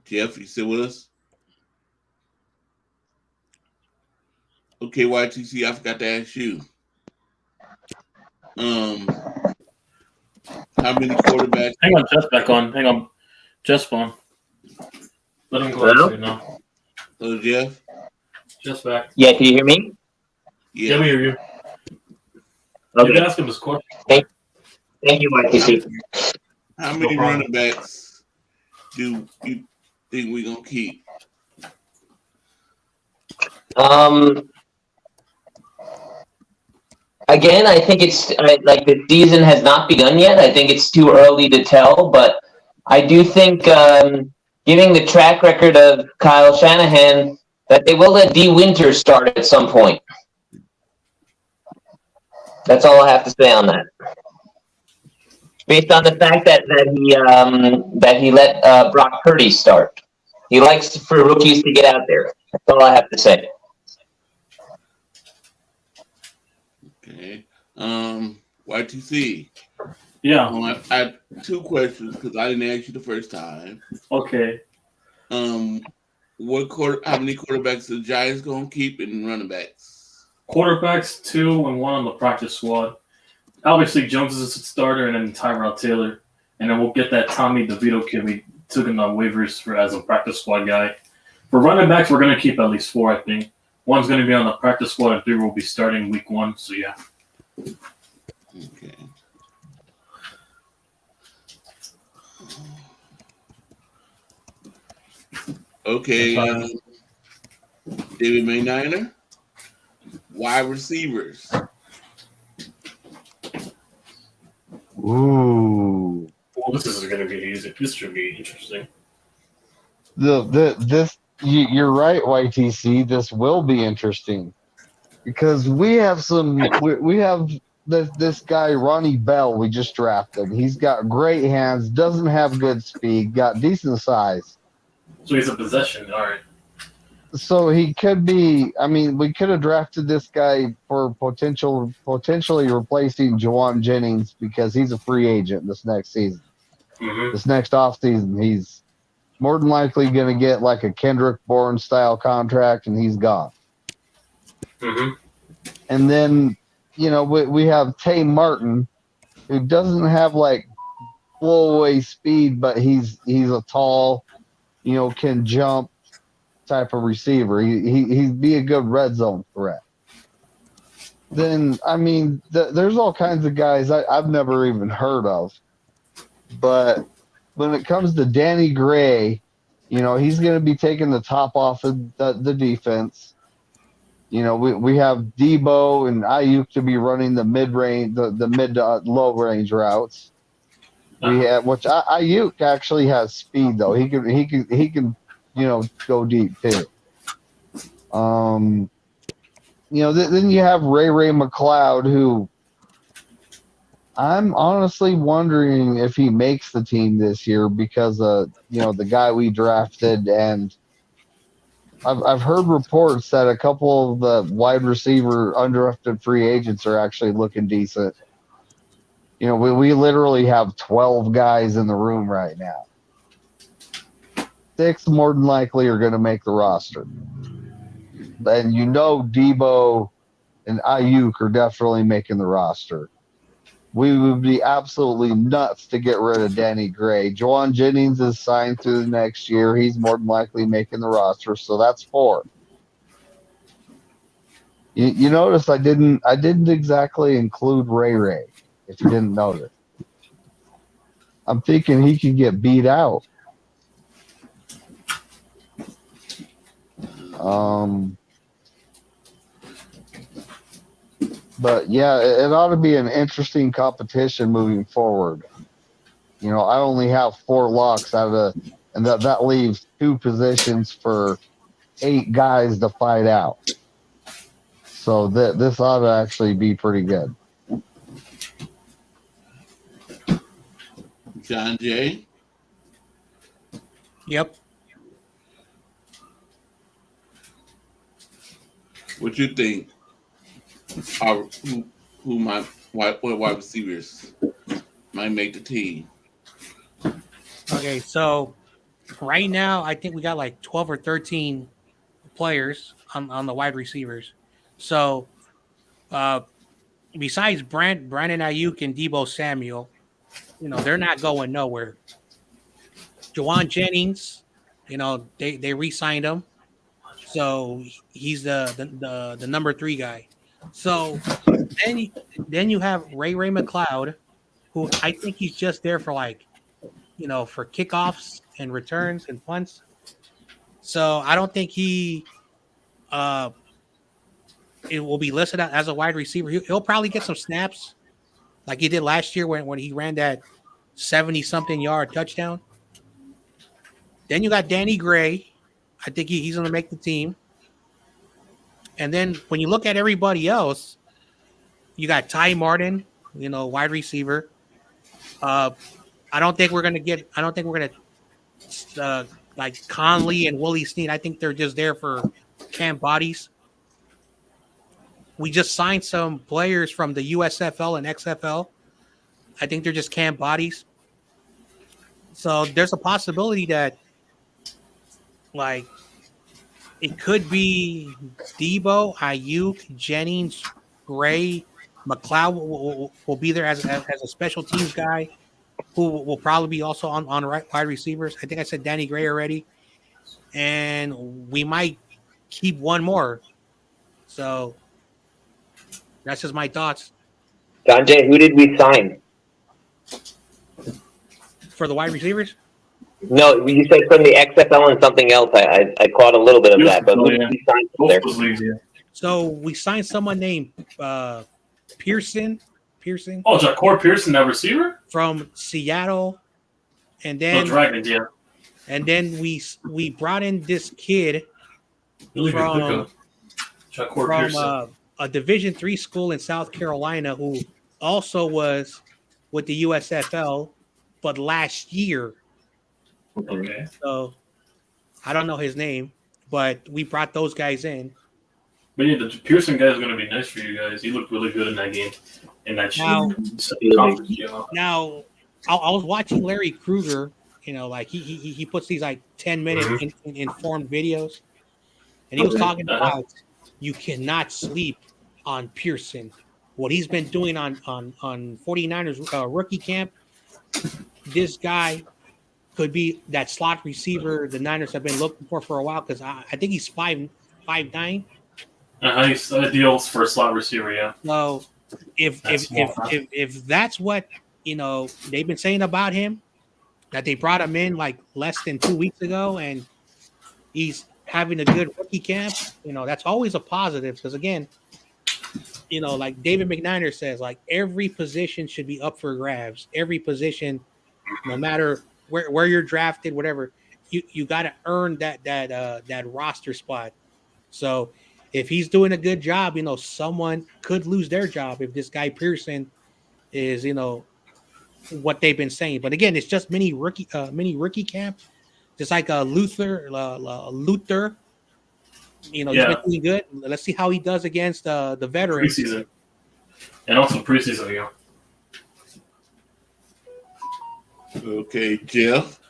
Jeff, you still with us? Okay, YTC, I forgot to ask you. How many quarterbacks? Hang on, Jeff's back on. Hang on. Jeff's on. Let him go Hello? through now. Hello, Jeff? Jeff's back. Yeah, can you hear me? Yeah, we hear you. You Okay. can ask him his question. Thank you, YTC. How many No problem. running backs do you think we're going to keep? Again, I think it's like the season has not begun yet. I think it's too early to tell, but I do think, given the track record of Kyle Shanahan, that they will let D. Winters start at some point. That's all I have to say on that. Based on the fact that he let Brock Purdy start. He likes for rookies to get out there. That's all I have to say. Okay. YTC. Yeah. I have 2 questions because I didn't ask you the first time. Okay. How many quarterbacks the Giants going to keep and running backs? Quarterbacks, 2 and 1 on the practice squad. Obviously, Jones is a starter, and then Tyrod Taylor. And then we'll get that Tommy DeVito kid we took him on waivers as a practice squad guy. For running backs, we're going to keep at least 4, I think. 1's going to be on the practice squad, and 3 will be starting week 1. So, yeah. Okay. Okay. David Mayniner. Wide receivers. Ooh. Well, this is going to be easy. This should be interesting. You're right, YTC. This will be interesting because we have this guy Ronnie Bell we just drafted. He's got great hands, doesn't have good speed, got decent size. So he's a possession, all right. So he could be. I mean, we could have drafted this guy for potentially replacing Juwan Jennings because he's a free agent this next season. Mm-hmm. This next offseason, he's more than likely going to get like a Kendrick Bourne style contract, and he's gone. Mm-hmm. And then, we have Tay Martin, who doesn't have like blow away speed, but he's a tall, can jump type of receiver. He'd be a good red zone threat. Then, I mean, there's all kinds of guys I've never even heard of. But when it comes to Danny Gray, he's going to be taking the top off of the defense. we have Debo and Ayuk to be running the mid range, the mid to low range routes. We have, which Ayuk actually has speed though. He can go deep too. Then you have Ray McLeod, who I'm honestly wondering if he makes the team this year because the guy we drafted, and I've heard reports that a couple of the wide receiver undrafted free agents are actually looking decent. We literally have 12 guys in the room right now. 6 more than likely are going to make the roster. And Debo and Ayuk are definitely making the roster. We would be absolutely nuts to get rid of Danny Gray. Juwan Jennings is signed through the next year. He's more than likely making the roster, so that's 4. You notice I didn't exactly include Ray, if you didn't notice. I'm thinking he could get beat out. But yeah, it ought to be an interesting competition moving forward. I only have 4 locks and that leaves 2 positions for 8 guys to fight out. So this ought to actually be pretty good. John Jay. Yep. What you think? What wide receivers might make the team? Okay, so right now I think we got like 12 or 13 players on the wide receivers. So besides Brandon Ayuk and Debo Samuel, they're not going nowhere. Juwan Jennings, they re-signed him, so he's the number 3 guy. So then you have Ray McLeod, who I think he's just there for for kickoffs and returns and punts. So I don't think it will be listed as a wide receiver. He'll probably get some snaps like he did last year when he ran that 70-something yard touchdown. Then you got Danny Gray. I think he's going to make the team. And then when you look at everybody else, you got Ty Martin, wide receiver. I don't think we're going to like Conley and Willie Snead. I think they're just there for camp bodies. We just signed some players from the USFL and XFL. I think they're just camp bodies. So there's a possibility that it could be Debo, Ayuk, Jennings, Gray, McLeod will be there as a special teams guy who will probably be also on wide receivers. I think I said Danny Gray already. And we might keep one more. So that's just my thoughts. John Jay, who did we sign? For the wide receivers? No, you said from the XFL and something else. I caught a little bit of that, but who did we sign from there? So we signed someone named Pearson. Oh, Ja'Cory Pearson, that receiver? From Seattle. And then Dragons, yeah. And then we brought in this kid really from Pearson. A Division III school in South Carolina who also was with the USFL, but last year. Okay. So I don't know his name, but we brought those guys in. But yeah, the Pearson guy is going to be nice for you guys. He looked really good in that game. In that now, I was watching Larry Krueger. He puts these 10-minute informed videos, and he was talking about you cannot sleep on Pearson. What he's been doing on 49ers rookie camp, this guy could be that slot receiver the Niners have been looking for a while because I think he's 5'9". He's ideal for a slot receiver, yeah. So if that's what they've been saying about him, that they brought him in like less than 2 weeks ago, and he's having a good rookie camp, that's always a positive because again, like David McNiner says, like every position should be up for grabs. Every position, no matter where you're drafted, whatever, you got to earn that roster spot. So if he's doing a good job, someone could lose their job if this guy Pearson is, what they've been saying. But again, it's just mini rookie camp, just like Luther. He's been doing good. Let's see how he does against the veterans. Preseason. And also preseason, Okay, Jeff.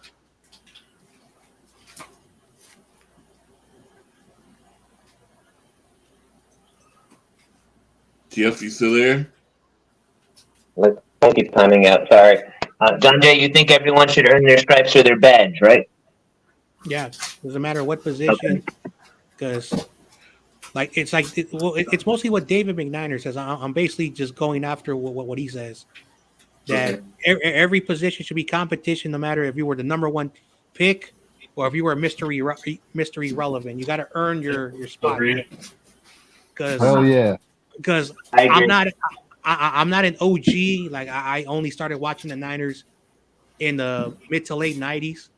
Jeff, you still there? Like, phone keeps timing out. Sorry. John Jay, you think everyone should earn their stripes or their badge, right? Yeah, doesn't matter what position, because it's mostly what David McNiner says. I'm basically just going after what he says. That every position should be competition, no matter if you were the number one pick or if you were mystery relevant. You got to earn your spot. Because I'm not an OG. Like I only started watching the Niners in the mid to late '90s,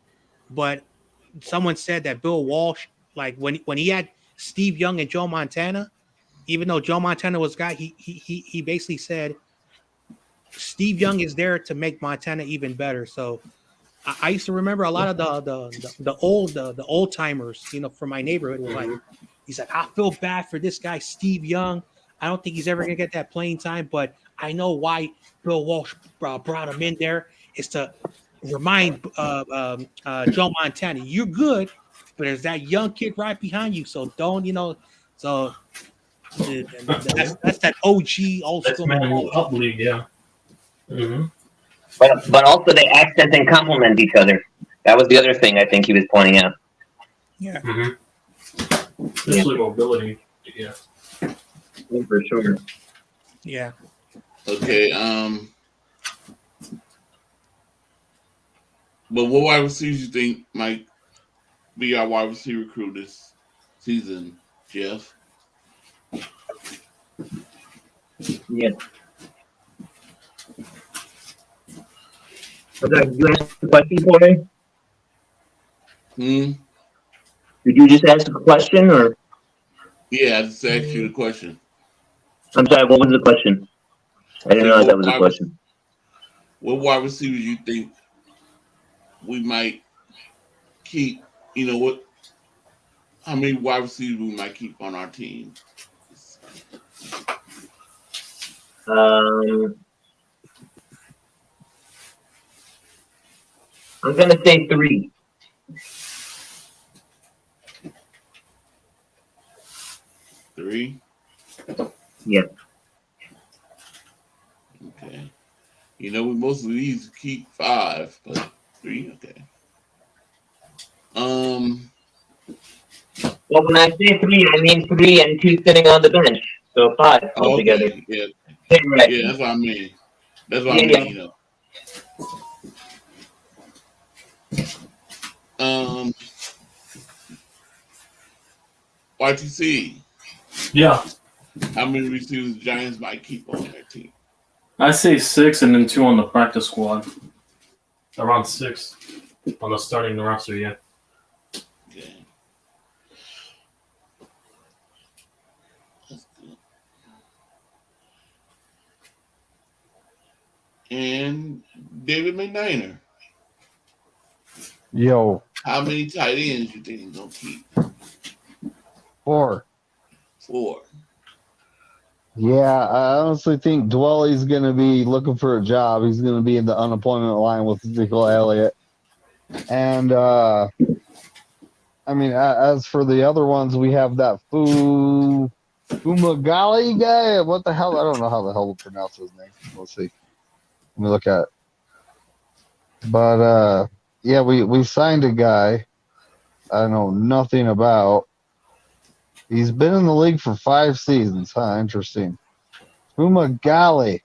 but someone said that Bill Walsh, like when he had Steve Young and Joe Montana, even though Joe Montana was guy, he basically said Steve Young is there to make Montana even better. So I used to remember a lot of the old timers, from my neighborhood was like, he's like, I feel bad for this guy Steve Young. I don't think he's ever gonna get that playing time, but I know why Bill Walsh brought him in there is to remind Joe Montana, you're good, but there's that young kid right behind you. So don't, so that's that OG old school. Up league, yeah. Mm-hmm. But also they accent and complement each other. That was the other thing I think he was pointing out. Yeah. Mm-hmm. Especially mobility. Yeah. For sure. Yeah. Okay. But what wide receivers you think might be our wide receiver crew this season, Jeff? Yeah. Okay, you asked the question for me? Did you just ask a question or? Yeah, I just asked you the question. I'm sorry, what was the question? I didn't realize that was a question. What wide receivers you think we might keep? How many wide receivers we might keep on our team? I'm gonna say 3. 3? Yeah. Okay. We mostly these keep 5, but 3, okay. Well, when I say 3, I mean 3 and 2 sitting on the bench, so 5 altogether. Okay. Yeah. Right. Yeah, that's what I mean. That's what I mean. YTC. Yeah. How many receivers the Giants might keep on their team? I say 6 and then 2 on the practice squad. Around 6 on the starting roster, yeah. Okay. That's good. And David McNiner. Yo. How many tight ends you think he's gonna keep? 4. 4. Yeah, I honestly think Dwelly's going to be looking for a job. He's going to be in the unemployment line with Ezekiel Elliott. And, as for the other ones, we have that Fumagalli guy. What the hell? I don't know how the hell to pronounce his name. Let's see. Let me look at it. But, yeah, we signed a guy I know nothing about. He's been in the league for 5 seasons. Huh, interesting. Fumagalli.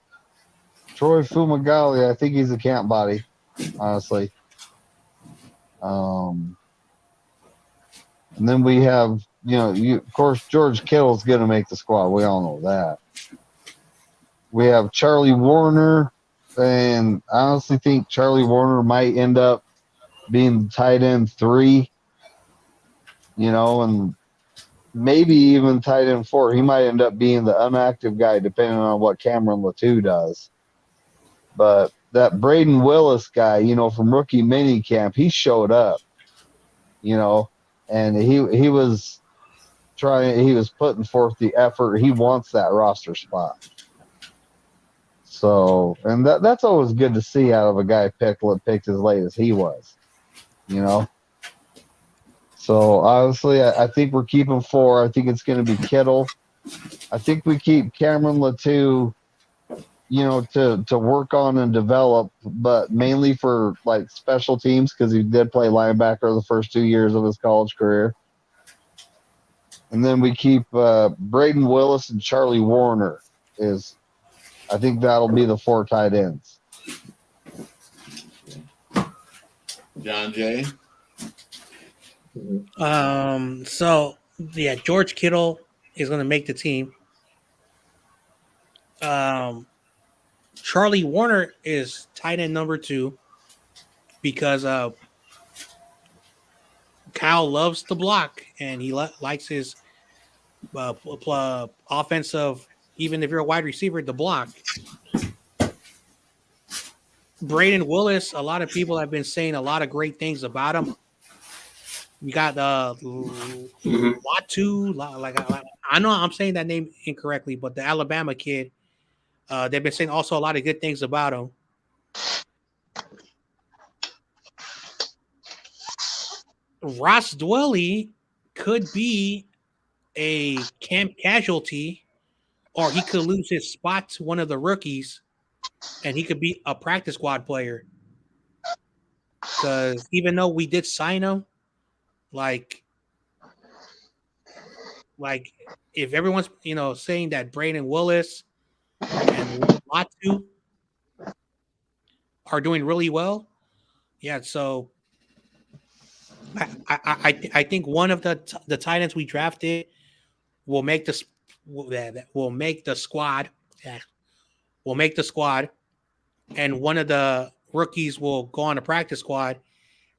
Troy Fumagalli. I think he's a camp body, honestly. And then we have, of course, George Kittle's going to make the squad. We all know that. We have Charlie Warner, and I honestly think Charlie Warner might end up being tight end 3, and maybe even tight end 4. He might end up being the unactive guy depending on what Cameron Latou does. But that Braden Willis guy, from rookie mini camp, he showed up, and he was putting forth the effort. He wants that roster spot. So, and that's always good to see out of a guy picked as late as he was, So, obviously, I think we're keeping 4. I think it's going to be Kittle. I think we keep Cameron Latou, to work on and develop, but mainly for, special teams because he did play linebacker the first 2 years of his college career. And then we keep Braden Willis and Charlie Warner I think that'll be the 4 tight ends. John Jay. So yeah, George Kittle is going to make the team. Charlie Warner is tight end number 2 because Kyle loves to block and he likes his offensive. Even if you're a wide receiver, to block. Braden Willis, a lot of people have been saying a lot of great things about him. You got Latu, I know I'm saying that name incorrectly, but the Alabama kid, they've been saying also a lot of good things about him. Ross Dwelly could be a camp casualty, or he could lose his spot to one of the rookies, and he could be a practice squad player. Because even though we did sign him, if everyone's saying that Braden Willis and Latu are doing really well, yeah. So I think one of the tight ends we drafted will make the squad. Yeah, will make the squad, and one of the rookies will go on the practice squad.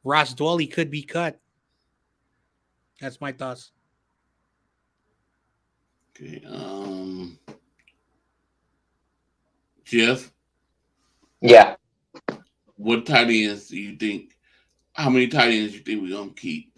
Ross Dwelly could be cut. That's my thoughts. Okay. Jeff. Yeah. What tight ends do you think? How many tight ends do you think we're gonna keep?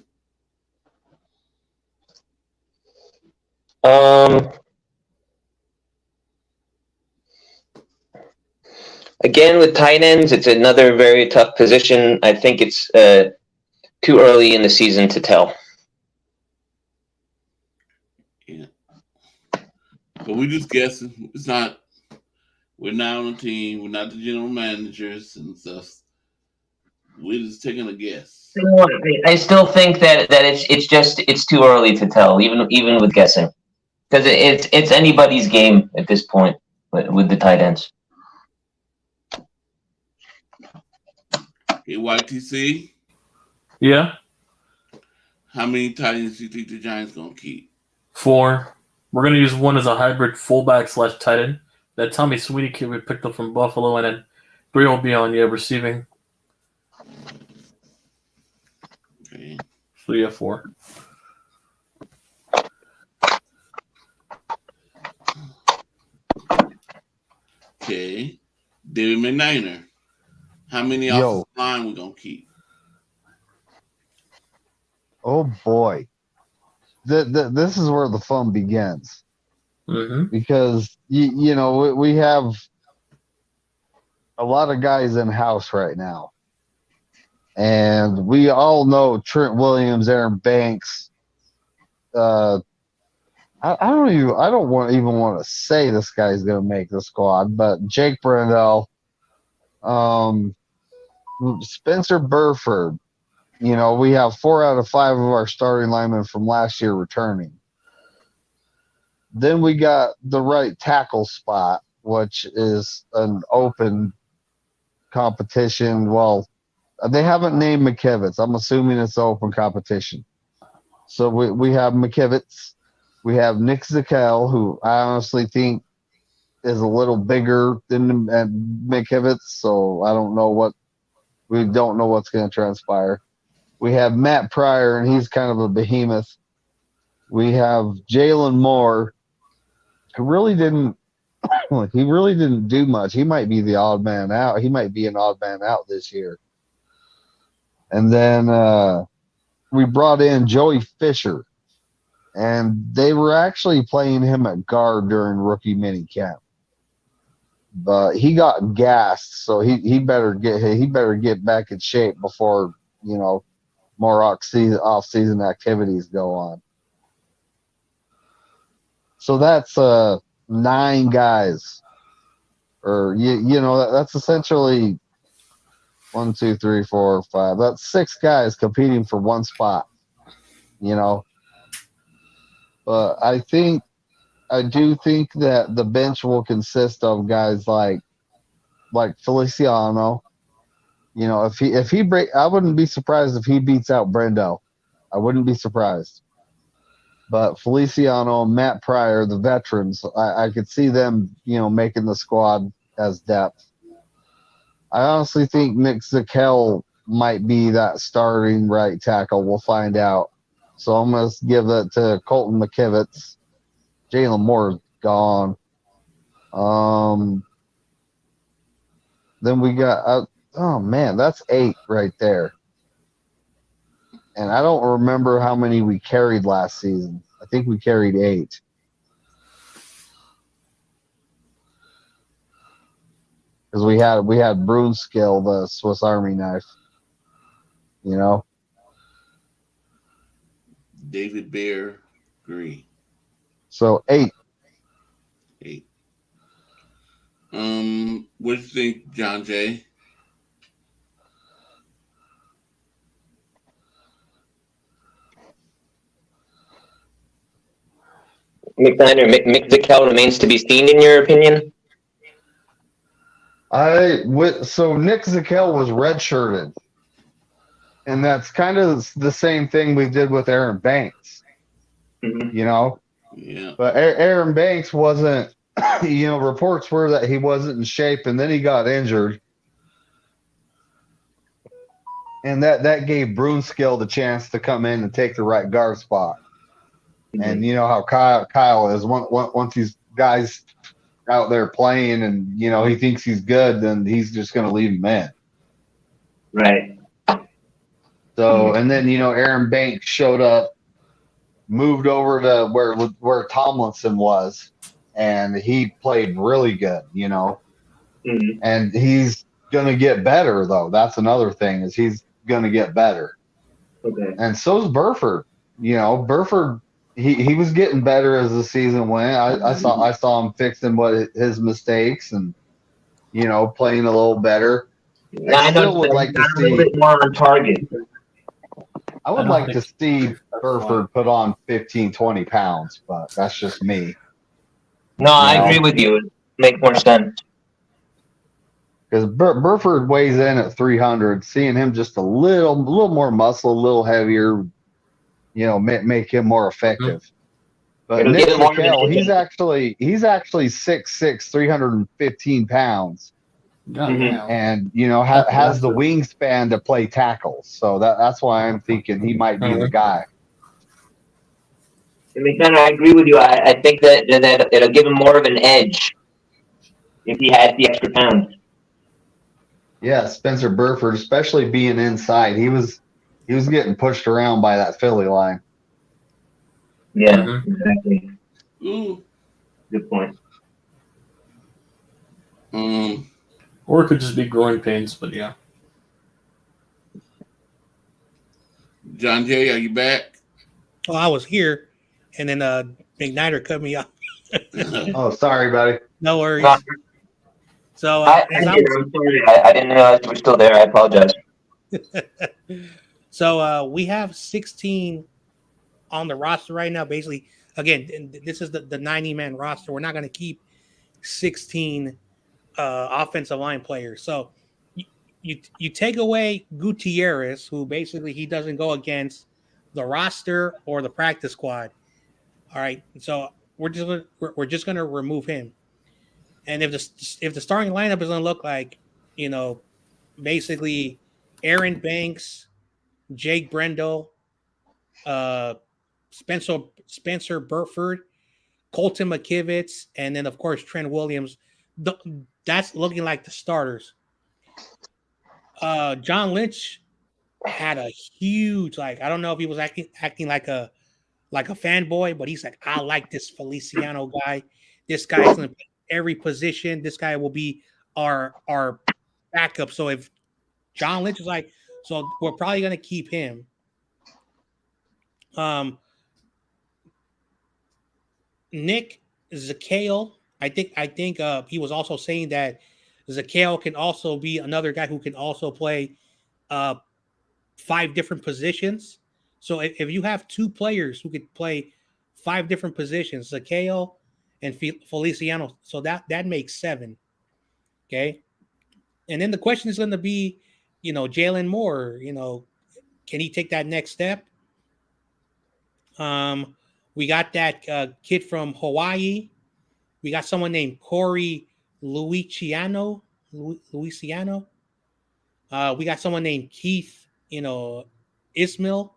Again, with tight ends, it's another very tough position. I think it's too early in the season to tell. Yeah. But we're just guessing. It's not. We're not on the team. We're not the general managers and stuff. We're just taking a guess. I still think that it's too early to tell, even with guessing, because it's anybody's game at this point with the tight ends. Okay, YTC. Yeah. How many tight ends do you think the Giants gonna keep? 4. We're gonna use one as a hybrid fullback / tight end. That Tommy Sweetie kid we picked up from Buffalo, and then 3 will be on receiving. Okay. So yeah, 4. Okay. David McNiner. How many offensive line we gonna keep? Oh boy, this is where the fun begins. Mm-hmm. Because we have a lot of guys in house right now, and we all know Trent Williams, Aaron Banks. I don't even want to say this guy's going to make the squad, but Jake Brendel, Spencer Burford. We have 4 out of 5 of our starting linemen from last year returning. Then we got the right tackle spot, which is an open competition. Well, they haven't named McKivitz. I'm assuming it's open competition. So we have McKivitz. We have Nick Zakel, who I honestly think is a little bigger than McKivitz. So we don't know what's going to transpire. We have Matt Pryor, and he's kind of a behemoth. We have Jalen Moore, who really didn't do much. He might be the odd man out. He might be an odd man out this year. And then we brought in Joey Fisher, and they were actually playing him at guard during rookie mini camp. But he got gassed, so he better get back in shape before more off season activities go on. So that's 9 guys, or that's essentially 1, 2, 3, 4, 5. That's 6 guys competing for one spot. But I do think that the bench will consist of guys like Feliciano. If he break, I wouldn't be surprised if he beats out Brendo. I wouldn't be surprised. But Feliciano, Matt Pryor, the veterans, I could see them, making the squad as depth. I honestly think Nick Zakel might be that starting right tackle. We'll find out. So I'm going to give it to Colton McKivitz. Jalen Moore's gone. Then we got, oh man, that's 8 right there. And I don't remember how many we carried last season. I think we carried 8. Because we had Brunskill, the Swiss Army knife. David Bear Green. So 8. 8. What do you think, John Jay? Mick Zakel remains to be seen, in your opinion? So Nick Zakel was redshirted, and that's kind of the same thing we did with Aaron Banks. Mm-hmm. Yeah. But Aaron Banks wasn't. Reports were that he wasn't in shape, and then he got injured, and that gave Brunskill the chance to come in and take the right guard spot. Mm-hmm. And you know how Kyle is. Once these guys out there playing, and he thinks he's good, then he's just going to leave him in. Right. So, and then Aaron Banks showed up, moved over to where Tomlinson was, and he played really good. Mm-hmm. And he's going to get better, though. That's another thing, is he's going to get better. Okay. And so's Burford. Burford, he was getting better as the season went. I saw him fixing his mistakes and playing a little better. I still would like to see a little bit more on target. I would like to see Burford put on 15, 20 pounds, but that's just me. No, I agree with you. It makes more sense. Because Burford weighs in at 300. Seeing him just a little more muscle, a little heavier, make him more effective. But Nick Zakel, he's actually 6'6", 315 pounds. Mm-hmm. And has the wingspan to play tackles. So that's why I'm thinking he might be the guy. I agree with you. I think that it'll give him more of an edge if he has the extra pounds. Yeah, Spencer Burford, especially being inside, he was getting pushed around by that Philly line. Yeah, exactly. Ooh. Good point. Or it could just be growing pains, but yeah. John Jay, are you back? Well, I was here, and then McNider cut me off. Oh, sorry, buddy. No worries. No. So I'm sorry. I didn't realize you were still there. I apologize. So we have 16 on the roster right now. Basically, again, this is the 90-man roster. We're not going to keep 16 offensive line players. So you take away Gutierrez, who basically he doesn't go against the roster or the practice squad. All right, so we're just gonna remove him. And if the starting lineup is gonna look like, basically Aaron Banks, Jake Brendel, uh, Spencer Burford, Colton McKivitz, and then of course Trent Williams. That's looking like the starters. John Lynch had a huge, like, I don't know if he was acting like a fanboy, but he's like, I like this Feliciano guy. This guy is gonna play every position. This guy will be our backup. So if John Lynch is like, so we're probably gonna keep him. Nick Zakale, I think he was also saying that Zakale can also be another guy who can also play 5 different positions. So if you have 2 players who could play 5 different positions, Zakale and Feliciano, so that makes 7. Okay. And then the question is going to be, Jalen Moore, can he take that next step? We got that kid from Hawaii. We got someone named Corey Luciano. We got someone named Keith, Ismail.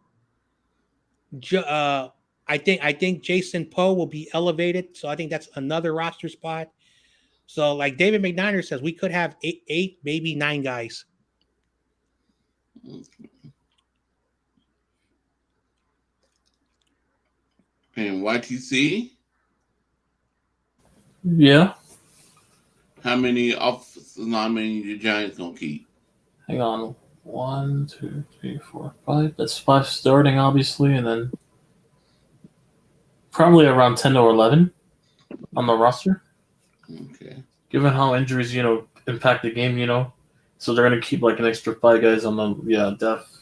I think Jason Poe will be elevated, so I think that's another roster spot. So, like David McNiner says, we could have 8, maybe 9 guys. And YTC, Yeah. how many offensive linemen the Giants gonna keep? Hang on. 1, 2, 3, 4, 5. That's 5 starting, obviously, and then probably around 10 or 11 on the roster. Okay. Given how injuries, impact the game, so they're gonna keep like an extra 5 guys on the depth.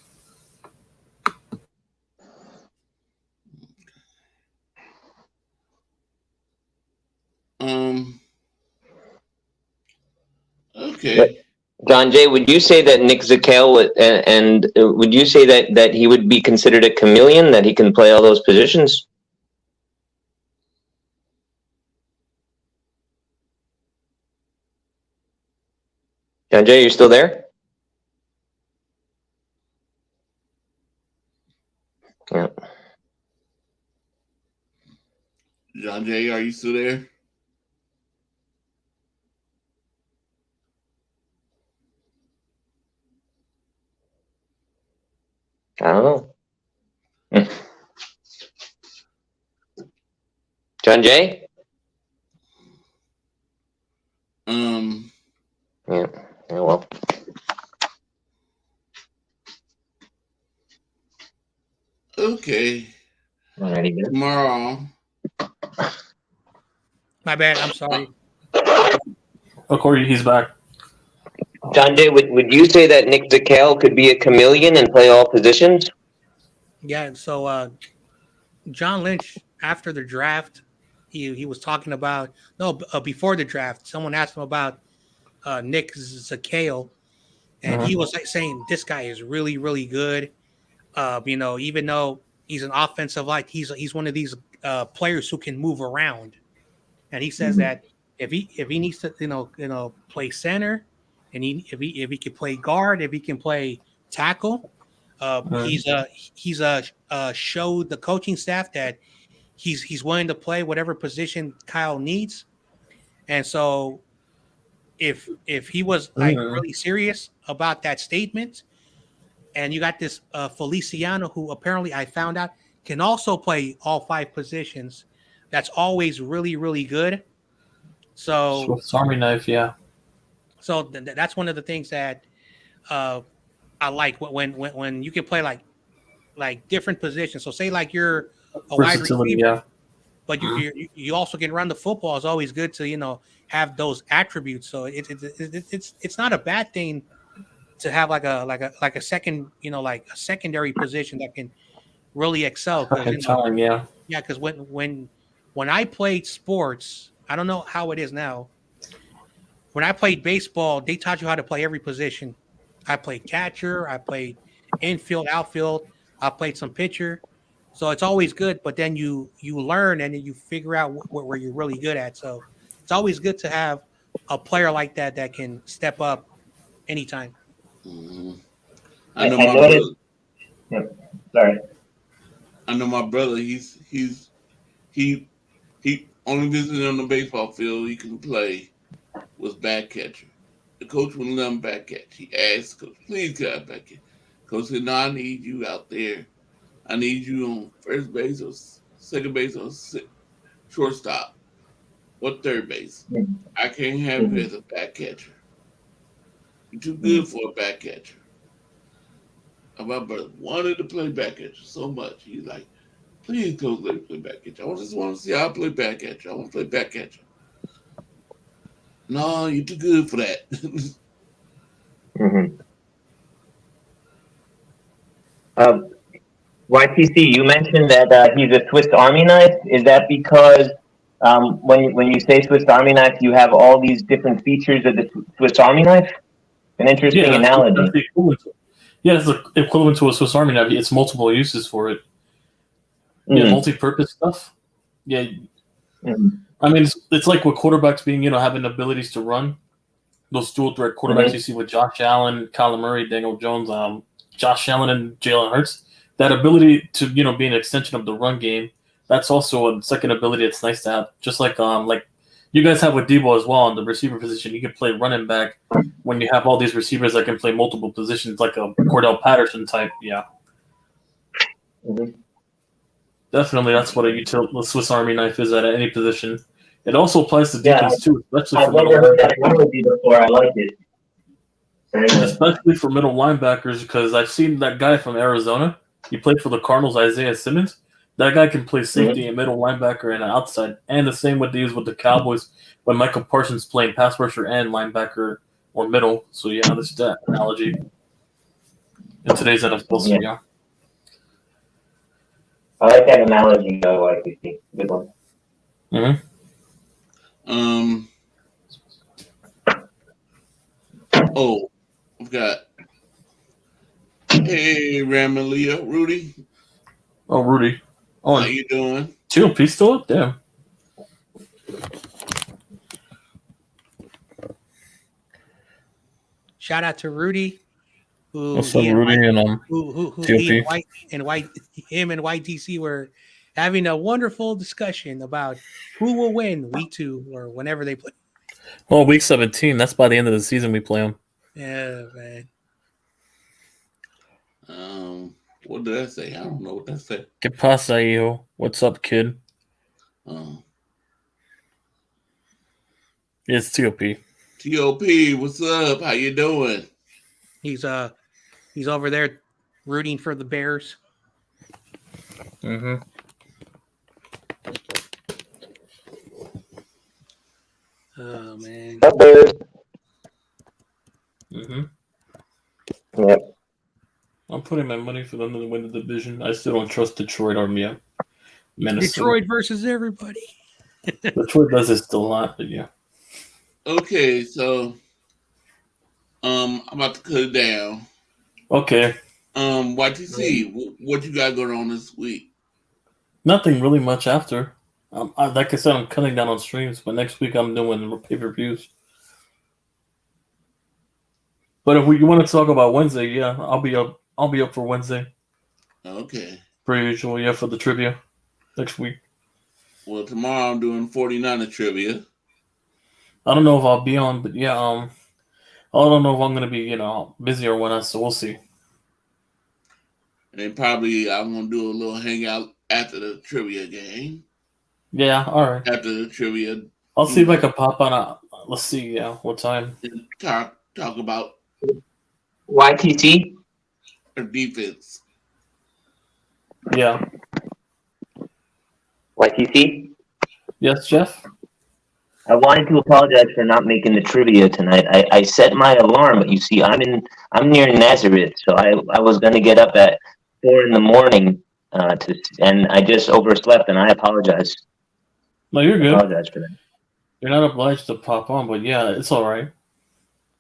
Okay. John Jay, would you say that Nick Zakale and would you say that he would be considered a chameleon, that he can play all those positions? John Jay, you still there? Yeah. John Jay, are you still there? I don't know. John Jay? Yeah. Yeah, well. Okay. Alrighty, good. Tomorrow. My bad. I'm sorry. Oh, Corey, he's back. John Jay, would you say that Nick Zakale could be a chameleon and play all positions? Yeah. So John Lynch, after the draft, he was talking about before the draft. Someone asked him about Nick Zakale, and he was saying this guy is really, really good. Even though he's an offensive line, he's one of these players who can move around. And he says that if he needs to play center, and if he can play guard, if he can play tackle, he's showed the coaching staff that he's willing to play whatever position Kyle needs. And so if he was like really serious about that statement, and you got this Feliciano, who apparently I found out can also play all 5 positions, that's always really, really good. So Swiss Army knife, yeah. So that's one of the things that I like when you can play like different positions. So say like you're a wide receiver, yeah. but you also can run the football. It's always good to have those attributes. So it's not a bad thing to have like a second like a secondary position that can really excel. Yeah. Yeah, because when I played sports, I don't know how it is now. When I played baseball, they taught you how to play every position. I played catcher, I played infield, outfield, I played some pitcher. So it's always good, but then you learn and then you figure out where you're really good at. So it's always good to have a player like that can step up anytime. Mhm. I my noticed. brother. Yep. Sorry. I know my brother. He only visited on the baseball field he can play was back catcher. The coach wouldn't let him back catch. He asked coach, please get back catch. Coach said, no, I need you out there. I need you on first base or second base or shortstop or third base. I can't have you as a back catcher. You're too good for a back catcher. My brother wanted to play back catcher so much. He's like, please coach, let me play back catcher. I just want to see how I play back catcher. I want to play back catcher. No, you're too good for that. YTC, you mentioned that he's a Swiss Army knife. Is that because when you say Swiss Army knife, you have all these different features of the Swiss Army knife? An interesting analogy. That's the equivalent it's the equivalent to a Swiss Army knife. It's multiple uses for it. Yeah, multi-purpose stuff. Yeah. I mean, it's like with quarterbacks being, having abilities to run. Those dual threat quarterbacks you see with Josh Allen, Kyler Murray, Daniel Jones, Josh Allen, and Jalen Hurts. That ability to, be an extension of the run game. That's also a second ability that's nice to have. Just like you guys have with Debo as well in the receiver position. You can play running back when you have all these receivers that can play multiple positions, like a Cordell Patterson type. Yeah. Definitely, that's what a Swiss Army knife is at any position. It also applies to defense too, especially I've never heard that analogy before. I like it. Especially for middle linebackers, because I've seen that guy from Arizona. He played for the Cardinals, Isaiah Simmons. That guy can play safety and middle linebacker and outside. And the same with these with the Cowboys when Michael Parsons playing pass rusher and linebacker or middle. So yeah, that's that analogy. In today's NFL, so yeah. I like that analogy though, YTC. Good one. Oh, I've got. Hey, Ramalia, Rudy. Oh, Rudy. Oh, how you doing? Chill, peace still up? Damn. Shout out to Rudy. What's up, Rudy? Him and YTC were having a wonderful discussion about who will win week 2 or whenever they play. Well, week 17. That's by the end of the season we play them. Yeah, man. What did I say? I don't know what that said. ¿Qué pasa, hijo? What's up, kid? It's TOP. TOP, what's up? How you doing? He's over there rooting for the Bears. Mm-hmm. Oh man. Mm-hmm. Yep. I'm putting my money for them to win the division. I still don't trust Detroit or Minnesota. Detroit versus everybody. Detroit does it still not, but yeah. Okay, so I'm about to cut it down. Okay. YTC, what you got going on this week? Nothing really much after. Like I said, I'm cutting down on streams, but next week I'm doing pay-per-views. But if you want to talk about Wednesday, yeah, I'll be up for Wednesday. Okay. Per usual, yeah, for the trivia next week. Well, tomorrow I'm doing 49er trivia. I don't know if I'll be on, but yeah, I don't know if I'm gonna be, busy or whatnot, so we'll see. And then probably I'm gonna do a little hangout after the trivia game. Yeah, all right. After the trivia, I'll see if I can pop on. Let's see, what time. And talk about YTC. Or defense. Yeah. YTC. Yes, Jeff. I wanted to apologize for not making the trivia tonight. I set my alarm, but you see, I'm near Nazareth, so I was going to get up at 4 a.m. And I just overslept, and I apologize. No, you're good. I apologize for that. You're not obliged to pop on, but yeah, it's all right.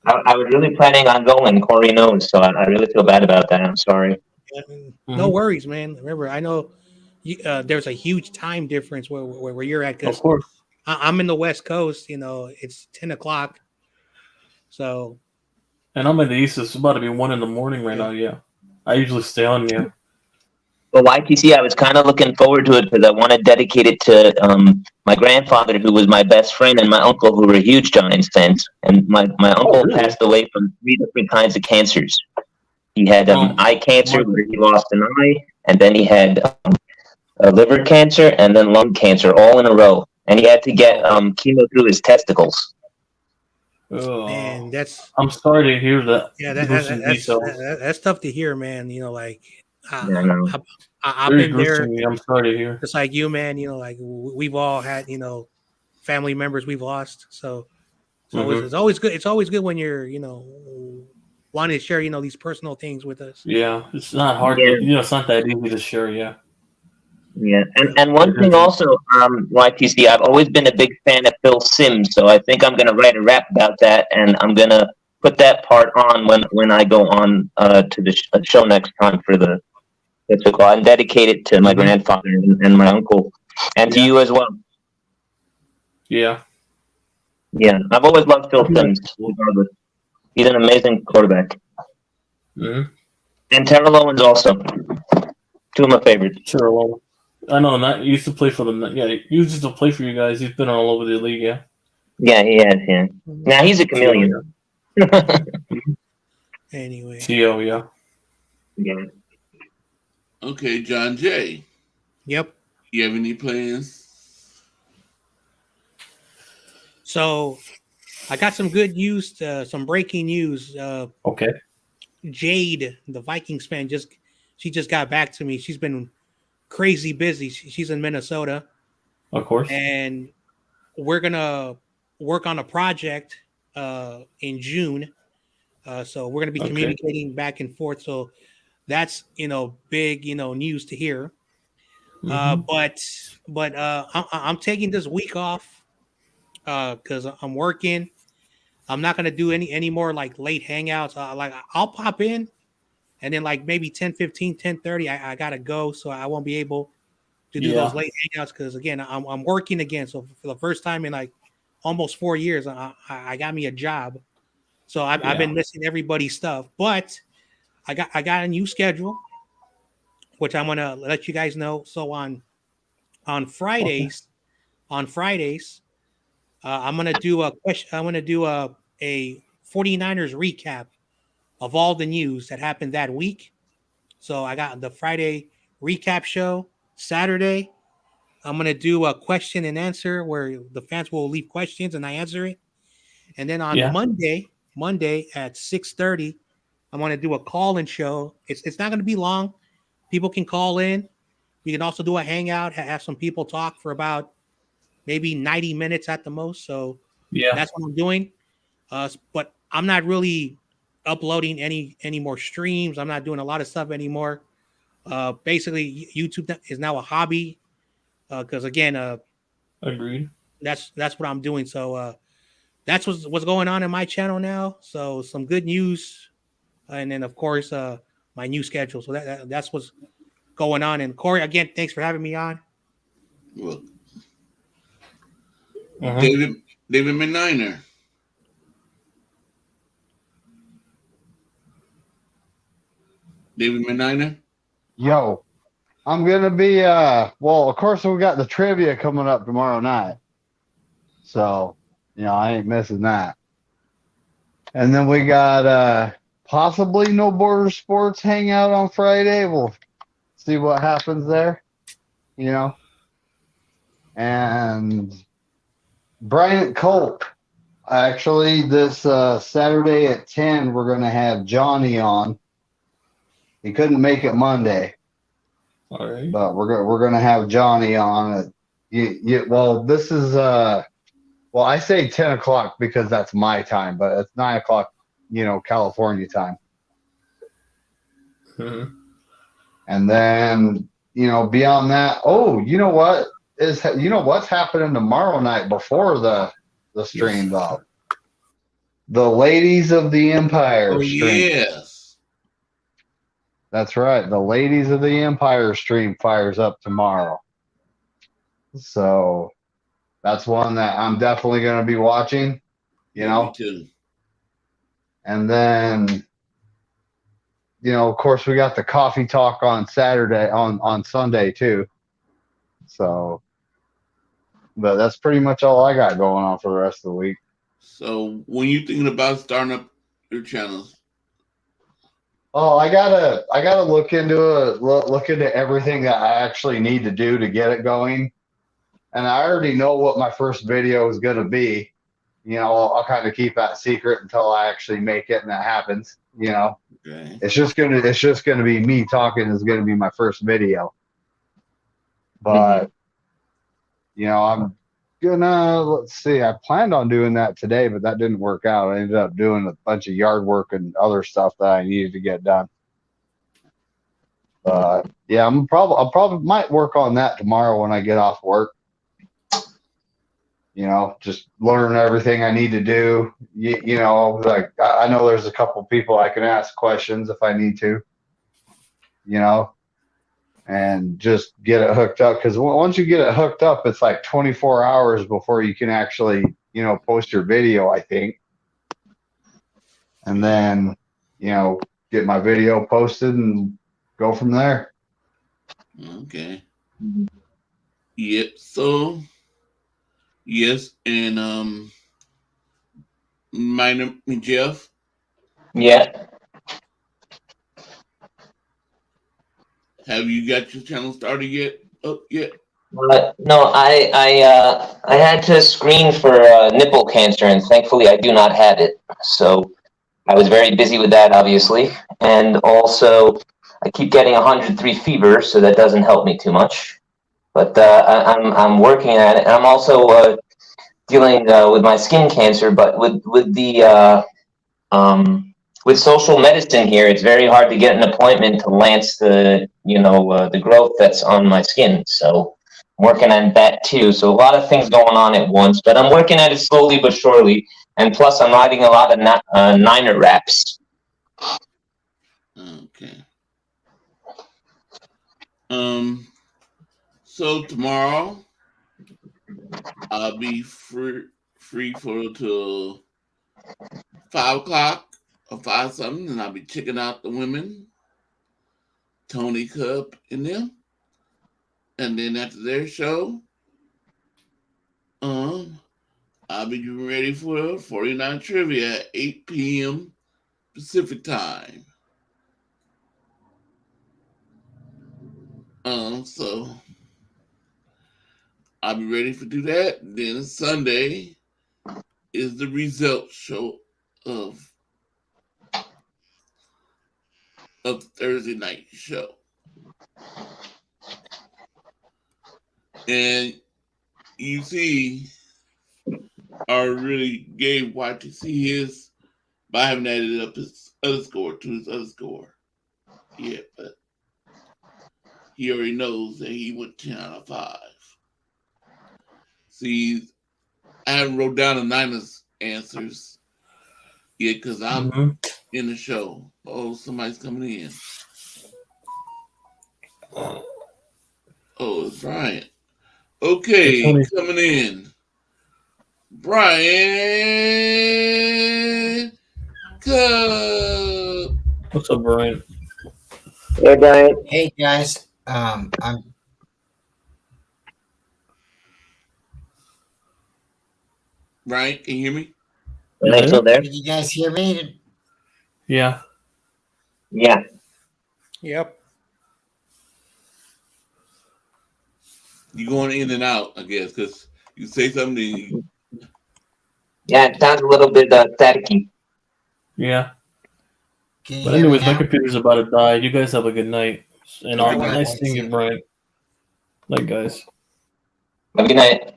I was really planning on going. Corey knows, so I really feel bad about that. I'm sorry. No worries, man. Remember, I know there's a huge time difference where you're at. Of course. I'm in the West Coast. It's 10 o'clock. So. And I'm in the East. It's about to be 1 a.m. right now. Yeah, I usually stay on. Yeah. But YTC, I was kind of looking forward to it because I want to dedicate it to my grandfather, who was my best friend, and my uncle, who were huge Giants fans. And my uncle really? passed away from 3 different kinds of cancers. He had eye cancer, where he lost an eye, and then he had liver cancer, and then lung cancer, all in a row. And he had to get chemo through his testicles. Oh, man, I'm sorry to hear that. Yeah, that's tough to hear, man. I've been there. I'm sorry to hear. Just like you, man. We've all had family members we've lost. So it's always good. It's always good when you're wanting to share these personal things with us. Yeah, it's not hard. Yeah. It's not that easy to share. Yeah. Yeah, and one thing also, YTC, I've always been a big fan of Phil Simms, so I think I'm going to write a rap about that, and I'm going to put that part on when I go on to the show next time for the and dedicate it to my grandfather and my uncle, and to you as well. Yeah. Yeah, I've always loved Phil Simms, regardless. He's an amazing quarterback. Mm-hmm. And Terrell Owens also. Two of my favorites. Terrell Owens. I know, he used to play for them. Yeah, he used to play for you guys. He's been all over the league, yeah. Yeah, he has, yeah. Now he's a chameleon. Anyway. T.O., yeah. Yeah. Okay, John Jay. Yep. You have any plans? So, I got some good news, some breaking news. Okay. Jade, the Vikings fan, she just got back to me. She's been crazy busy. She's in Minnesota. Of course. And we're going to work on a project in June. So we're going to be communicating back and forth. So that's, big, news to hear. But I'm taking this week off because I'm working. I'm not going to do any more like late hangouts. I'll pop in. And then like maybe 10:15, 10:30, I gotta go, so I won't be able to do those late hangouts because again I'm working again. So for the first time in like almost 4 years, I got me a job. So I've been missing everybody's stuff, but I got a new schedule, which I'm gonna let you guys know. So on Fridays, I'm gonna do a 49ers recap of all the news that happened that week. So I got the Friday recap show. Saturday, I'm going to do a question and answer where the fans will leave questions and I answer it. And then on Monday at 6:30, I'm going to do a call-in show. It's not going to be long. People can call in. You can also do a hangout, have some people talk for about maybe 90 minutes at the most. So that's what I'm doing. But I'm not really uploading any more streams. I'm not doing a lot of stuff anymore. Basically, YouTube is now a hobby because again, agreed. That's what I'm doing. So that's what's going on in my channel now. So some good news, and then of course my new schedule. So that's what's going on. And Corey, again, thanks for having me on. Well, David Meniner. David Meniner? Yo, I'm gonna be well, of course we got the trivia coming up tomorrow night. So, I ain't missing that. And then we got possibly No Border Sports hangout on Friday. We'll see what happens there. And Bryant Colt. Actually, this Saturday at 10, we're gonna have Johnny on. He couldn't make it Monday. All right. But we're gonna have Johnny on. Well, this is I say 10 o'clock because that's my time, but it's 9 o'clock, California time. Mm-hmm. And then beyond that, what's happening tomorrow night before the stream though? The Ladies of the Empire stream. Yes. That's right. The Ladies of the Empire stream fires up tomorrow. So that's one that I'm definitely going to be watching, you Yeah, know. me too. And then, you know, of course, we got the coffee talk on Saturday, on Sunday too. So, but that's pretty much all I got going on for the rest of the week. So when you thinking about starting up your channels, Oh, I gotta look into everything that I actually need to do to get it going. And I already know what my first video is gonna be. You know, I'll kind of keep that secret until I actually make it and that happens. You know, okay, it's just gonna be me talking is gonna be my first video. But you know, I'm gonna let's see. I planned on doing that today, but that didn't work out. I ended up doing a bunch of yard work and other stuff that I needed to get done. Yeah, I'll probably might work on that tomorrow when I get off work. You know, just learn everything I need to do. You know, like I know there's a couple people I can ask questions if I need to. You know, and just get it hooked up because once you get it hooked up, it's like 24 hours before you can actually, you know, post your video, I think. And then, you know, get my video posted and go from there. okay, yep. So yes, and my name is Jeff. Yeah. Have you got your channel started yet? Up yet? No, I had to screen for nipple cancer, and thankfully I do not have it. So I was very busy with that, obviously, and also I keep getting 103 fever, so that doesn't help me too much. But I'm working at it, and I'm also dealing with my skin cancer. But with the with social medicine here, it's very hard to get an appointment to lance the the growth that's on my skin. So I'm working on that too. So a lot of things going on at once, but I'm working at it slowly but surely. And plus, I'm writing a lot of Niner raps. Okay. So tomorrow I'll be free for till 5 o'clock or 5 something, and I'll be checking out the women, Tony Cup and them. And then after their show, I'll be getting ready for 49 Trivia at 8 p.m. Pacific time. So I'll be ready to do that. Then Sunday is the results show of Thursday night show. And you see, I really gave YTC his by having added up his other score to his other score. Yeah, but he already knows that he went 10 out of 5. See, I haven't wrote down the Niners answers yet because I'm in the show. Oh, somebody's coming in. Oh, it's Brian. Okay, coming in. Brian Cup. What's up, Brian? Hey, Brian. Hey guys, I'm Brian, can you hear me? Am I still there? Did you guys hear me? Yeah. Yeah. Yep. You're going in and out, I guess, because you say something. Yeah, it sounds a little bit staticky. Yeah. Can you But hear me anyways, my now? computer's about to die. You guys have a good night. And Good night, nice seeing you, YTC. Brian. Night, guys. Have a good night.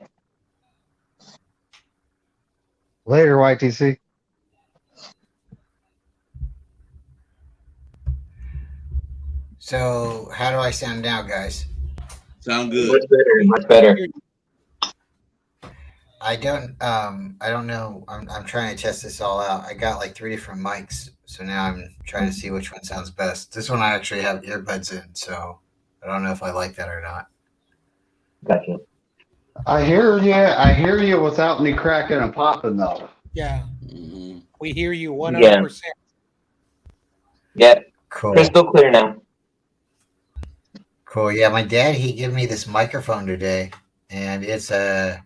Later, YTC. So how do I sound now, guys? Sound good. Much better. Much better. I don't know. I'm trying to test this all out. I got like 3 different mics, so now I'm trying to see which one sounds best. This one I actually have earbuds in, so I don't know if I like that or not. Gotcha. I hear you. I hear you without any cracking and popping though. Yeah, Mhm. we hear you 100%. Yeah, Cool. crystal clear now. Cool. Yeah, my dad, he gave me this microphone today, and it's an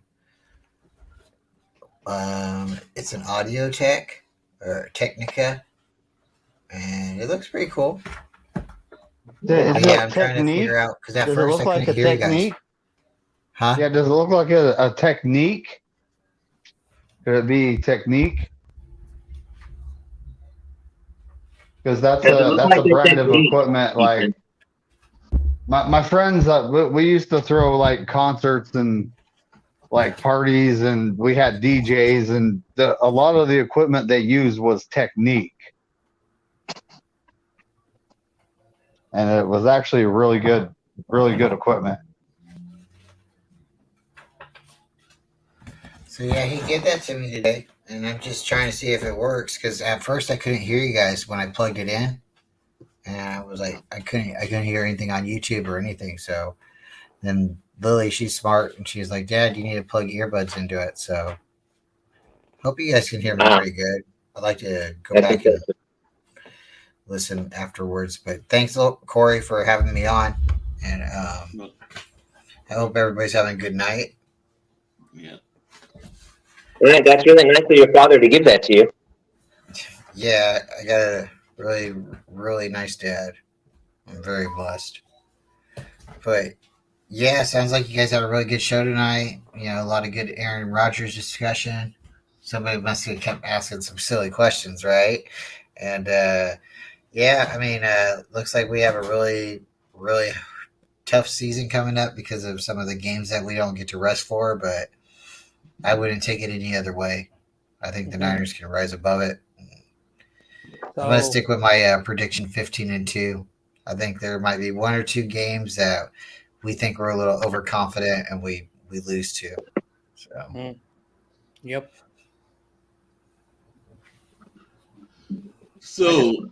Audio Tech or Technica, and it looks pretty cool. Is But it yeah, I'm trying to technique? figure out because at Does it first look I like couldn't a hear you guys. technique? Huh? Yeah, does it look like a technique? Could it be technique? Because that's Does it a look that's like a a brand of technique, equipment. Like Ethan? my friends, we used to throw like concerts and like parties, and we had DJs, and a lot of the equipment they used was technique, and it was actually really good equipment. So yeah, he gave that to me today, and I'm just trying to see if it works because at first I couldn't hear you guys when I plugged it in, and I was like, I couldn't hear anything on YouTube or anything. So then Lily, she's smart, and she's like, Dad, you need to plug earbuds into it. So hope you guys can hear me pretty good. I'd like to go That's back and impressive. listen afterwards. But thanks, Corey, for having me on, and I hope everybody's having a good night. Yeah. Yeah, that's really nice of your father to give that to you. Yeah, I got a really, really nice dad. I'm very blessed. But yeah, sounds like you guys had a really good show tonight. You know, a lot of good Aaron Rodgers discussion. Somebody must have kept asking some silly questions, right? And yeah, I mean, looks like we have a really, really tough season coming up because of some of the games that we don't get to rest for. But I wouldn't take it any other way. I think the Niners can rise above it. I'm going to So stick with my prediction 15-2. I think there might be 1 or 2 games that we think we're a little overconfident and we lose to. So yep. So,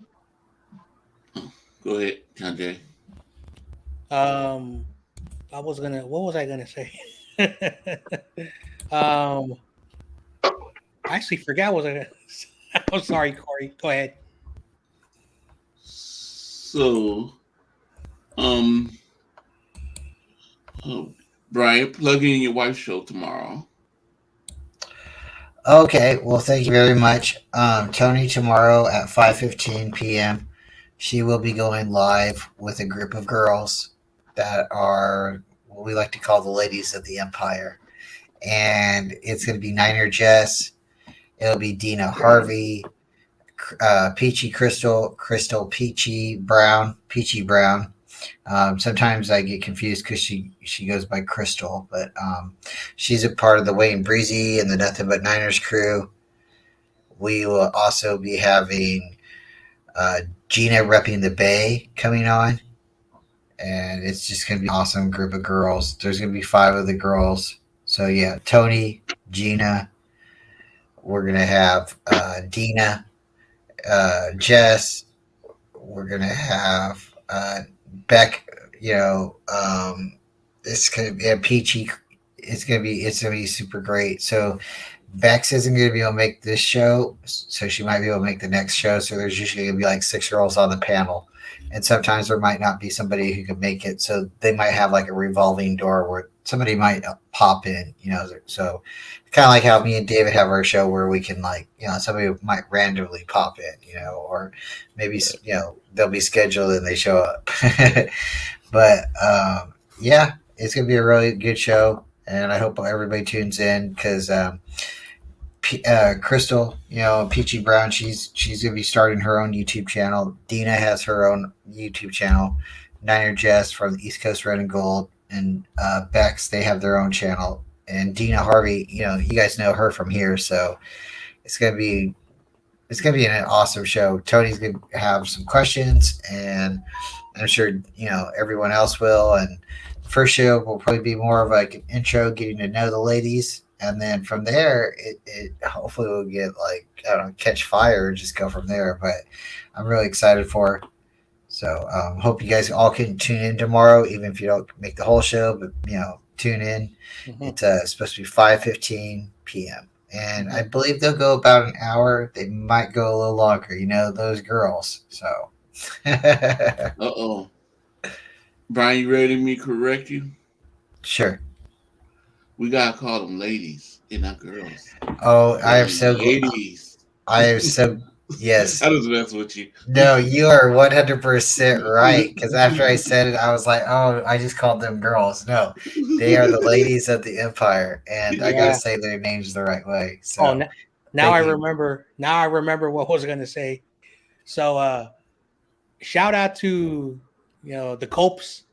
go ahead, Sanjay. What was I gonna say? I actually forgot what I was gonna say. I'm sorry, Corey. Go ahead. So, Brian, plug in your wife's show tomorrow. Okay, well, thank you very much. Tony, tomorrow at 5:15 p.m., she will be going live with a group of girls that are what we like to call the ladies of the empire. And it's going to be Niner Jess. It'll be Dina Harvey, Peachy Crystal Peachy Brown. Sometimes I get confused because she goes by Crystal, but she's a part of the Wayne Breezy and the Nothing But Niners crew. We will also be having Gina repping the Bay coming on, and it's just going to be an awesome group of girls. There's going to be 5 of the girls. So yeah, Tony, Gina. We're going to have Dina, Jess. We're going to have Beck, it's gonna be a peachy. It's gonna be super great. So Bex isn't gonna be able to make this show, so she might be able to make the next show. So there's usually gonna be like 6 girls on the panel, and sometimes there might not be somebody who could make it. So they might have like a revolving door where somebody might pop in. So kind of like how me and David have our show where we can somebody might randomly pop in, or maybe they'll be scheduled and they show up. But yeah, it's gonna be a really good show, and I hope everybody tunes in because Crystal, Peachy Brown, she's gonna be starting her own YouTube channel. Dina has her own YouTube channel. Niner Jess from the East Coast Red and Gold, and Bex, they have their own channel. And Dina Harvey, you guys know her from here, so it's gonna be an awesome show. Tony's gonna have some questions, and I'm sure everyone else will. And the first show will probably be more of like an intro, getting to know the ladies, and then from there, it hopefully will get like I don't know, catch fire and just go from there. But I'm really excited for it. So hope you guys all can tune in tomorrow, even if you don't make the whole show, but tune in. Mhm. It's supposed to be 5:15 p.m. And I believe they'll go about an hour. They might go a little longer. Those girls. So Uh-oh. Brian, you ready me to correct you? sure. We gotta call them ladies and not girls. Oh, I am so ladies. yes. I was messing with you. No, you are 100% right. Because after I said it, I was like, oh, I just called them girls. No, they are the ladies of the Empire, and I gotta Yeah. say their names the right way. So Oh, now I thank you. remember. Now I remember what I was going to say. So, shout out to the Copes.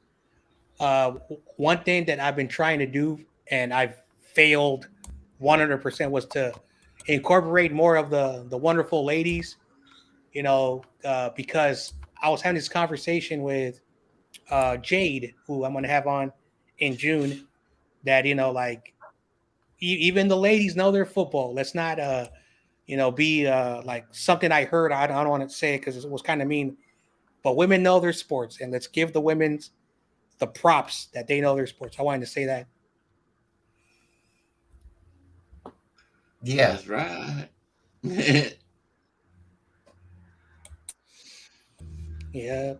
One thing that I've been trying to do, and I've failed 100%, was to incorporate more of the wonderful ladies. Because I was having this conversation with Jade, who I'm going to have on in June, that like even the ladies know their football. Let's not be like something I heard. I don't want to say it because it was kind of mean, but women know their sports, and let's give the women the props that they know their sports. I wanted to say that. Yeah. That's right. Yeah.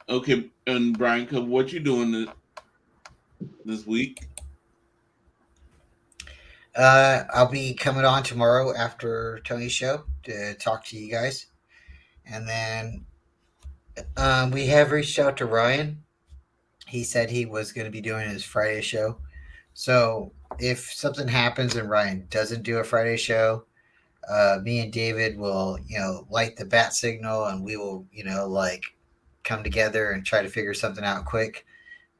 Okay, and Brian, what you doing this week? I'll be coming on tomorrow after Tony's show to talk to you guys. And then we have reached out to Ryan. He said he was going to be doing his Friday show. So if something happens and Ryan doesn't do a Friday show, me and David will, light the bat signal, and we will, come together and try to figure something out quick.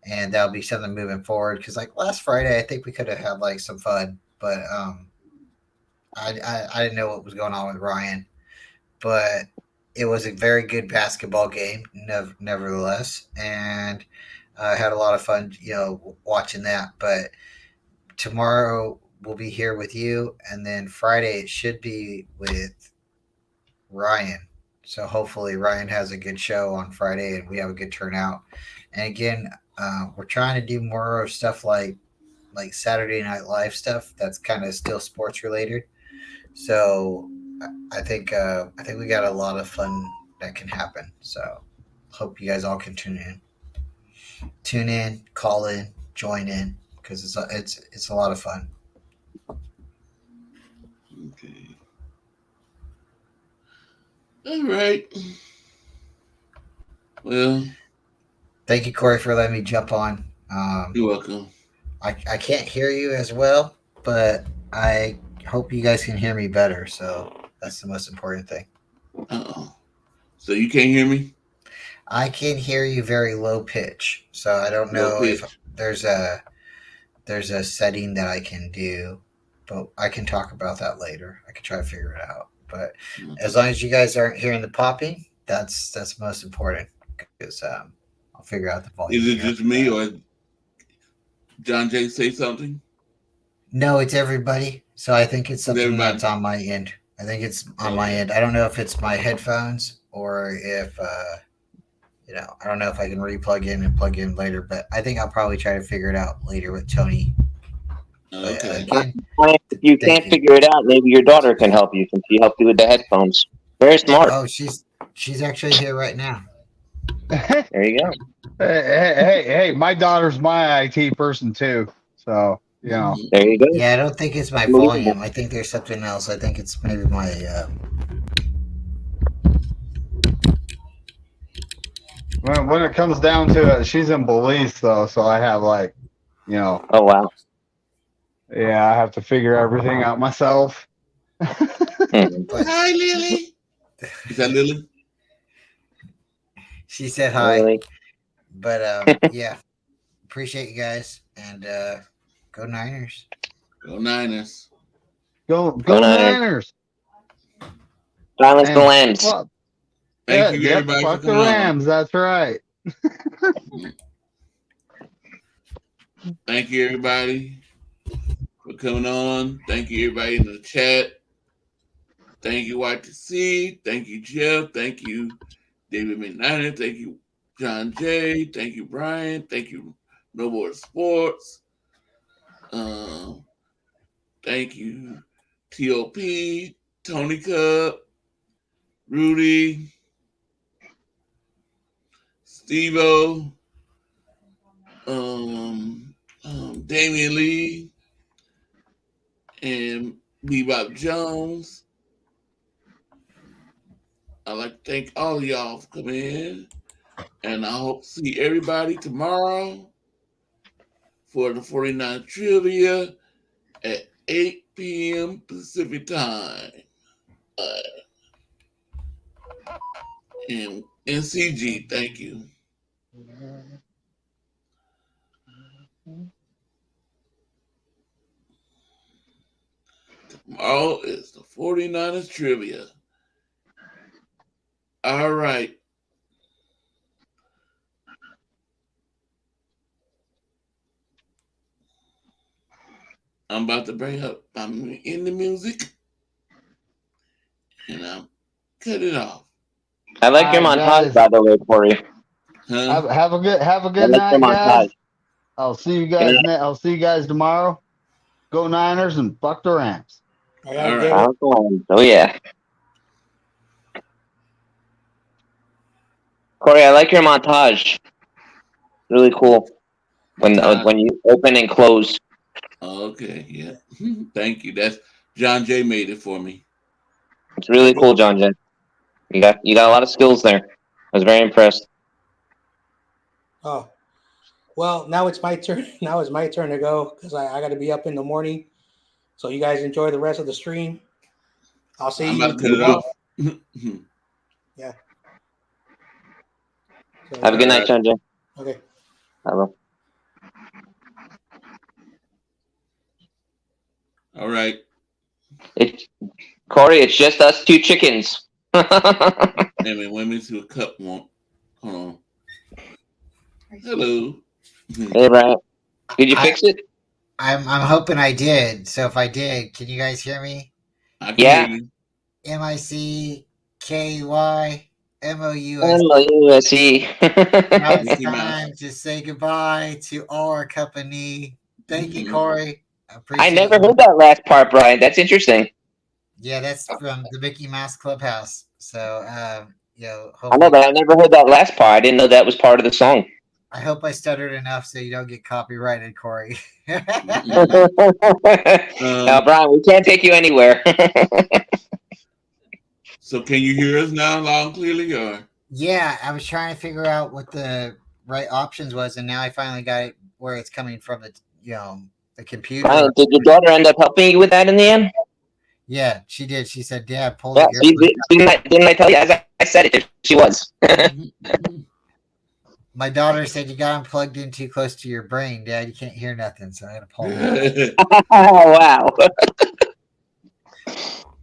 And that'll be something moving forward. Because like last Friday, I think we could have had like some fun, but I didn't know what was going on with Ryan. But it was a very good basketball game, nevertheless, and I had a lot of fun, watching that. But tomorrow we'll be here with you, and then Friday it should be with Ryan. So hopefully Ryan has a good show on Friday, and we have a good turnout. And again, we're trying to do more of stuff like Saturday Night Live stuff that's kind of still sports related. So I think we got a lot of fun that can happen. So hope you guys all can tune in, call in, join in, because it's a lot of fun. Okay. All right. Well, thank you, Corey, for letting me jump on. You're welcome. I can't hear you as well, but I hope you guys can hear me better. So that's the most important thing. Uh-oh. So you can't hear me? I can hear you very low pitch. So I don't know if there's a setting that I can do, but I can talk about that later. I can try to figure it out. But as long as you guys aren't hearing the popping, that's most important, because I'll figure out the volume. Is it just me, or John Jay say something? No, it's everybody. So I think it's something that's on my end. I think it's on my end. I don't know if it's my headphones or if I don't know if I can replug in and plug in later, but I think I'll probably try to figure it out later with Tony. Okay. If you can't figure it out, maybe your daughter can help you, since she helped you with the headphones. Very smart. Oh, she's actually here right now. There you go. Hey, my daughter's my IT person too. So, There you go. Yeah, I don't think it's my volume. I think there's something else. I think it's maybe my when it comes down to it, she's in Belize though, so I have Oh wow. Yeah, I have to figure everything out myself. Hi, Lily. Is that Lily? She said hi. Really? But yeah, appreciate you guys, and go Niners. Go Niners. Go Niners. Niners. Silence the Lambs. Well, Thank you, everybody. Fuck the Rams. That's right. Thank you, everybody, for coming on. Thank you, everybody in the chat. Thank you, YTC. Thank you, Jeff. Thank you, David McKnight. Thank you, John J. Thank you, Brian. Thank you, No More Sports. Thank you, TOP, Tony Cup, Rudy, Steve-O, Damian Lee, and Bebop Jones. I'd like to thank all of y'all for coming in. And I hope to see everybody tomorrow for the 49 Trivia at 8 p.m. Pacific Time. And NCG, thank you. Tomorrow is the 49ers Trivia. All right. I'm about to bring up, I'm in the music, and I'll cut it off. I like your All right, montage, guys. by the way, Corey. Huh? Have a good I like your night, guys. montage. I'll see you Good guys. night. I'll see you guys tomorrow. Go Niners and fuck the Rams. I gotta All get right. it. Oh yeah, Corey, I like your montage. Really cool. When you open and close. Okay, yeah. Thank you. That's John Jay made it for me. It's really cool, John Jen. You got a lot of skills there. I was very impressed. Oh, well, now it's my turn. Now it's my turn to go because I got to be up in the morning. So you guys enjoy the rest of the stream. I'll see I'm you about to cut it tomorrow. off. Yeah. So, Have a good All night, right. John Jen. okay. Hello. All right. Corey, it's just us two chickens. And let me see a cup one. Hold on. Hello. Hey, Brian. Did you fix it? I'm hoping I did. So if I did, can you guys hear me? I can Yeah. hear you. MICKEYMOUS. USC. Now it's Mickey Mouse. time to say goodbye to all our company. Thank you, Mhm. Corey. I I never you. heard that last part, Brian. That's interesting. Yeah, that's from the Mickey Mouse Clubhouse. So, I know, hopefully, but I never heard that last part. I didn't know that was part of the song. I hope I stuttered enough so you don't get copyrighted, Corey. Now, Brian, we can't take you anywhere. So can you hear us now loud and clearly, or? Yeah, I was trying to figure out what the right options was, and now I finally got it where it's coming from the computer. Brian, did your daughter end up helping you with that in the end? Yeah, she did. She said, "Dad, pull Yeah, the earplug." didn't I tell you? As I said it, she was. My daughter said you got them plugged in too close to your brain, Dad. You can't hear nothing, so I had to pull them. Oh, wow.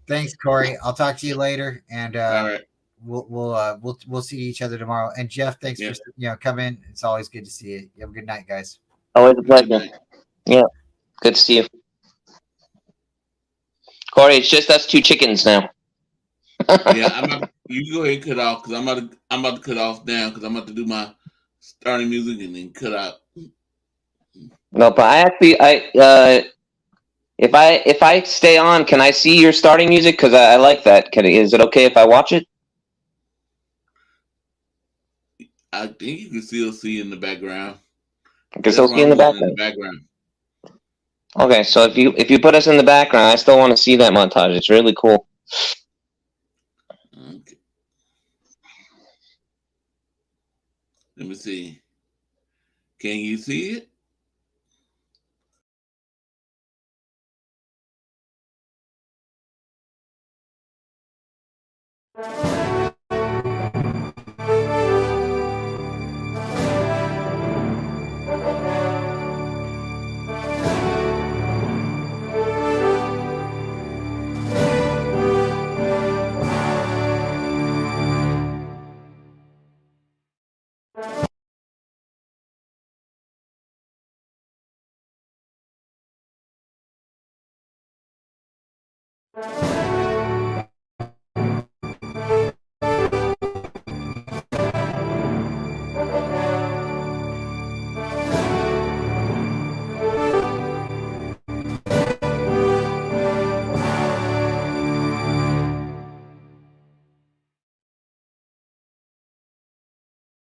Thanks, Corey. I'll talk to you later, and All right. we'll see each other tomorrow. And Jeff, thanks Yeah. for coming. It's always good to see you. You have a good night, guys. Always a Good pleasure. night. Yeah, good to see you. Corey, it's just us two chickens now. Yeah, you go ahead and cut off because I'm about to cut off now because I'm about to do my starting music and then cut out. No, but if I stay on, can I see your starting music? Because I like that. Is it okay if I watch it? I think you can still see in the background. I can still see in the background. Okay, so if you put us in the background, I still want to see that montage. It's really cool. Okay. Let me see. Can you see it? Bye.